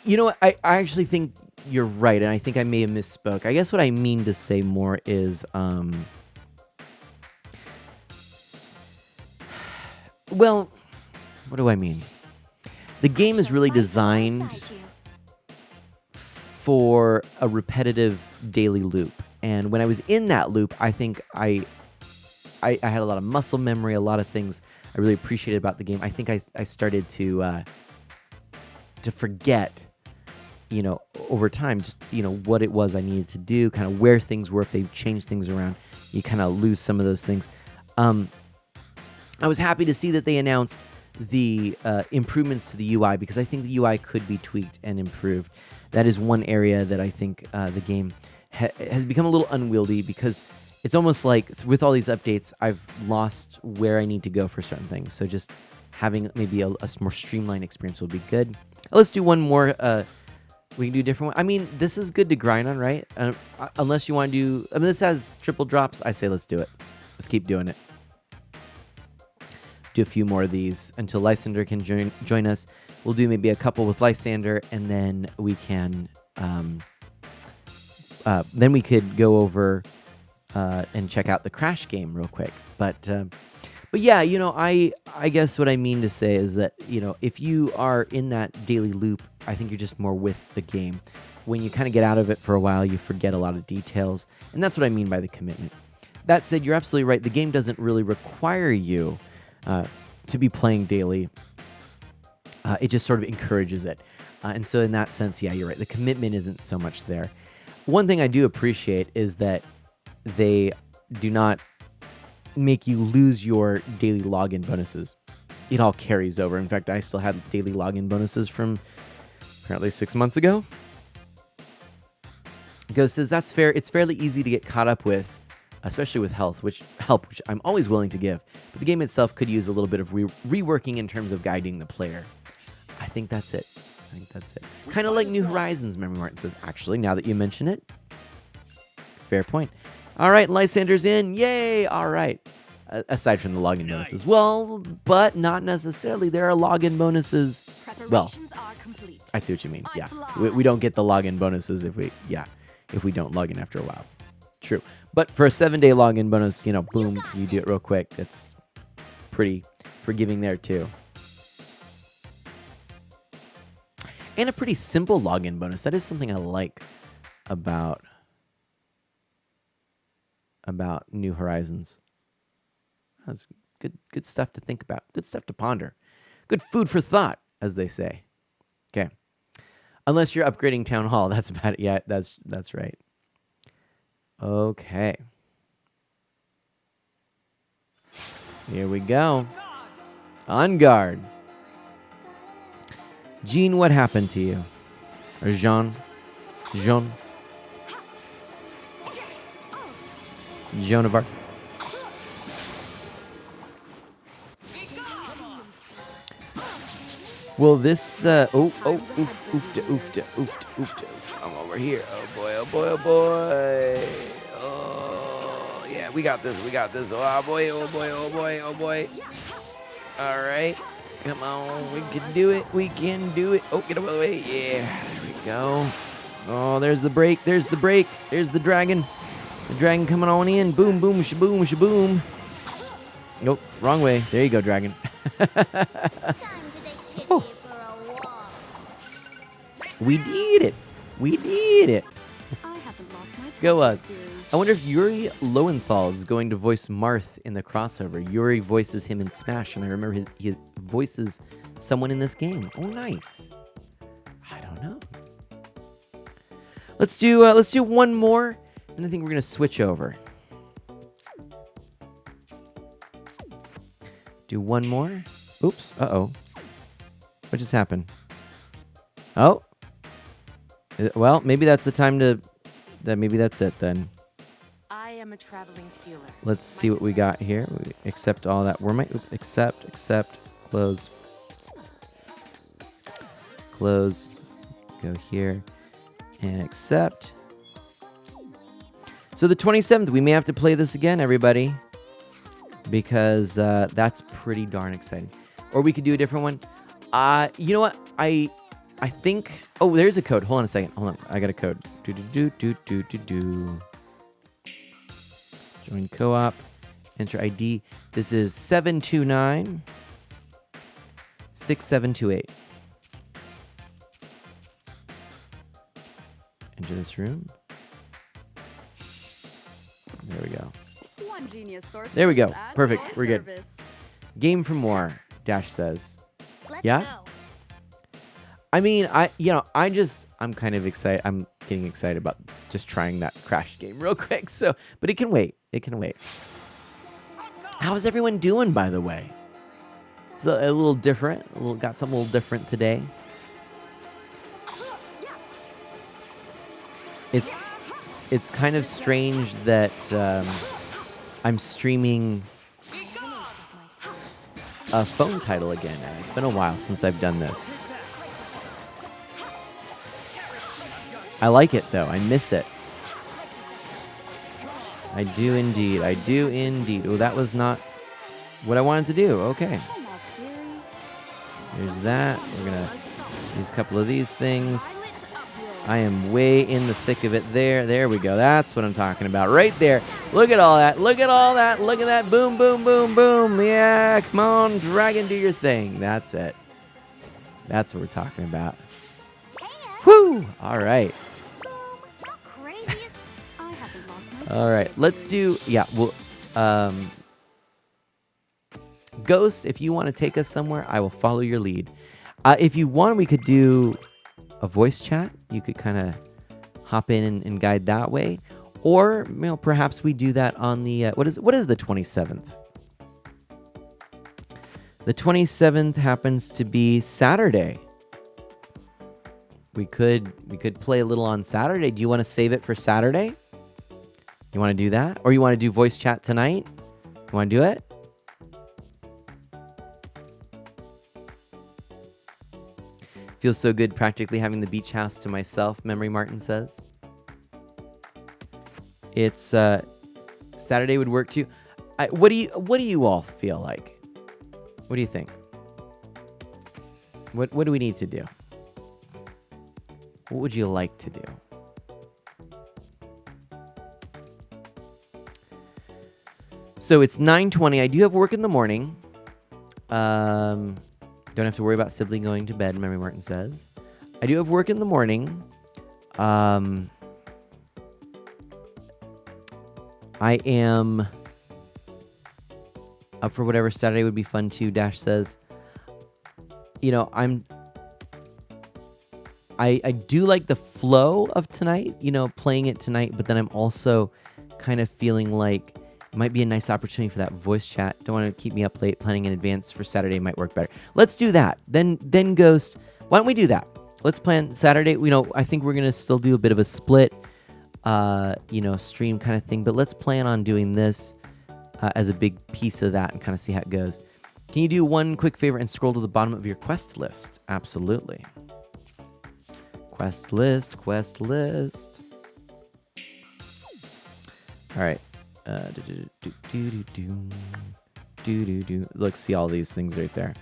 You know what? I actually think you're right, and I think I may have misspoke. I guess what I mean to say more is, well, what do I mean? The game is really designed for a repetitive daily loop, and when I was in that loop, I think I had a lot of muscle memory, a lot of things I really appreciated about the game. I think I started to forget, you know, over time, just, you know, what it was I needed to do, kind of where things were. If they change things around, you kind of lose some of those things. I was happy to see that they announced the improvements to the UI, because I think the UI could be tweaked and improved. That is one area that I think the game has become a little unwieldy, because it's almost like with all these updates, I've lost where I need to go for certain things. So just having maybe a more streamlined experience will be good. Let's do one more. We can do a different one. I mean, this is good to grind on, right? Unless you want to do... I mean, this has triple drops. I say let's do it. Let's keep doing it. Do a few more of these until Lysander can join us. We'll do maybe a couple with Lysander, and then we can... then we could go over... and check out the Crash game real quick. But yeah, you know, I guess what I mean to say is that, you know, if you are in that daily loop, I think you're just more with the game. When you kind of get out of it for a while, you forget a lot of details, and that's what I mean by the commitment. That said, you're absolutely right. The game doesn't really require you to be playing daily. It just sort of encourages it. And so in that sense, yeah, you're right. The commitment isn't so much there. One thing I do appreciate is that they do not make you lose your daily login bonuses. It all carries over. In fact, I still have daily login bonuses from apparently 6 months ago. Ghost says that's fair. It's fairly easy to get caught up with, especially with which I'm always willing to give. But the game itself could use a little bit of reworking in terms of guiding the player. I think that's it. Kind of like New Horizons, Memory Martin says. Actually, now that you mention it, fair point. All right, Lysander's in. Yay! All right. Aside from the login bonuses. Well, but not necessarily. There are login bonuses. Well, I see what you mean. Yeah. We don't get the login bonuses if we don't log in after a while. True. But for a 7-day login bonus, you know, boom, you do it real quick. It's pretty forgiving there too. And a pretty simple login bonus. That is something I like about New Horizons. That's good stuff to think about. Good stuff to ponder. Good food for thought, as they say. Okay. Unless you're upgrading Town Hall, that's about it. Yeah, that's right. Okay. Here we go. On guard. Jean, what happened to you? Or Jean? Joan of Arc. Well, this, oofta. I'm over here. Oh boy. Oh, yeah, we got this. Oh boy. All right. Come on, we can do it. Oh, get out of the way. Yeah, there we go. Oh, there's the break. There's the dragon. The dragon coming on in. Boom, boom, shaboom, shaboom. Nope, wrong way. There you go, dragon. Oh. We did it. Go us. I wonder if Yuri Lowenthal is going to voice Marth in the crossover. Yuri voices him in Smash, and I remember he voices someone in this game. Oh, nice. I don't know. Let's do one more, and I think we're gonna switch over. Do one more. Oops. Uh-oh. What just happened? Oh. Well, maybe that's the time to... Maybe that's it then. am a traveling sealer. Let's see what we got here. We accept all that. Where might accept, close. Close. Go here and accept. So the 27th, we may have to play this again, everybody, because that's pretty darn exciting. Or we could do a different one. You know what? I think. Oh, there's a code. Hold on a second. Hold on. I got a code. Join co-op. Enter ID. This is 729-6728. Enter this room. There we go. One genius sorceress. There we go. at Perfect. your We're good. service. Game for more. Dash says. Let's Yeah? go. I mean, I'm kind of excited. I'm getting excited about just trying that Crash game real quick. So, but it can wait. It can wait. How's everyone doing, by the way? It's a little different. Got something a little different today. It's kind of strange that I'm streaming a phone title again. It's been a while since I've done this. I like it, though. I miss it. I do indeed. I do indeed. Oh, that was not what I wanted to do. Okay. Here's that. We're going to use a couple of these things. I am way in the thick of it there. There we go. That's what I'm talking about. Right there. Look at all that. Look at all that. Look at that. Boom, boom, boom, boom. Yeah, come on, dragon, do your thing. That's it. That's what we're talking about. Woo! All right. All right. Let's do, yeah, well, Ghost, if you want to take us somewhere, I will follow your lead. If you want, we could do a voice chat. You could kind of hop in and guide that way. Or, perhaps we do that on the, what is the 27th? The 27th happens to be Saturday. We could play a little on Saturday. Do you want to save it for Saturday? You want to do that? Or you want to do voice chat tonight? You want to do it? Feels so good practically having the beach house to myself, Memory Martin says. It's Saturday would work too. What do you all feel like? What do you think? What do we need to do? What would you like to do? So it's 9:20. I do have work in the morning. Don't have to worry about Sibley going to bed, Memory Martin says. I do have work in the morning. I am up for whatever. Saturday would be fun too, Dash says. I do like the flow of tonight, playing it tonight, but then I'm also kind of feeling like it might be a nice opportunity for that voice chat. Don't want to keep me up late. Planning in advance for Saturday might work better. Let's do that. Then Ghost, why don't we do that? Let's plan Saturday. I think we're going to still do a bit of a split, stream kind of thing, but let's plan on doing this as a big piece of that and kind of see how it goes. Can you do one quick favor and scroll to the bottom of your quest list? Absolutely. Quest list. All right. Look, see all these things right there.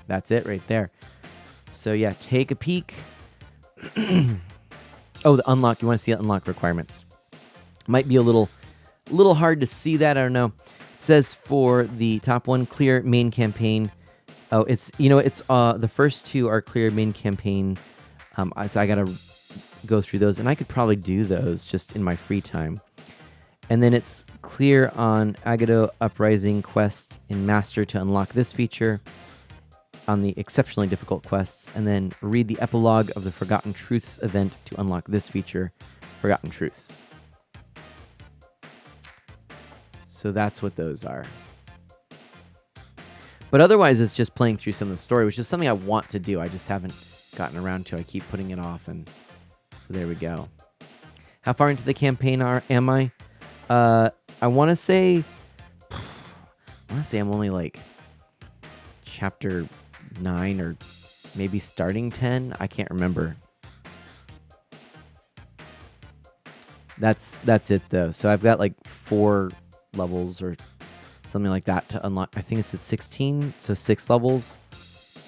That's it right there. So yeah, take a peek. Oh, the unlock. You want to see the unlock requirements? Might be a little hard to see that. I don't know. It says for the top one, clear main campaign. Oh, it's the first two are clear main campaign. So I gotta go through those, and I could probably do those just in my free time. And then it's clear on Agado Uprising quest in Master to unlock this feature on the exceptionally difficult quests, and then read the epilogue of the Forgotten Truths event to unlock this feature, Forgotten Truths. So that's what those are. But otherwise, it's just playing through some of the story, which is something I want to do. I just haven't gotten around to. I keep putting it off, and so there we go. How far into the campaign am I? I want to say I'm only like chapter 9 or maybe starting 10. I can't remember. That's it though. So I've got like 4 levels or something like that to unlock. I think it's at 16, so 6 levels,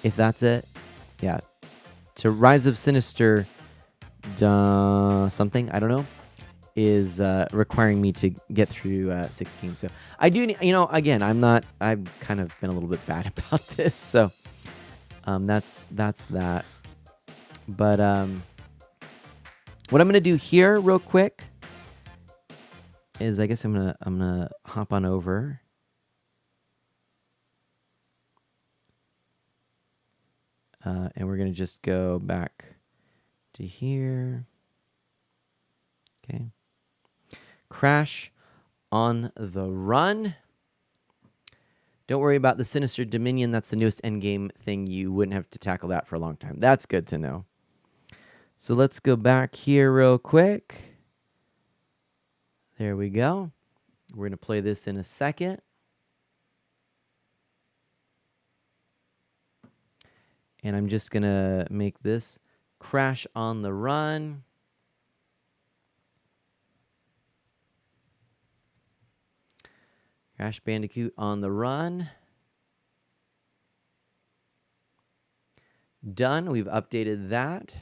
if that's it. Yeah. To Rise of Sinister, something, I don't know, is requiring me to get through 16. So I do, again, I've kind of been a little bit bad about this. So that's that. But what I'm going to do here real quick is I guess I'm gonna hop on over. And we're going to just go back to here. Okay. Crash on the Run. Don't worry about the Sinister Dominion. That's the newest endgame thing. You wouldn't have to tackle that for a long time. That's good to know. So let's go back here real quick. There we go. We're going to play this in a second. And I'm just going to make this Crash on the Run. Crash Bandicoot on the Run. Done. We've updated that.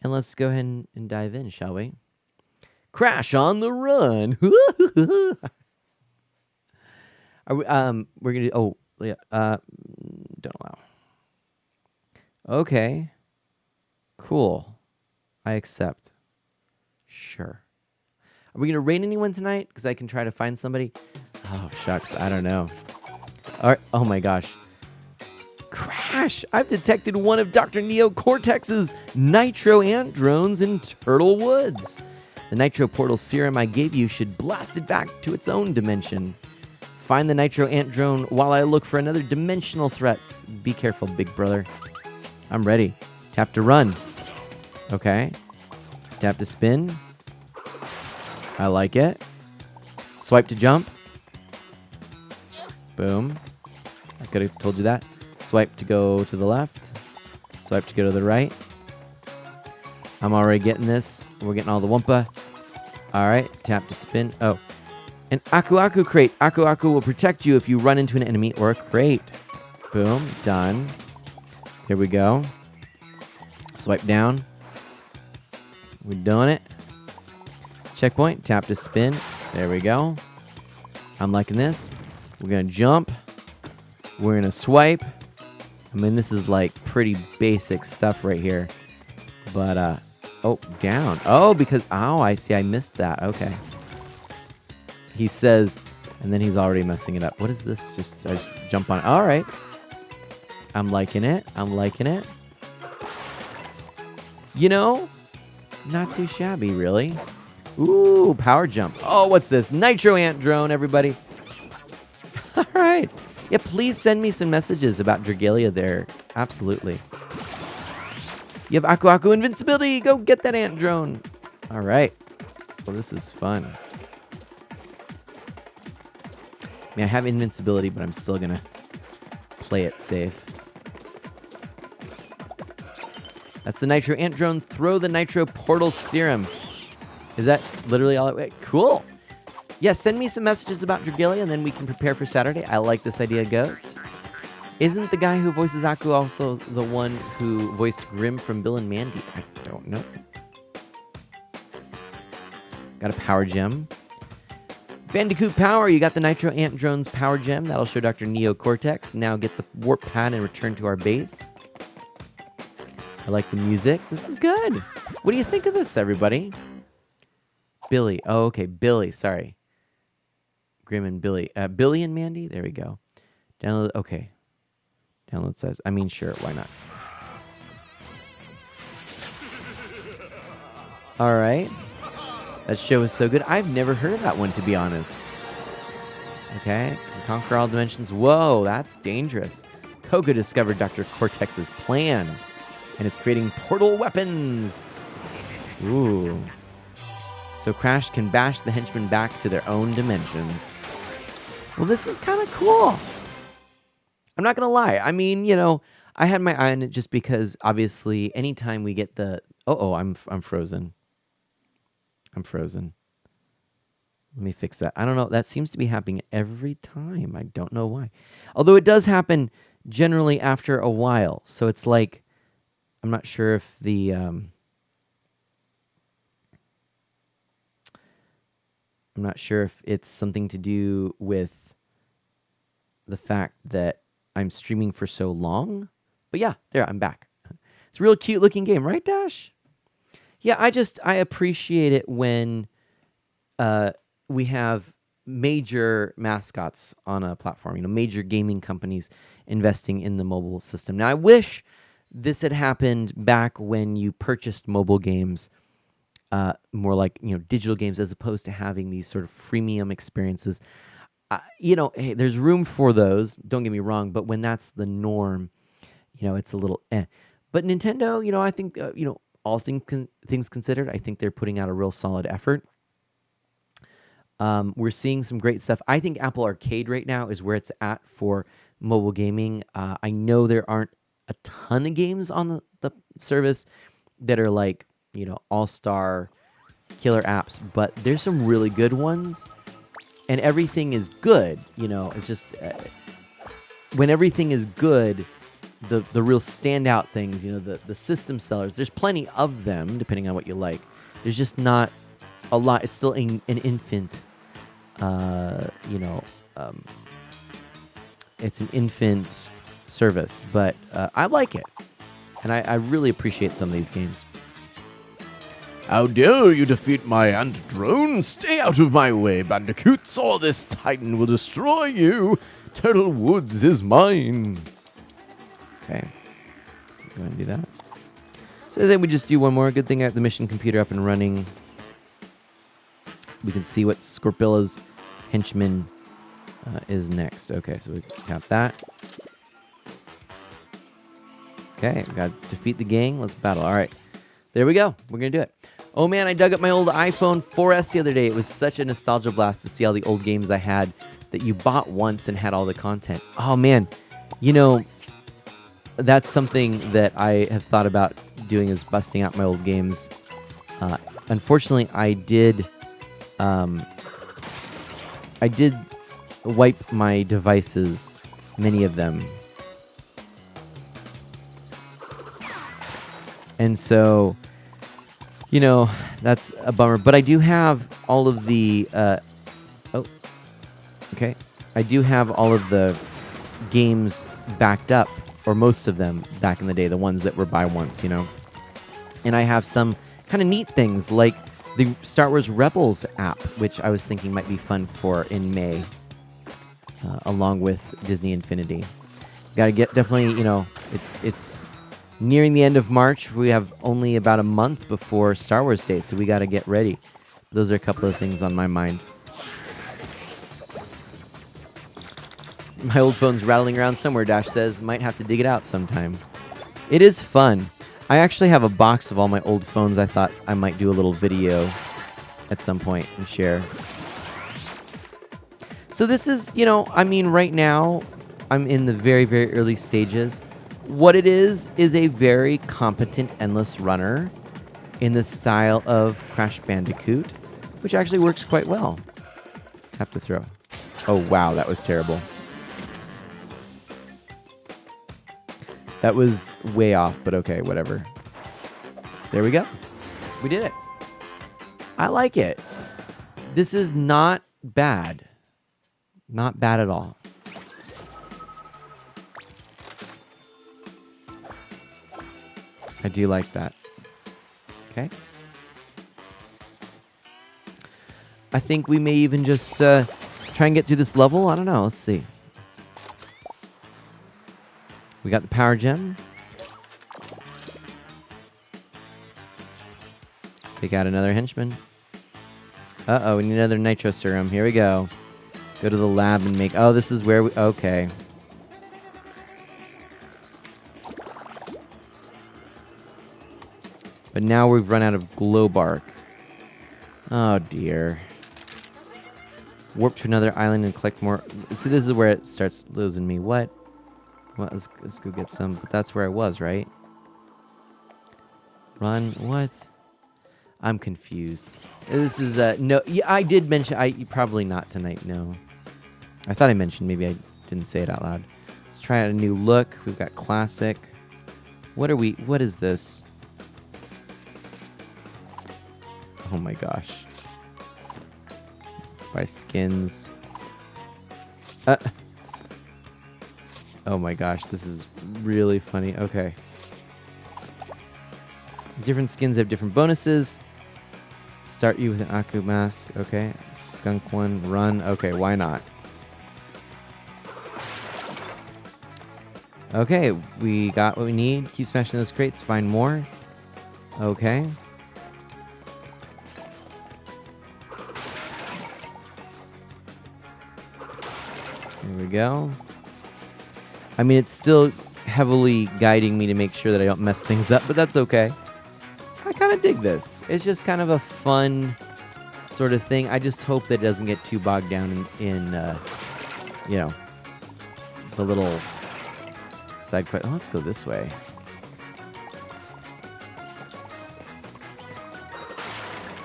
And let's go ahead and dive in, shall we? Crash on the Run. Are we, we're going to... Oh, yeah. Don't allow. Okay. Cool. I accept. Sure. Are we going to raid anyone tonight? Because I can try to find somebody. Oh, shucks. I don't know. All right. Oh, my gosh. Crash! I've detected one of Dr. Neo Cortex's nitro ant drones in Turtle Woods. The nitro portal serum I gave you should blast it back to its own dimension. Find the nitro ant drone while I look for another dimensional threats. Be careful, big brother. I'm ready. Tap to run. Okay. Tap to spin. I like it. Swipe to jump. Boom. I could have told you that. Swipe to go to the left. Swipe to go to the right. I'm already getting this. We're getting all the Wumpa. All right. Tap to spin. Oh. An Aku Aku crate. Aku Aku will protect you if you run into an enemy or a crate. Boom. Done. Here we go. Swipe down. We're doing it. Checkpoint. Tap to spin. There we go. I'm liking this. We're going to jump. We're going to swipe. I mean, this is like pretty basic stuff right here. But, oh, down. Oh, because, oh, I see. I missed that. Okay. He says, and then he's already messing it up. What is this? I just jump on it. All right. I'm liking it. I'm liking it. You know, not too shabby, really. Ooh, power jump. Oh, what's this? Nitro ant drone, everybody. All right. Yeah, please send me some messages about Dragalia there. Absolutely. You have Aku Aku invincibility. Go get that ant drone. All right. Well, this is fun. I mean, I have invincibility, but I'm still going to play it safe. That's the Nitro Ant Drone. Throw the Nitro Portal Serum. Is that literally all it... Cool. Yeah, send me some messages about Dragalia, and then we can prepare for Saturday. I like this idea, Ghost. Isn't the guy who voices Aku also the one who voiced Grim from Bill and Mandy? I don't know. Got a power gem. Bandicoot Power, you got the Nitro Ant Drone's power gem. That'll show Dr. Neo Cortex. Now get the warp pad and return to our base. I like the music. This is good. What do you think of this, everybody? Billy. Oh, okay. Billy. Sorry. Grim and Billy. Billy and Mandy? There we go. Download. Okay. Download size. I mean, sure. Why not? All right. That show is so good. I've never heard of that one, to be honest. Okay. Can conquer all dimensions. Whoa, that's dangerous. Coco discovered Dr. Cortex's plan and is creating portal weapons. Ooh. so Crash can bash the henchmen back to their own dimensions. Well, this is kind of cool. I'm not going to lie. I mean, you know, I had my eye on it just because, obviously, anytime we get the... Oh, I'm frozen. I'm frozen. Let me fix that. I don't know. That seems to be happening every time. I don't know why. Although it does happen generally after a while. So it's like, I'm not sure if the... I'm not sure if it's something to do with the fact that I'm streaming for so long. But yeah, there, I'm back. It's a real cute looking game, right, Dash? Yeah, I appreciate it when we have major mascots on a platform, you know, major gaming companies investing in the mobile system. Now, I wish this had happened back when you purchased mobile games, more like, you know, digital games, as opposed to having these sort of freemium experiences. You know, hey, there's room for those, don't get me wrong, but when that's the norm, you know, it's a little eh. But Nintendo, you know, I think, you know, all things considered, I think they're putting out a real solid effort. We're seeing some great stuff. I think Apple Arcade right now is where it's at for mobile gaming. I know there aren't a ton of games on the service that are like, you know, all-star killer apps, but there's some really good ones, and everything is good. You know, it's just when everything is good, the real standout things, you know, the system sellers, there's plenty of them, depending on what you like. There's just not a lot. It's still an infant, you know, it's an infant service, but I like it, and I really appreciate some of these games. How dare you defeat my ant-drone? Stay out of my way, bandicoots, or this titan will destroy you. Turtle Woods is mine. Okay. Go ahead and do that. So then we just do one more. Good thing I have the mission computer up and running. We can see what Scorpilla's henchman is next. Okay, so we tap that. Okay, we got to defeat the gang. Let's battle. All right. There we go. We're going to do it. Oh, man, I dug up my old iPhone 4S the other day. It was such a nostalgia blast to see all the old games I had that you bought once and had all the content. Oh, man. You know, that's something that I have thought about doing, is busting out my old games. Unfortunately, I did wipe my devices, many of them. And so, you know, that's a bummer. But I do have all of the... okay. I do have all of the games backed up, or most of them back in the day, the ones that were buy once, you know. And I have some kind of neat things, like the Star Wars Rebels app, which I was thinking might be fun for in May, along with Disney Infinity. Got to get, definitely, you know, it's nearing the end of March. We have only about a month before Star Wars Day, so we got to get ready. Those are a couple of things on my mind. My old phone's rattling around somewhere, Dash says. Might have to dig it out sometime. It is fun. I actually have a box of all my old phones. I thought I might do a little video at some point and share. So this is, you know, I mean, right now, I'm in the very, very early stages. What it is a very competent endless runner in the style of Crash Bandicoot, which actually works quite well. Tap to throw. Oh, wow, that was terrible. That was way off, but okay, whatever. There we go. We did it. I like it. This is not bad. Not bad at all. I do like that. Okay. I think we may even just try and get through this level. I don't know. Let's see. We got the power gem. Take out another henchman. Uh-oh, we need another nitro serum. Here we go. Go to the lab and make... Oh, this is where we... Okay. But now we've run out of glow bark. Oh, dear. Warp to another island and collect more. See, this is where it starts losing me. What? Well, let's go get some. But that's where I was, right? Run. What? I'm confused. This is, no. Yeah, I did mention, probably not tonight, no. I thought I mentioned, maybe I didn't say it out loud. Let's try out a new look. We've got classic. What is this? Oh my gosh. Buy skins. Oh my gosh, this is really funny. Okay. Different skins have different bonuses. Start you with an Aku mask. Okay. Skunk one. Run. Okay, why not? Okay, we got what we need. Keep smashing those crates. Find more. Okay. There we go. I mean, it's still heavily guiding me to make sure that I don't mess things up, but that's okay. I kind of dig this. It's just kind of a fun sort of thing. I just hope that it doesn't get too bogged down in you know, the little side quest. Oh, let's go this way.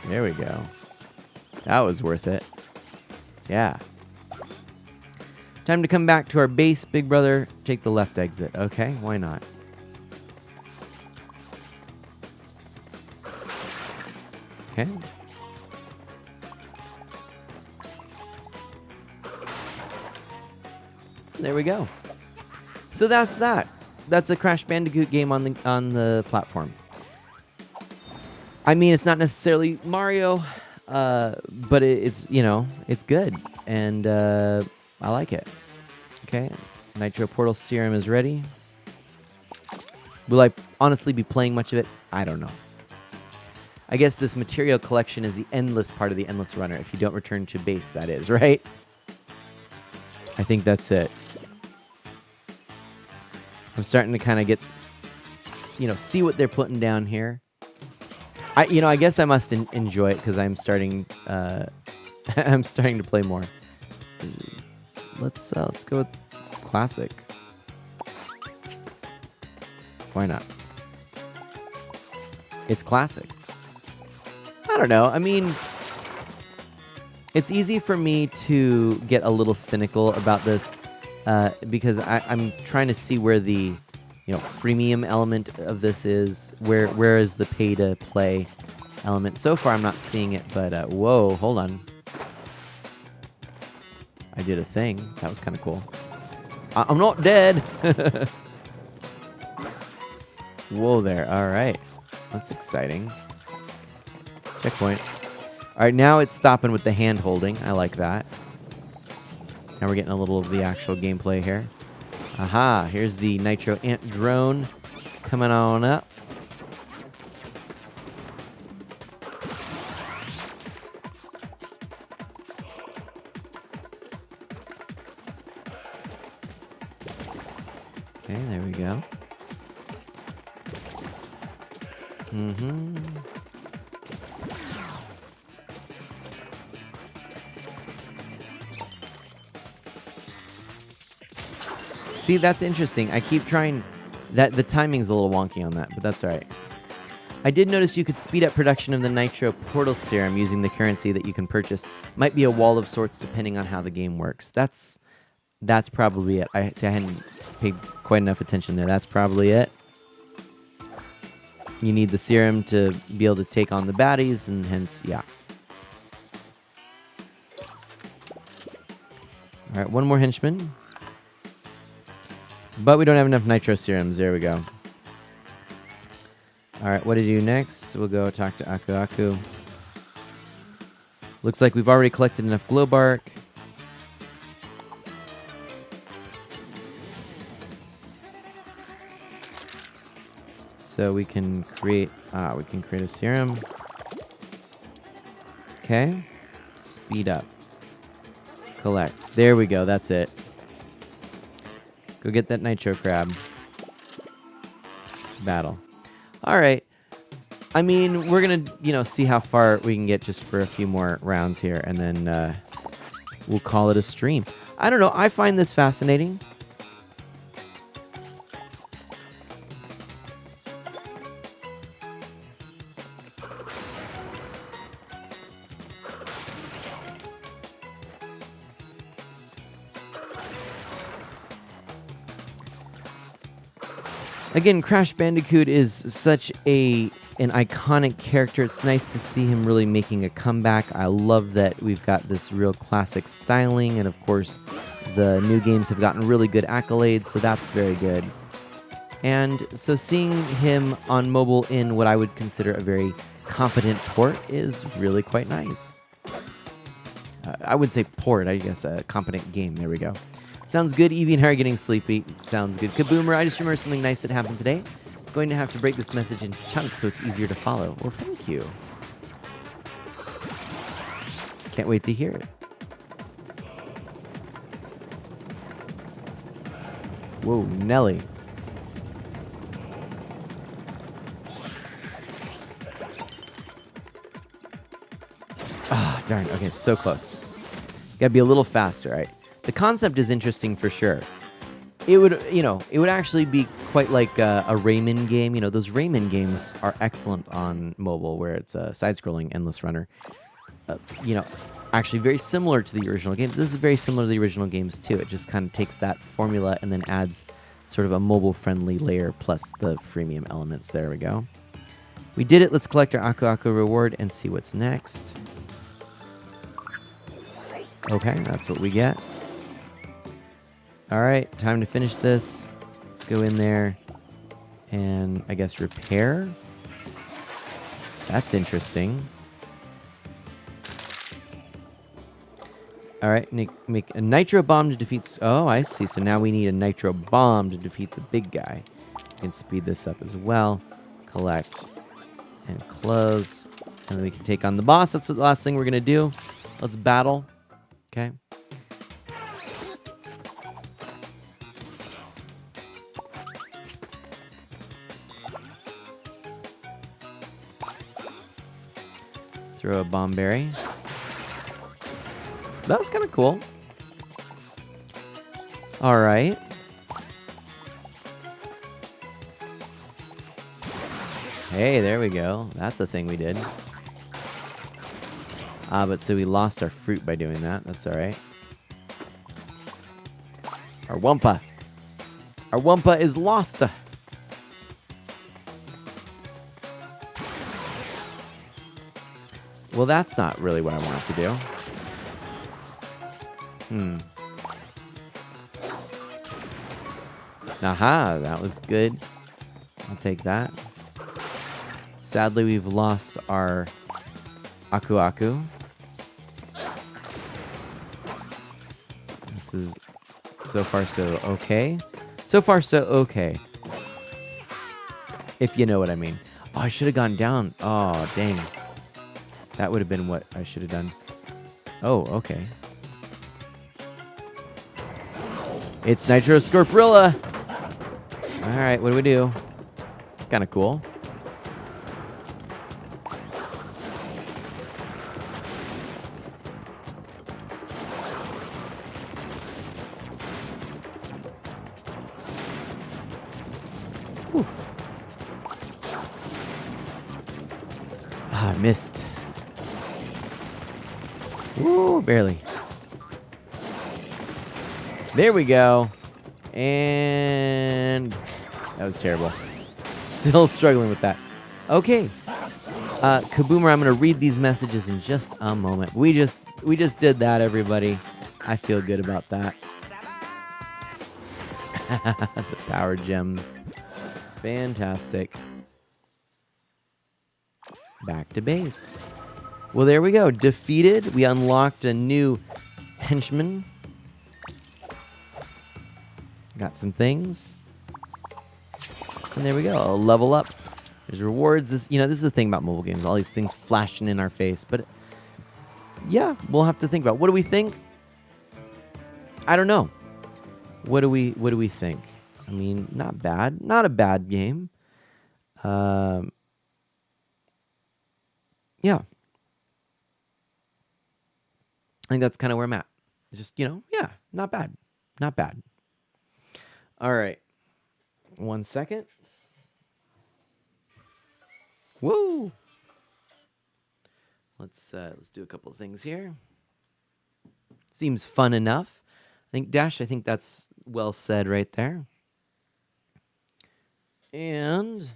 There we go. That was worth it. Yeah. Time to come back to our base, big brother. Take the left exit. Okay, why not? Okay. There we go. So that's that. That's a Crash Bandicoot game on the platform. I mean, it's not necessarily Mario, but it's, you know, it's good, and I like it. Okay, Nitro Portal Serum is ready. Will I honestly be playing much of it? I don't know. I guess this material collection is the endless part of the Endless Runner. If you don't return to base, that is, right? I think that's it. I'm starting to kind of get, you know, see what they're putting down here. I guess I must enjoy it because I'm starting, I'm starting to play more. Let's go with classic. Why not? It's classic. I don't know. I mean, it's easy for me to get a little cynical about this because I'm trying to see where the, you know, freemium element of this is. Where is the pay to play element? So far, I'm not seeing it. But whoa, hold on. I did a thing. That was kind of cool. I'm not dead. Whoa there. All right. That's exciting. Checkpoint. All right, now it's stopping with the hand holding. I like that. Now we're getting a little of the actual gameplay here. Aha, here's the Nitro Ant drone coming on up. Okay, there we go. See, that's interesting. I keep trying... The timing's a little wonky on that, but that's all right. I did notice you could speed up production of the Nitro Portal Serum using the currency that you can purchase. Might be a wall of sorts depending on how the game works. That's probably it. I hadn't paid quite enough attention there. That's probably it. You need the serum to be able to take on the baddies, and hence, yeah. All right, one more henchman. But we don't have enough Nitro Serums. There we go. All right, what to do next? We'll go talk to Aku Aku. Looks like we've already collected enough glow bark. So we can create a serum. Okay. Speed up. Collect. There we go. That's it. Go get that Nitro Crab. Battle. All right. I mean, we're going to, see how far we can get just for a few more rounds here, and then we'll call it a stream. I don't know. I find this fascinating. Again, Crash Bandicoot is such an iconic character. It's nice to see him really making a comeback. I love that we've got this real classic styling, and of course, the new games have gotten really good accolades, so that's very good. And so seeing him on mobile in what I would consider a very competent port is really quite nice. I would say port, I guess, a competent game. There we go. Sounds good. Evie and I are getting sleepy. Sounds good. Kaboomer, I just remembered something nice that happened today. Going to have to break this message into chunks so it's easier to follow. Well, thank you. Can't wait to hear it. Whoa, Nelly. Ah, darn. Okay, so close. Gotta be a little faster, right? The concept is interesting for sure. It would, it would actually be quite like a Rayman game. Those Rayman games are excellent on mobile, where it's a side-scrolling endless runner. Actually very similar to the original games. This is very similar to the original games too. It just kind of takes that formula and then adds sort of a mobile-friendly layer plus the freemium elements. There we go. We did it. Let's collect our Aku Aku reward and see what's next. Okay, that's what we get. All right, time to finish this. Let's go in there and I guess repair. That's interesting. All right, make a nitro bomb to defeat... Oh, I see. So now we need a nitro bomb to defeat the big guy. We can speed this up as well. Collect and close. And then we can take on the boss. That's the last thing we're going to do. Let's battle. Okay. Throw a bomb berry. That was kind of cool. All right. Hey, there we go. That's a thing we did. But so we lost our fruit by doing that. That's all right. Our Wumpa. Our Wumpa is lost. Well, that's not really what I wanted to do. Aha, that was good. I'll take that. Sadly, we've lost our Aku Aku. This is so far so okay. So far so okay. If you know what I mean. Oh, I should have gone down. Oh, dang. That would have been what I should have done. Oh, okay. It's Nitro Scorprilla. All right, what do we do? It's kind of cool. Whew. Ah, I missed. Woo, barely. There we go. And that was terrible. Still struggling with that. Okay. Kaboomer, I'm going to read these messages in just a moment. We just did that, everybody. I feel good about that. The power gems. Fantastic. Back to base. Well, there we go. Defeated. We unlocked a new henchman. Got some things. And there we go. A level up. There's rewards. This is the thing about mobile games. All these things flashing in our face. But yeah, we'll have to think about. What do we think? I don't know. What do we think? I mean, not bad. Not a bad game. yeah. I think that's kind of where I'm at. Just, yeah, not bad. Not bad. All right. 1 second. Woo! Let's do a couple of things here. Seems fun enough. I think that's well said right there. And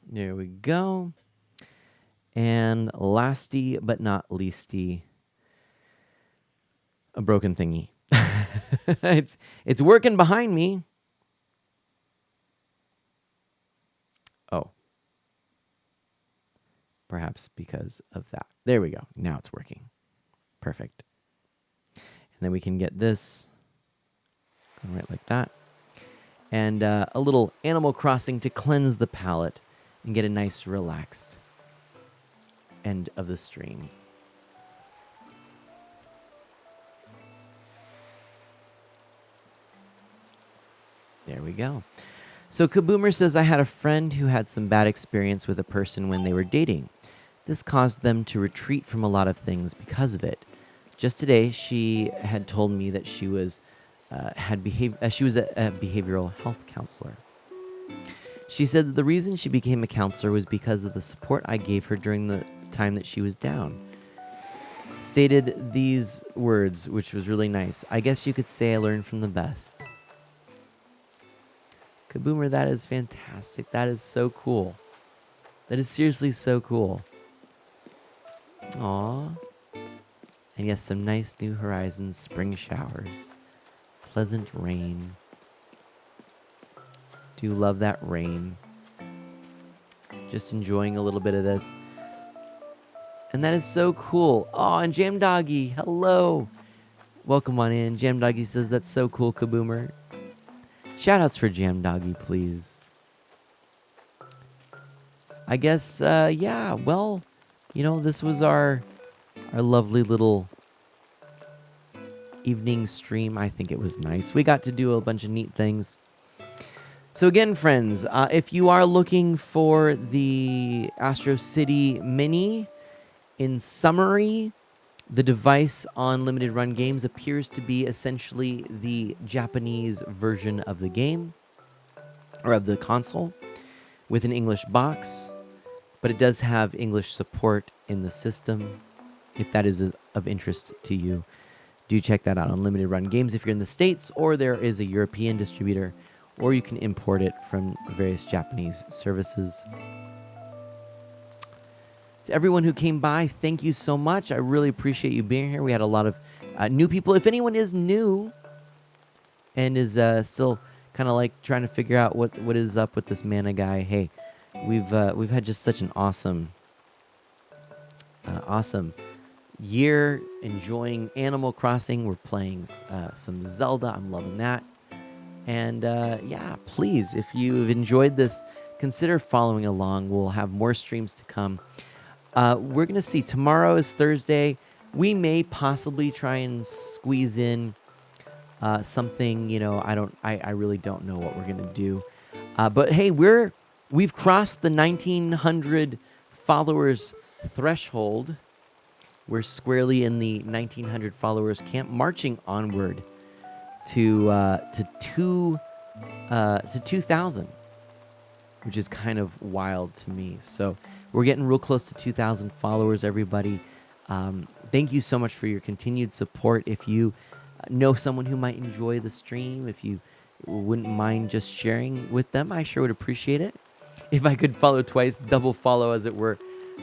there we go. And lasty but not leasty, a broken thingy. It's working behind me. Oh. Perhaps because of that. There we go. Now it's working. Perfect. And then we can get this going right like that. And a little Animal Crossing to cleanse the palate and get a nice relaxed end of the stream. There we go. So Kaboomer says, I had a friend who had some bad experience with a person when they were dating. This caused them to retreat from a lot of things because of it. Just today, she had told me that she was she was a behavioral health counselor. She said that the reason she became a counselor was because of the support I gave her during the time that she was down. Stated these words, which was really nice. I guess you could say I learned from the best. Kaboomer, that is fantastic. That is so cool. That is seriously so cool. Aww. And yes, some nice New Horizons spring showers. Pleasant rain. Do love that rain. Just enjoying a little bit of this. And that is so cool. Oh, and Jam Doggy, hello. Welcome on in. Jam Doggy says that's so cool, Kaboomer. Shoutouts for Jam Doggy, please. I guess, yeah, well, this was our lovely little evening stream. I think it was nice. We got to do a bunch of neat things. So again, friends, if you are looking for the Astro City Mini, in summary, the device on Limited Run Games appears to be essentially the Japanese version of the game, or of the console, with an English box, but it does have English support in the system. If that is of interest to you, do check that out on Limited Run Games if you're in the States, or there is a European distributor, or you can import it from various Japanese services. To everyone who came by, thank you so much. I really appreciate you being here. We had a lot of new people. If anyone is new and is still kind of like trying to figure out what is up with this mana guy, hey, we've had just such an awesome year enjoying Animal Crossing. We're playing some Zelda. I'm loving that. And yeah, please, if you've enjoyed this, consider following along. We'll have more streams to come. We're going to see. Tomorrow is Thursday. We may possibly try and squeeze in something, I really don't know what we're going to do. But hey, we've crossed the 1900 followers threshold. We're squarely in the 1900 followers camp, marching onward to 2,000, which is kind of wild to me. So we're getting real close to 2,000 followers, everybody. Thank you so much for your continued support. If you know someone who might enjoy the stream, if you wouldn't mind just sharing with them, I sure would appreciate it. If I could follow twice, double follow as it were,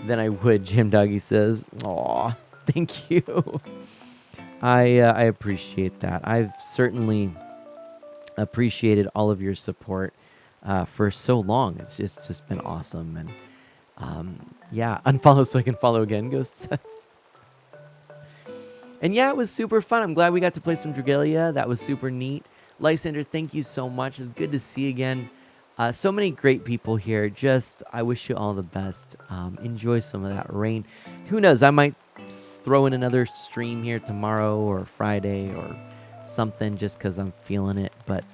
then I would, Jim Doggy says. Aw, thank you. I appreciate that. I've certainly appreciated all of your support for so long. It's just been awesome. And yeah, unfollow so I can follow again, Ghost says. And yeah, it was super fun. I'm glad we got to play some Dragalia. That was super neat. Lysander, thank you so much. It's good to see you again. So many great people here. I wish you all the best. Enjoy some of that rain. Who knows? I might throw in another stream here tomorrow or Friday or something just because I'm feeling it. But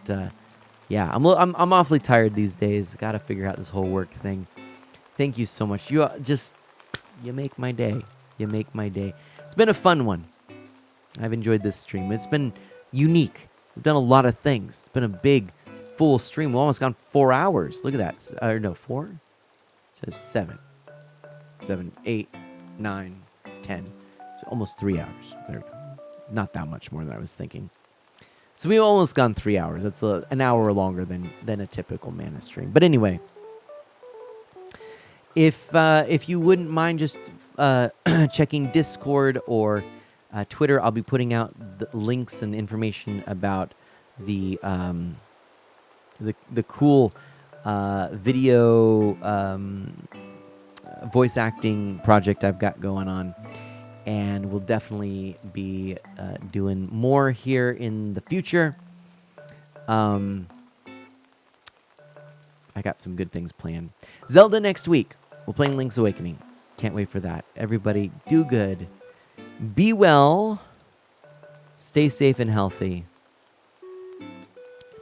Yeah, I'm awfully tired these days. Got to figure out this whole work thing. Thank you so much. You you make my day. You make my day. It's been a fun one. I've enjoyed this stream. It's been unique. We've done a lot of things. It's been a big, full stream. We've almost gone 4 hours. Look at that. No, 4? It says 7. 7, 8, 9, 10. So almost 3 hours. There we go. Not that much more than I was thinking. So we've almost gone 3 hours. That's an hour longer than a typical Mana stream. But anyway, if you wouldn't mind just checking Discord or Twitter, I'll be putting out the links and information about the cool video voice acting project I've got going on, and we'll definitely be doing more here in the future. I got some good things planned. Zelda next week. We're playing Link's Awakening. Can't wait for that. Everybody, do good. Be well. Stay safe and healthy.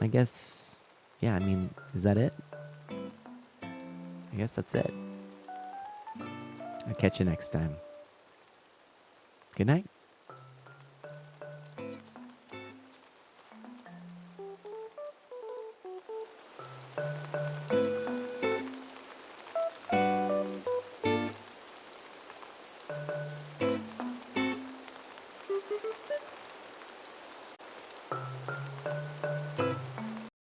I guess, yeah, I mean, is that it? I guess that's it. I'll catch you next time. Good night.